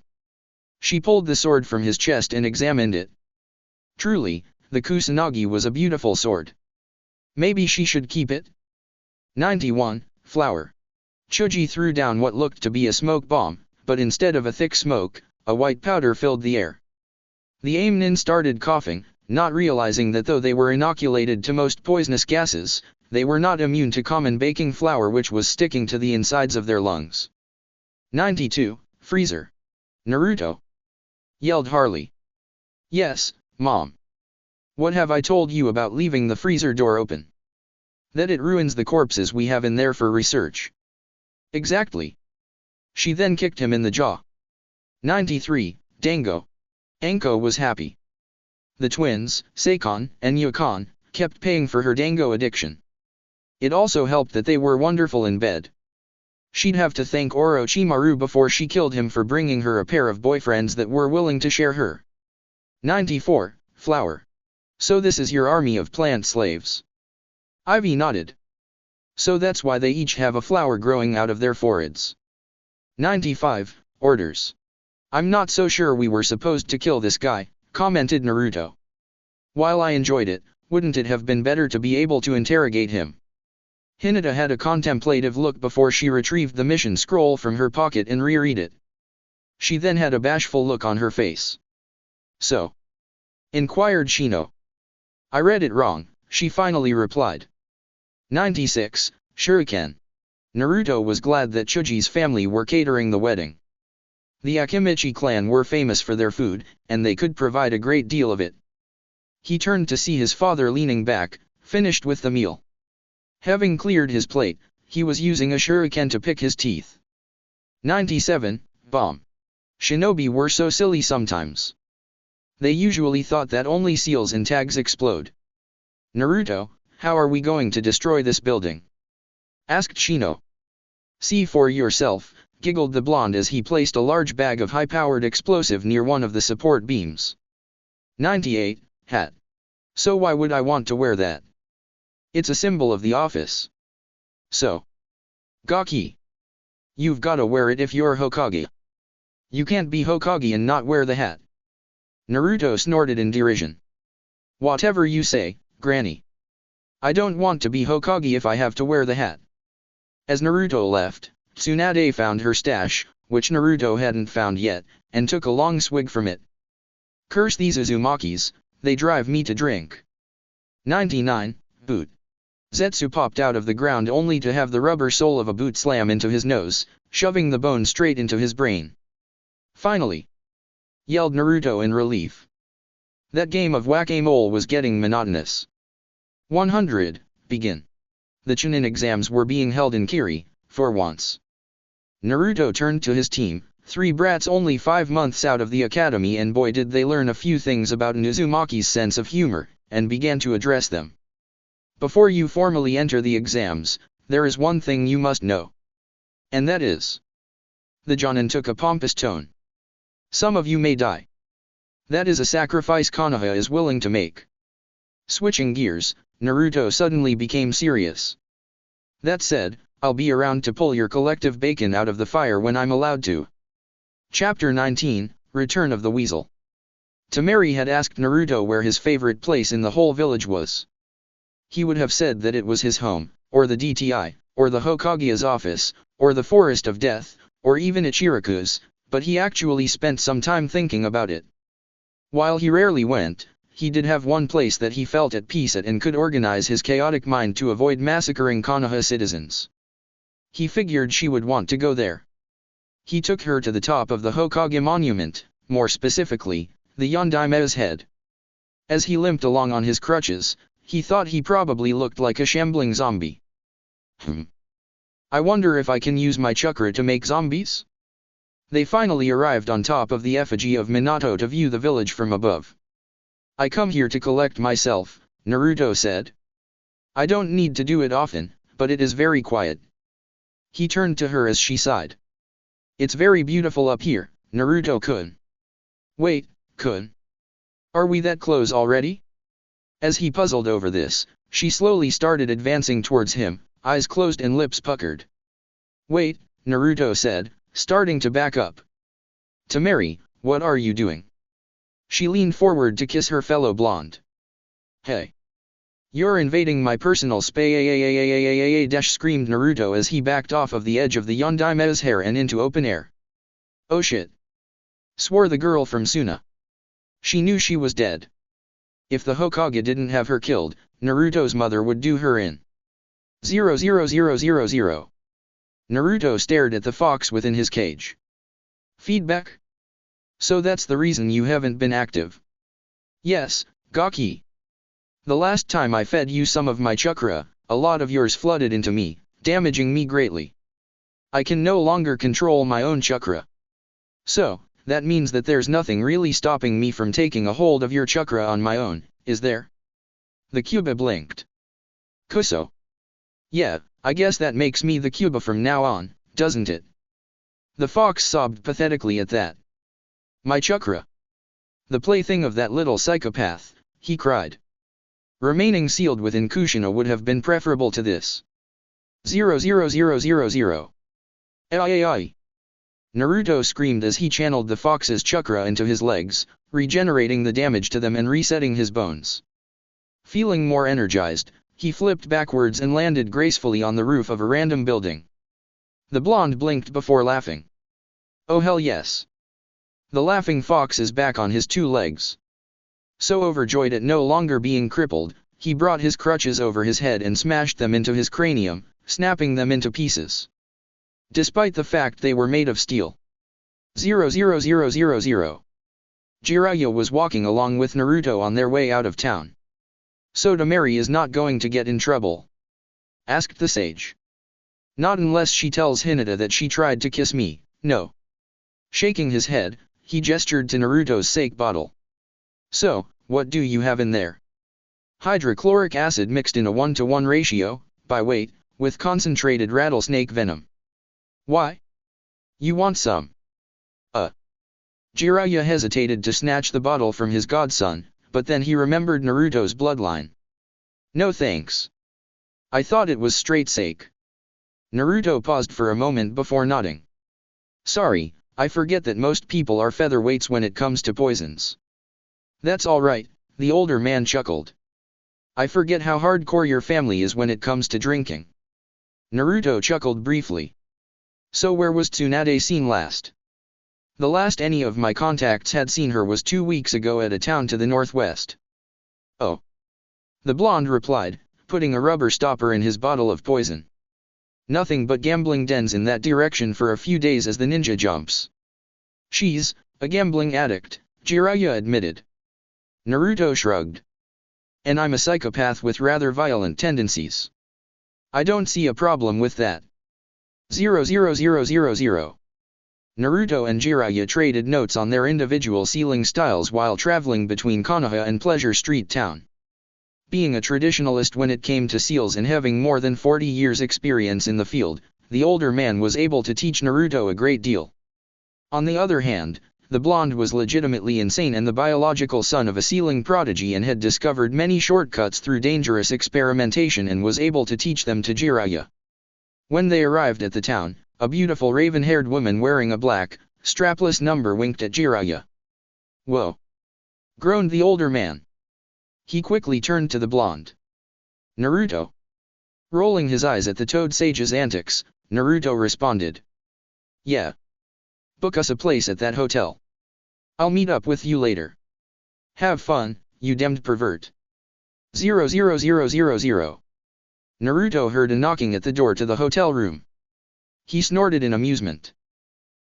She pulled the sword from his chest and examined it. Truly, the Kusanagi was a beautiful sword. Maybe she should keep it? 91, Flower. Chuji threw down what looked to be a smoke bomb, but instead of a thick smoke, a white powder filled the air. The aim-nin started coughing, not realizing that though they were inoculated to most poisonous gases, they were not immune to common baking flour which was sticking to the insides of their lungs. 92, Freezer. Naruto. Yelled Harley. Yes, Mom. What have I told you about leaving the freezer door open? That it ruins the corpses we have in there for research. Exactly. She then kicked him in the jaw. 93, Dango. Anko was happy. The twins, Seikon and Yukon, kept paying for her dango addiction. It also helped that they were wonderful in bed. She'd have to thank Orochimaru before she killed him for bringing her a pair of boyfriends that were willing to share her. 94, Flower. So this is your army of plant slaves. Ivy nodded. So that's why they each have a flower growing out of their foreheads. 95, Orders. I'm not so sure we were supposed to kill this guy, commented Naruto. While I enjoyed it, wouldn't it have been better to be able to interrogate him? Hinata had a contemplative look before she retrieved the mission scroll from her pocket and reread it. She then had a bashful look on her face. So? Inquired Shino. I read it wrong, she finally replied. 96, Shuriken. Naruto was glad that Chuji's family were catering the wedding. The Akimichi clan were famous for their food, and they could provide a great deal of it. He turned to see his father leaning back, finished with the meal. Having cleared his plate, he was using a shuriken to pick his teeth. 97, Bomb. Shinobi were so silly sometimes. They usually thought that only seals and tags explode. Naruto, how are we going to destroy this building? Asked Shino. See for yourself, giggled the blonde as he placed a large bag of high-powered explosive near one of the support beams. 98, hat. So why would I want to wear that? It's a symbol of the office. So. Gaki. You've gotta wear it if you're Hokage. You can't be Hokage and not wear the hat. Naruto snorted in derision. Whatever you say, Granny. I don't want to be Hokage if I have to wear the hat. As Naruto left, Tsunade found her stash, which Naruto hadn't found yet, and took a long swig from it. Curse these Uzumakis, they drive me to drink. 99, boot. Zetsu popped out of the ground only to have the rubber sole of a boot slam into his nose, shoving the bone straight into his brain. Finally! Yelled Naruto in relief. That game of whack-a-mole was getting monotonous. 100, begin. The Chunin exams were being held in Kiri, for once. Naruto turned to his team, 3 brats only 5 months out of the academy, and boy did they learn a few things about an Uzumaki's sense of humor, and began to address them. Before you formally enter the exams, there is one thing you must know. And that is. The Jonin took a pompous tone. Some of you may die. That is a sacrifice Konoha is willing to make. Switching gears, Naruto suddenly became serious. That said, I'll be around to pull your collective bacon out of the fire when I'm allowed to. Chapter 19, Return of the Weasel. Temari had asked Naruto where his favorite place in the whole village was. He would have said that it was his home, or the DTI, or the Hokage's office, or the Forest of Death, or even Ichiraku's, but he actually spent some time thinking about it. While he rarely went, he did have one place that he felt at peace at and could organize his chaotic mind to avoid massacring Konoha citizens. He figured she would want to go there. He took her to the top of the Hokage monument, more specifically, the Yondaime's head. As he limped along on his crutches, he thought he probably looked like a shambling zombie. I wonder if I can use my chakra to make zombies? They finally arrived on top of the effigy of Minato to view the village from above. I come here to collect myself, Naruto said. I don't need to do it often, but it is very quiet. He turned to her as she sighed. It's very beautiful up here, Naruto-kun. Wait, kun. Are we that close already? As he puzzled over this, she slowly started advancing towards him, eyes closed and lips puckered. Wait, Naruto said, starting to back up. Temari, what are you doing? She leaned forward to kiss her fellow blonde. Hey. You're invading my personal space, screamed Naruto as he backed off of the edge of the Yondaime's hair and into open air. Oh shit. Swore the girl from Suna. She knew she was dead. If the Hokage didn't have her killed, Naruto's mother would do her in. 00000. Naruto stared at the fox within his cage. Feedback? So that's the reason you haven't been active. Yes, Gaki. The last time I fed you some of my chakra, a lot of yours flooded into me, damaging me greatly. I can no longer control my own chakra. So, that means that there's nothing really stopping me from taking a hold of your chakra on my own, is there? The Cuba blinked. Kuso. Yeah, I guess that makes me the Cuba from now on, doesn't it? The fox sobbed pathetically at that. My chakra. The plaything of that little psychopath, he cried. Remaining sealed within Kushina would have been preferable to this. 00000. Ai. Naruto screamed as he channeled the fox's chakra into his legs, regenerating the damage to them and resetting his bones. Feeling more energized, he flipped backwards and landed gracefully on the roof of a random building. The blonde blinked before laughing. Oh hell yes. The laughing fox is back on his 2 legs. So overjoyed at no longer being crippled, he brought his crutches over his head and smashed them into his cranium, snapping them into pieces. Despite the fact they were made of steel. 00000. Jiraiya was walking along with Naruto on their way out of town. So Temari is not going to get in trouble? Asked the sage. Not unless she tells Hinata that she tried to kiss me, no. Shaking his head, he gestured to Naruto's sake bottle. So, what do you have in there? hydrochloric acid mixed in a 1-to-1 ratio, by weight, with concentrated rattlesnake venom. Why? You want some? Jiraiya hesitated to snatch the bottle from his godson, but then he remembered Naruto's bloodline. No thanks. I thought it was straight sake. Naruto paused for a moment before nodding. Sorry, I forget that most people are featherweights when it comes to poisons. That's alright, the older man chuckled. I forget how hardcore your family is when it comes to drinking. Naruto chuckled briefly. So where was Tsunade seen last? The last any of my contacts had seen her was 2 weeks ago at a town to the northwest. Oh. The blonde replied, putting a rubber stopper in his bottle of poison. Nothing but gambling dens in that direction for a few days as the ninja jumps. She's a gambling addict, Jiraiya admitted. Naruto shrugged. And I'm a psychopath with rather violent tendencies. I don't see a problem with that. 00000. Naruto and Jiraiya traded notes on their individual sealing styles while traveling between Konoha and Pleasure Street Town. Being a traditionalist when it came to seals and having more than 40 years' experience in the field, the older man was able to teach Naruto a great deal. On the other hand, the blonde was legitimately insane and the biological son of a sealing prodigy and had discovered many shortcuts through dangerous experimentation and was able to teach them to Jiraiya. When they arrived at the town, a beautiful raven-haired woman wearing a black, strapless number winked at Jiraiya. Whoa! Groaned the older man. He quickly turned to the blonde. Naruto? Rolling his eyes at the Toad Sage's antics, Naruto responded. Yeah. Book us a place at that hotel. I'll meet up with you later. Have fun, you damned pervert. 00000. Naruto heard a knocking at the door to the hotel room. He snorted in amusement.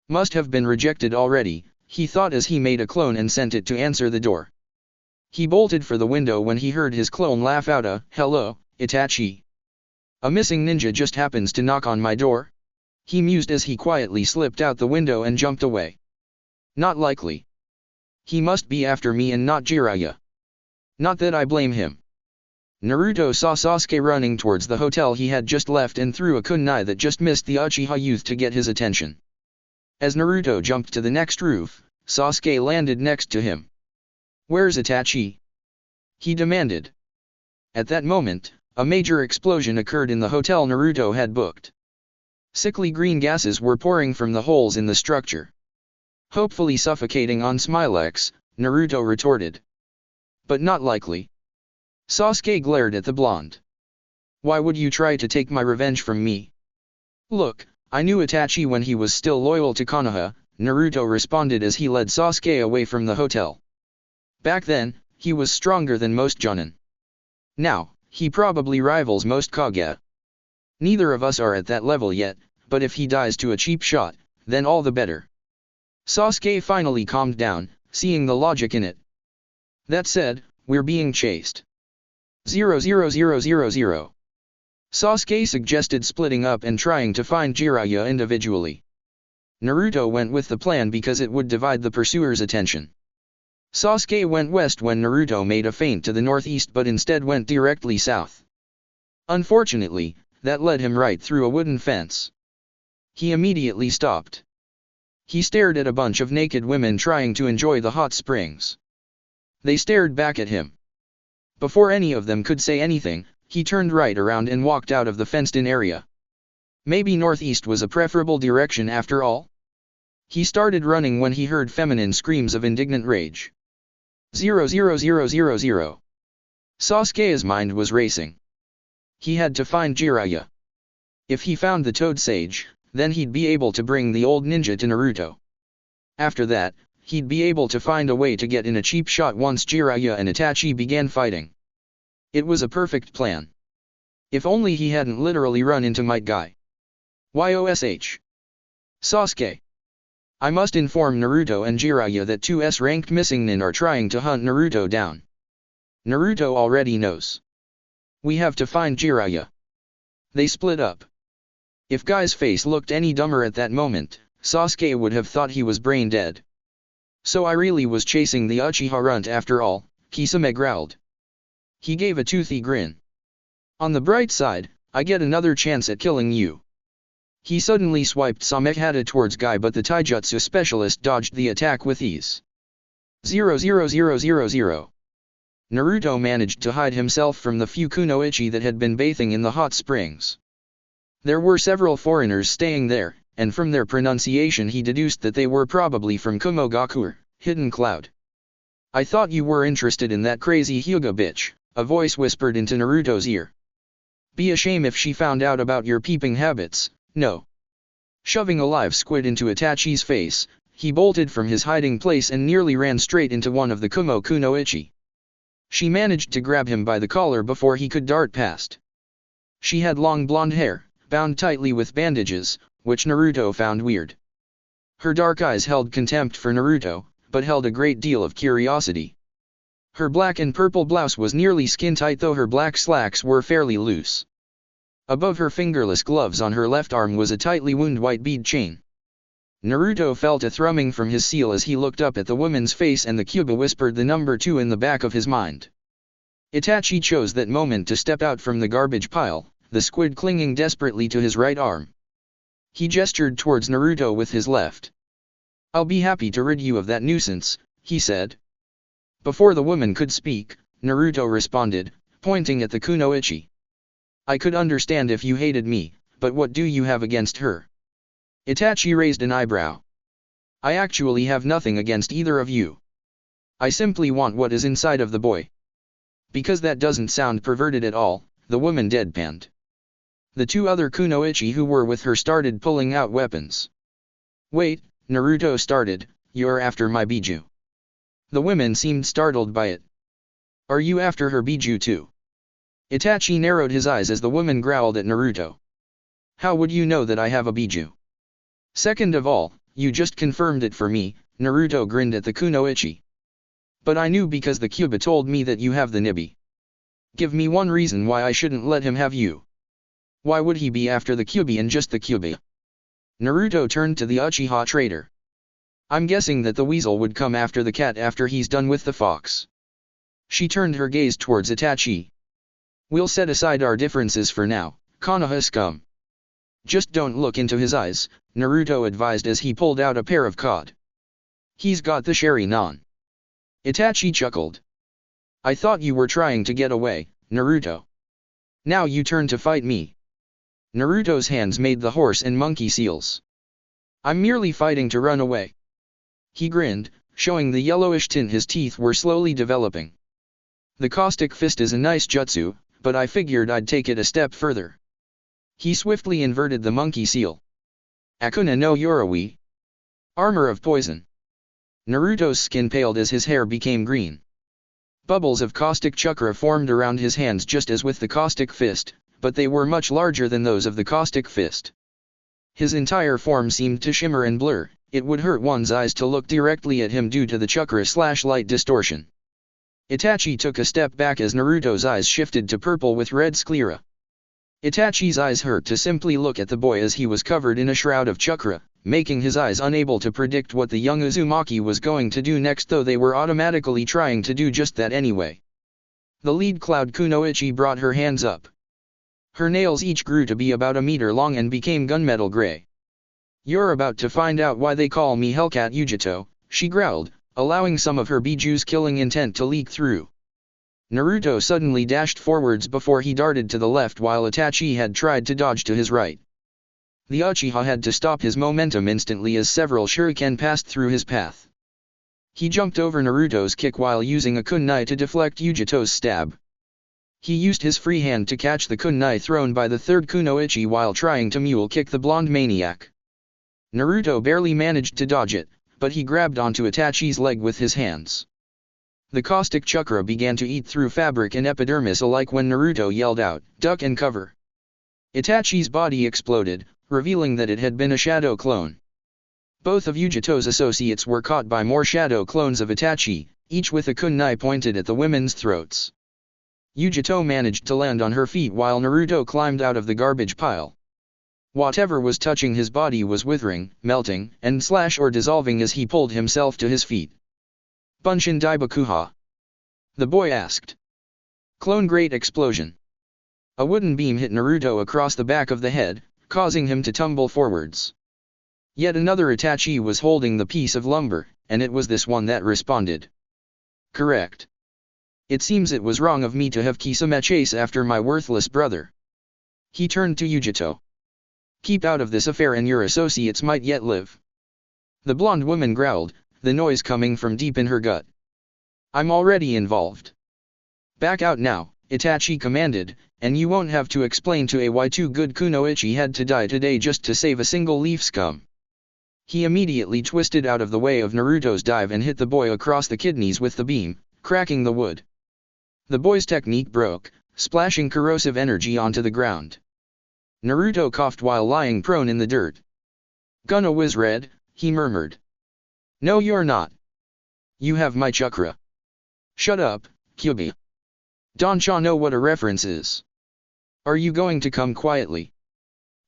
Must have been rejected already, he thought as he made a clone and sent it to answer the door. He bolted for the window when he heard his clone laugh out a, "Hello, Itachi. A missing ninja just happens to knock on my door?" He mused as he quietly slipped out the window and jumped away. Not likely. He must be after me and not Jiraiya. Not that I blame him. Naruto saw Sasuke running towards the hotel he had just left and threw a kunai that just missed the Uchiha youth to get his attention. As Naruto jumped to the next roof, Sasuke landed next to him. "Where's Itachi?" he demanded. At that moment, a major explosion occurred in the hotel Naruto had booked. Sickly green gases were pouring from the holes in the structure. Hopefully suffocating on Smilex, Naruto retorted. But not likely. Sasuke glared at the blonde. Why would you try to take my revenge from me? Look, I knew Itachi when he was still loyal to Konoha, Naruto responded as he led Sasuke away from the hotel. Back then, he was stronger than most Jonin. Now, he probably rivals most Kage. Neither of us are at that level yet, but if he dies to a cheap shot, then all the better. Sasuke finally calmed down, seeing the logic in it. That said, we're being chased. 00000. Sasuke suggested splitting up and trying to find Jiraiya individually. Naruto went with the plan because it would divide the pursuers' attention. Sasuke went west when Naruto made a feint to the northeast but instead went directly south. Unfortunately, that led him right through a wooden fence. He immediately stopped. He stared at a bunch of naked women trying to enjoy the hot springs. They stared back at him. Before any of them could say anything, he turned right around and walked out of the fenced-in area. Maybe northeast was a preferable direction after all? He started running when he heard feminine screams of indignant rage. 000. Sasuke's mind was racing. He had to find Jiraiya. If he found the Toad Sage, then he'd be able to bring the old ninja to Naruto. After that, he'd be able to find a way to get in a cheap shot once Jiraiya and Itachi began fighting. It was a perfect plan. If only he hadn't literally run into Might Guy. YOSH. Sasuke. I must inform Naruto and Jiraiya that 2S ranked missing nin are trying to hunt Naruto down. Naruto already knows. We have to find Jiraiya. They split up. If Guy's face looked any dumber at that moment, Sasuke would have thought he was brain dead. So I really was chasing the Uchiha runt after all, Kisame growled. He gave a toothy grin. On the bright side, I get another chance at killing you. He suddenly swiped Samehada towards Guy, but the taijutsu specialist dodged the attack with ease. 00000. Naruto managed to hide himself from the few kunoichi that had been bathing in the hot springs. There were several foreigners staying there, and from their pronunciation he deduced that they were probably from Kumogakur, Hidden Cloud. I thought you were interested in that crazy Hyuga bitch, a voice whispered into Naruto's ear. Be a shame if she found out about your peeping habits, no. Shoving a live squid into Itachi's face, he bolted from his hiding place and nearly ran straight into one of the Kumo kunoichi. She managed to grab him by the collar before he could dart past. She had long blonde hair, bound tightly with bandages, which Naruto found weird. Her dark eyes held contempt for Naruto, but held a great deal of curiosity. Her black and purple blouse was nearly skin-tight, though her black slacks were fairly loose. Above her fingerless gloves on her left arm was a tightly wound white bead chain. Naruto felt a thrumming from his seal as he looked up at the woman's face, and the Kyuubi whispered the number 2 in the back of his mind. Itachi chose that moment to step out from the garbage pile, the squid clinging desperately to his right arm. He gestured towards Naruto with his left. I'll be happy to rid you of that nuisance, he said. Before the woman could speak, Naruto responded, pointing at the kunoichi. I could understand if you hated me, but what do you have against her? Itachi raised an eyebrow. I actually have nothing against either of you. I simply want what is inside of the boy. Because that doesn't sound perverted at all, the woman deadpanned. The two other kunoichi who were with her started pulling out weapons. Wait, Naruto started, you're after my biju. The women seemed startled by it. Are you after her biju too? Itachi narrowed his eyes as the woman growled at Naruto. How would you know that I have a biju? Second of all, you just confirmed it for me, Naruto grinned at the kunoichi. But I knew because the Kyuubi told me that you have the nibi. Give me one reason why I shouldn't let him have you. Why would he be after the Kyuubi and just the Kyuubi? Naruto turned to the Uchiha trader. I'm guessing that the weasel would come after the cat after he's done with the fox. She turned her gaze towards Itachi. We'll set aside our differences for now, Konoha scum. Just don't look into his eyes, Naruto advised as he pulled out a pair of cod. He's got the Sharingan. Itachi chuckled. I thought you were trying to get away, Naruto. Now you turn to fight me. Naruto's hands made the horse and monkey seals. I'm merely fighting to run away. He grinned, showing the yellowish tint his teeth were slowly developing. The caustic fist is a nice jutsu, but I figured I'd take it a step further. He swiftly inverted the monkey seal. Akuna no Yoroi. Armor of poison. Naruto's skin paled as his hair became green. Bubbles of caustic chakra formed around his hands just as with the caustic fist, but they were much larger than those of the caustic fist. His entire form seemed to shimmer and blur, it would hurt one's eyes to look directly at him due to the chakra/light distortion. Itachi took a step back as Naruto's eyes shifted to purple with red sclera. Itachi's eyes hurt to simply look at the boy as he was covered in a shroud of chakra, making his eyes unable to predict what the young Uzumaki was going to do next, though they were automatically trying to do just that anyway. The lead Cloud Kunoichi brought her hands up. Her nails each grew to be about a meter long and became gunmetal gray. You're about to find out why they call me Hellcat Ujito, she growled, allowing some of her biju's killing intent to leak through. Naruto suddenly dashed forwards before he darted to the left while Itachi had tried to dodge to his right. The Uchiha had to stop his momentum instantly as several shuriken passed through his path. He jumped over Naruto's kick while using a kunai to deflect Ujito's stab. He used his free hand to catch the kunai thrown by the third kunoichi while trying to mule kick the blonde maniac. Naruto barely managed to dodge it, but he grabbed onto Itachi's leg with his hands. The caustic chakra began to eat through fabric and epidermis alike when Naruto yelled out, "Duck and cover!" Itachi's body exploded, revealing that it had been a shadow clone. Both of Ujito's associates were caught by more shadow clones of Itachi, each with a kunai pointed at the women's throats. Ujito managed to land on her feet while Naruto climbed out of the garbage pile. Whatever was touching his body was withering, melting, and or dissolving as he pulled himself to his feet. Bunshin Daibakuha? The boy asked. Clone Great Explosion. A wooden beam hit Naruto across the back of the head, causing him to tumble forwards. Yet another Itachi was holding the piece of lumber, and it was this one that responded. Correct. It seems it was wrong of me to have Kisame chase after my worthless brother. He turned to Yujito. Keep out of this affair and your associates might yet live. The blonde woman growled, the noise coming from deep in her gut. I'm already involved. Back out now, Itachi commanded, and you won't have to explain to a why two good kunoichi had to die today just to save a single leaf scum. He immediately twisted out of the way of Naruto's dive and hit the boy across the kidneys with the beam, cracking the wood. The boy's technique broke, splashing corrosive energy onto the ground. Naruto coughed while lying prone in the dirt. Gonna whiz red, he murmured. No you're not. You have my chakra. Shut up, Kyubi. Doncha know what a reference is. Are you going to come quietly?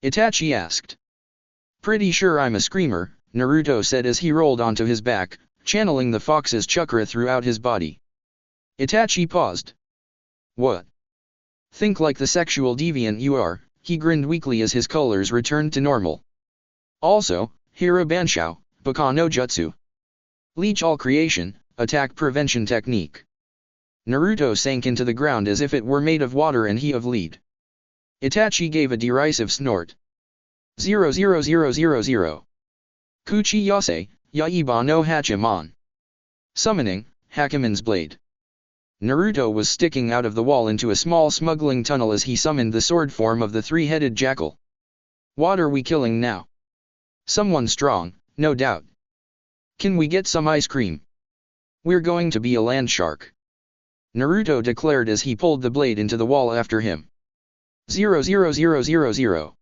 Itachi asked. Pretty sure I'm a screamer, Naruto said as he rolled onto his back, channeling the fox's chakra throughout his body. Itachi paused. What? Think like the sexual deviant you are, he grinned weakly as his colors returned to normal. Also, Hira Banshou, Baka no Jutsu. Leech all creation, attack prevention technique. Naruto sank into the ground as if it were made of water and he of lead. Itachi gave a derisive snort. 00000. Kuchi Yase, Yaiba no Hachiman. Summoning, Hachiman's Blade. Naruto was sticking out of the wall into a small smuggling tunnel as he summoned the sword form of the three-headed jackal. What are we killing now? Someone strong, no doubt. Can we get some ice cream? We're going to be a land shark. Naruto declared as he pulled the blade into the wall after him. 00000.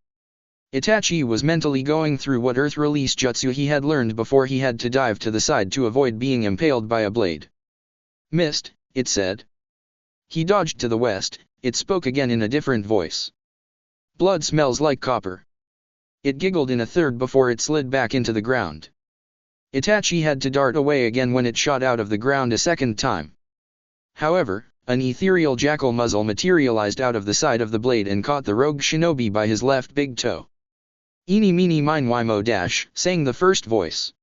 Itachi was mentally going through what earth release jutsu he had learned before he had to dive to the side to avoid being impaled by a blade. Missed, it said. He dodged to the west, it spoke again in a different voice. Blood smells like copper. It giggled in a third before it slid back into the ground. Itachi had to dart away again when it shot out of the ground a second time. However, an ethereal jackal muzzle materialized out of the side of the blade and caught the rogue shinobi by his left big toe. Eeny meeny miny mo dash, sang the first voice.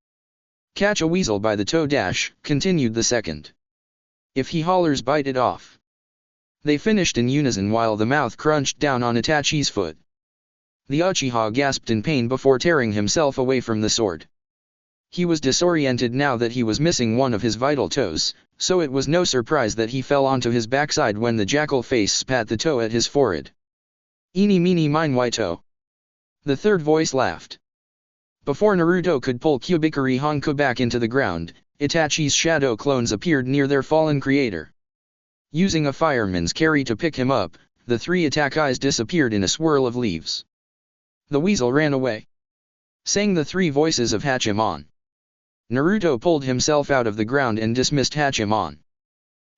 Catch a weasel by the toe dash, continued the second. If he hollers bite it off. They finished in unison while the mouth crunched down on Itachi's foot. The Uchiha gasped in pain before tearing himself away from the sword. He was disoriented now that he was missing one of his vital toes, so it was no surprise that he fell onto his backside when the jackal face spat the toe at his forehead. Eeny meeny miny toe. The third voice laughed. Before Naruto could pull Kyubikari Honku back into the ground, Itachi's shadow clones appeared near their fallen creator. Using a fireman's carry to pick him up, the three attack eyes disappeared in a swirl of leaves. The weasel ran away. Sang the three voices of Hachiman. Naruto pulled himself out of the ground and dismissed Hachiman.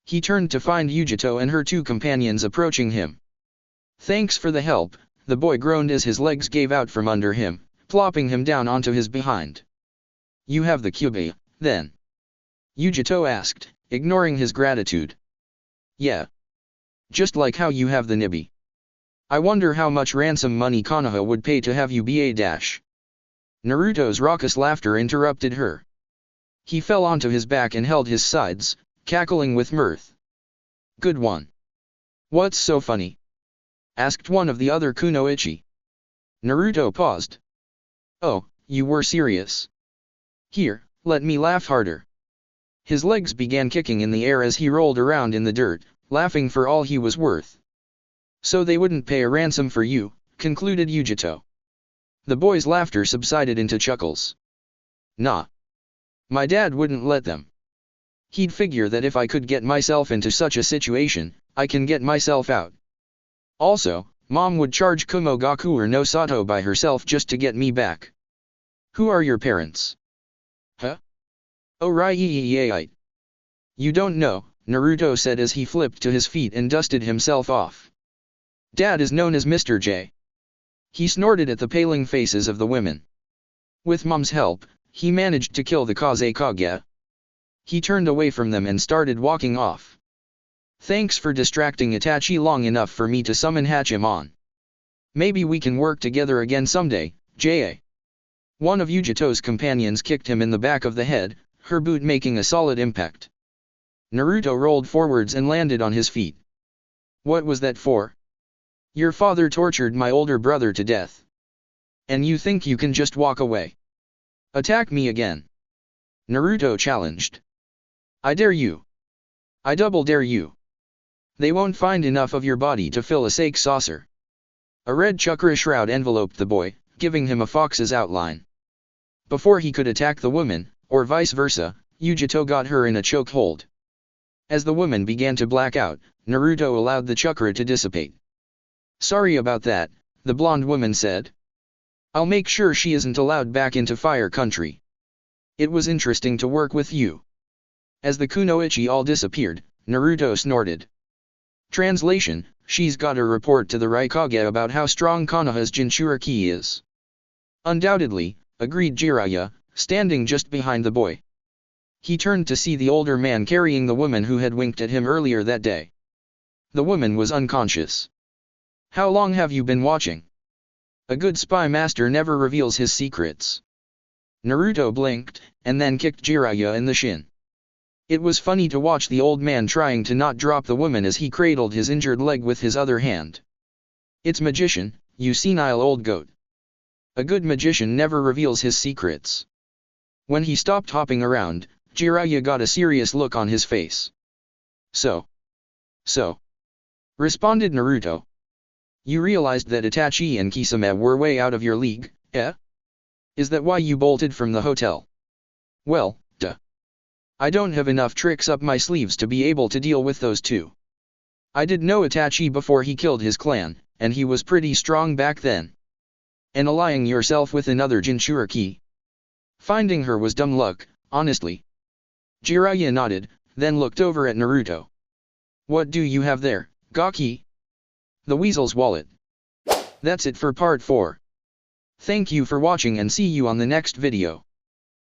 He turned to find Yujito and her two companions approaching him. Thanks for the help, the boy groaned as his legs gave out from under him, plopping him down onto his behind. You have the Kyubi, then? Yujito asked, ignoring his gratitude. Yeah. Just like how you have the Nibi. I wonder how much ransom money Konoha would pay to have you be a dash. Naruto's raucous laughter interrupted her. He fell onto his back and held his sides, cackling with mirth. Good one. What's so funny? Asked one of the other kunoichi. Naruto paused. Oh, you were serious. Here, let me laugh harder. His legs began kicking in the air as he rolled around in the dirt, laughing for all he was worth. So they wouldn't pay a ransom for you, concluded Yujito. The boy's laughter subsided into chuckles. Nah. My dad wouldn't let them. He'd figure that if I could get myself into such a situation, I can get myself out. Also, Mom would charge Kumogaku or no Sato by herself just to get me back. Who are your parents? Huh? Oh right. You don't know, Naruto said as he flipped to his feet and dusted himself off. Dad is known as Mr. J. He snorted at the paling faces of the women. With Mom's help, he managed to kill the Kazekage. He turned away from them and started walking off. Thanks for distracting Itachi long enough for me to summon Hachimon. Maybe we can work together again someday, J.A. One of Yugito's companions kicked him in the back of the head, her boot making a solid impact. Naruto rolled forwards and landed on his feet. What was that for? Your father tortured my older brother to death. And you think you can just walk away? Attack me again. Naruto challenged. I dare you. I double dare you. They won't find enough of your body to fill a sake saucer. A red chakra shroud enveloped the boy, giving him a fox's outline. Before he could attack the woman, or vice versa, Yugito got her in a chokehold. As the woman began to black out, Naruto allowed the chakra to dissipate. Sorry about that, the blonde woman said. I'll make sure she isn't allowed back into fire country. It was interesting to work with you. As the kunoichi all disappeared, Naruto snorted. Translation, she's got a report to the Raikage about how strong Konoha's Jinchuriki is. Undoubtedly, agreed Jiraiya, standing just behind the boy. He turned to see the older man carrying the woman who had winked at him earlier that day. The woman was unconscious. How long have you been watching? A good spy master never reveals his secrets. Naruto blinked, and then kicked Jiraiya in the shin. It was funny to watch the old man trying to not drop the woman as he cradled his injured leg with his other hand. It's magician, you senile old goat. A good magician never reveals his secrets. When he stopped hopping around, Jiraiya got a serious look on his face. So, responded Naruto. You realized that Itachi and Kisame were way out of your league, eh? Is that why you bolted from the hotel? Well, duh. I don't have enough tricks up my sleeves to be able to deal with those two. I did know Itachi before he killed his clan, and he was pretty strong back then. And allying yourself with another Jinchuriki? Finding her was dumb luck, honestly. Jiraiya nodded, then looked over at Naruto. What do you have there, Gaki? The weasel's wallet. That's it for part 4. Thank you for watching and see you on the next video.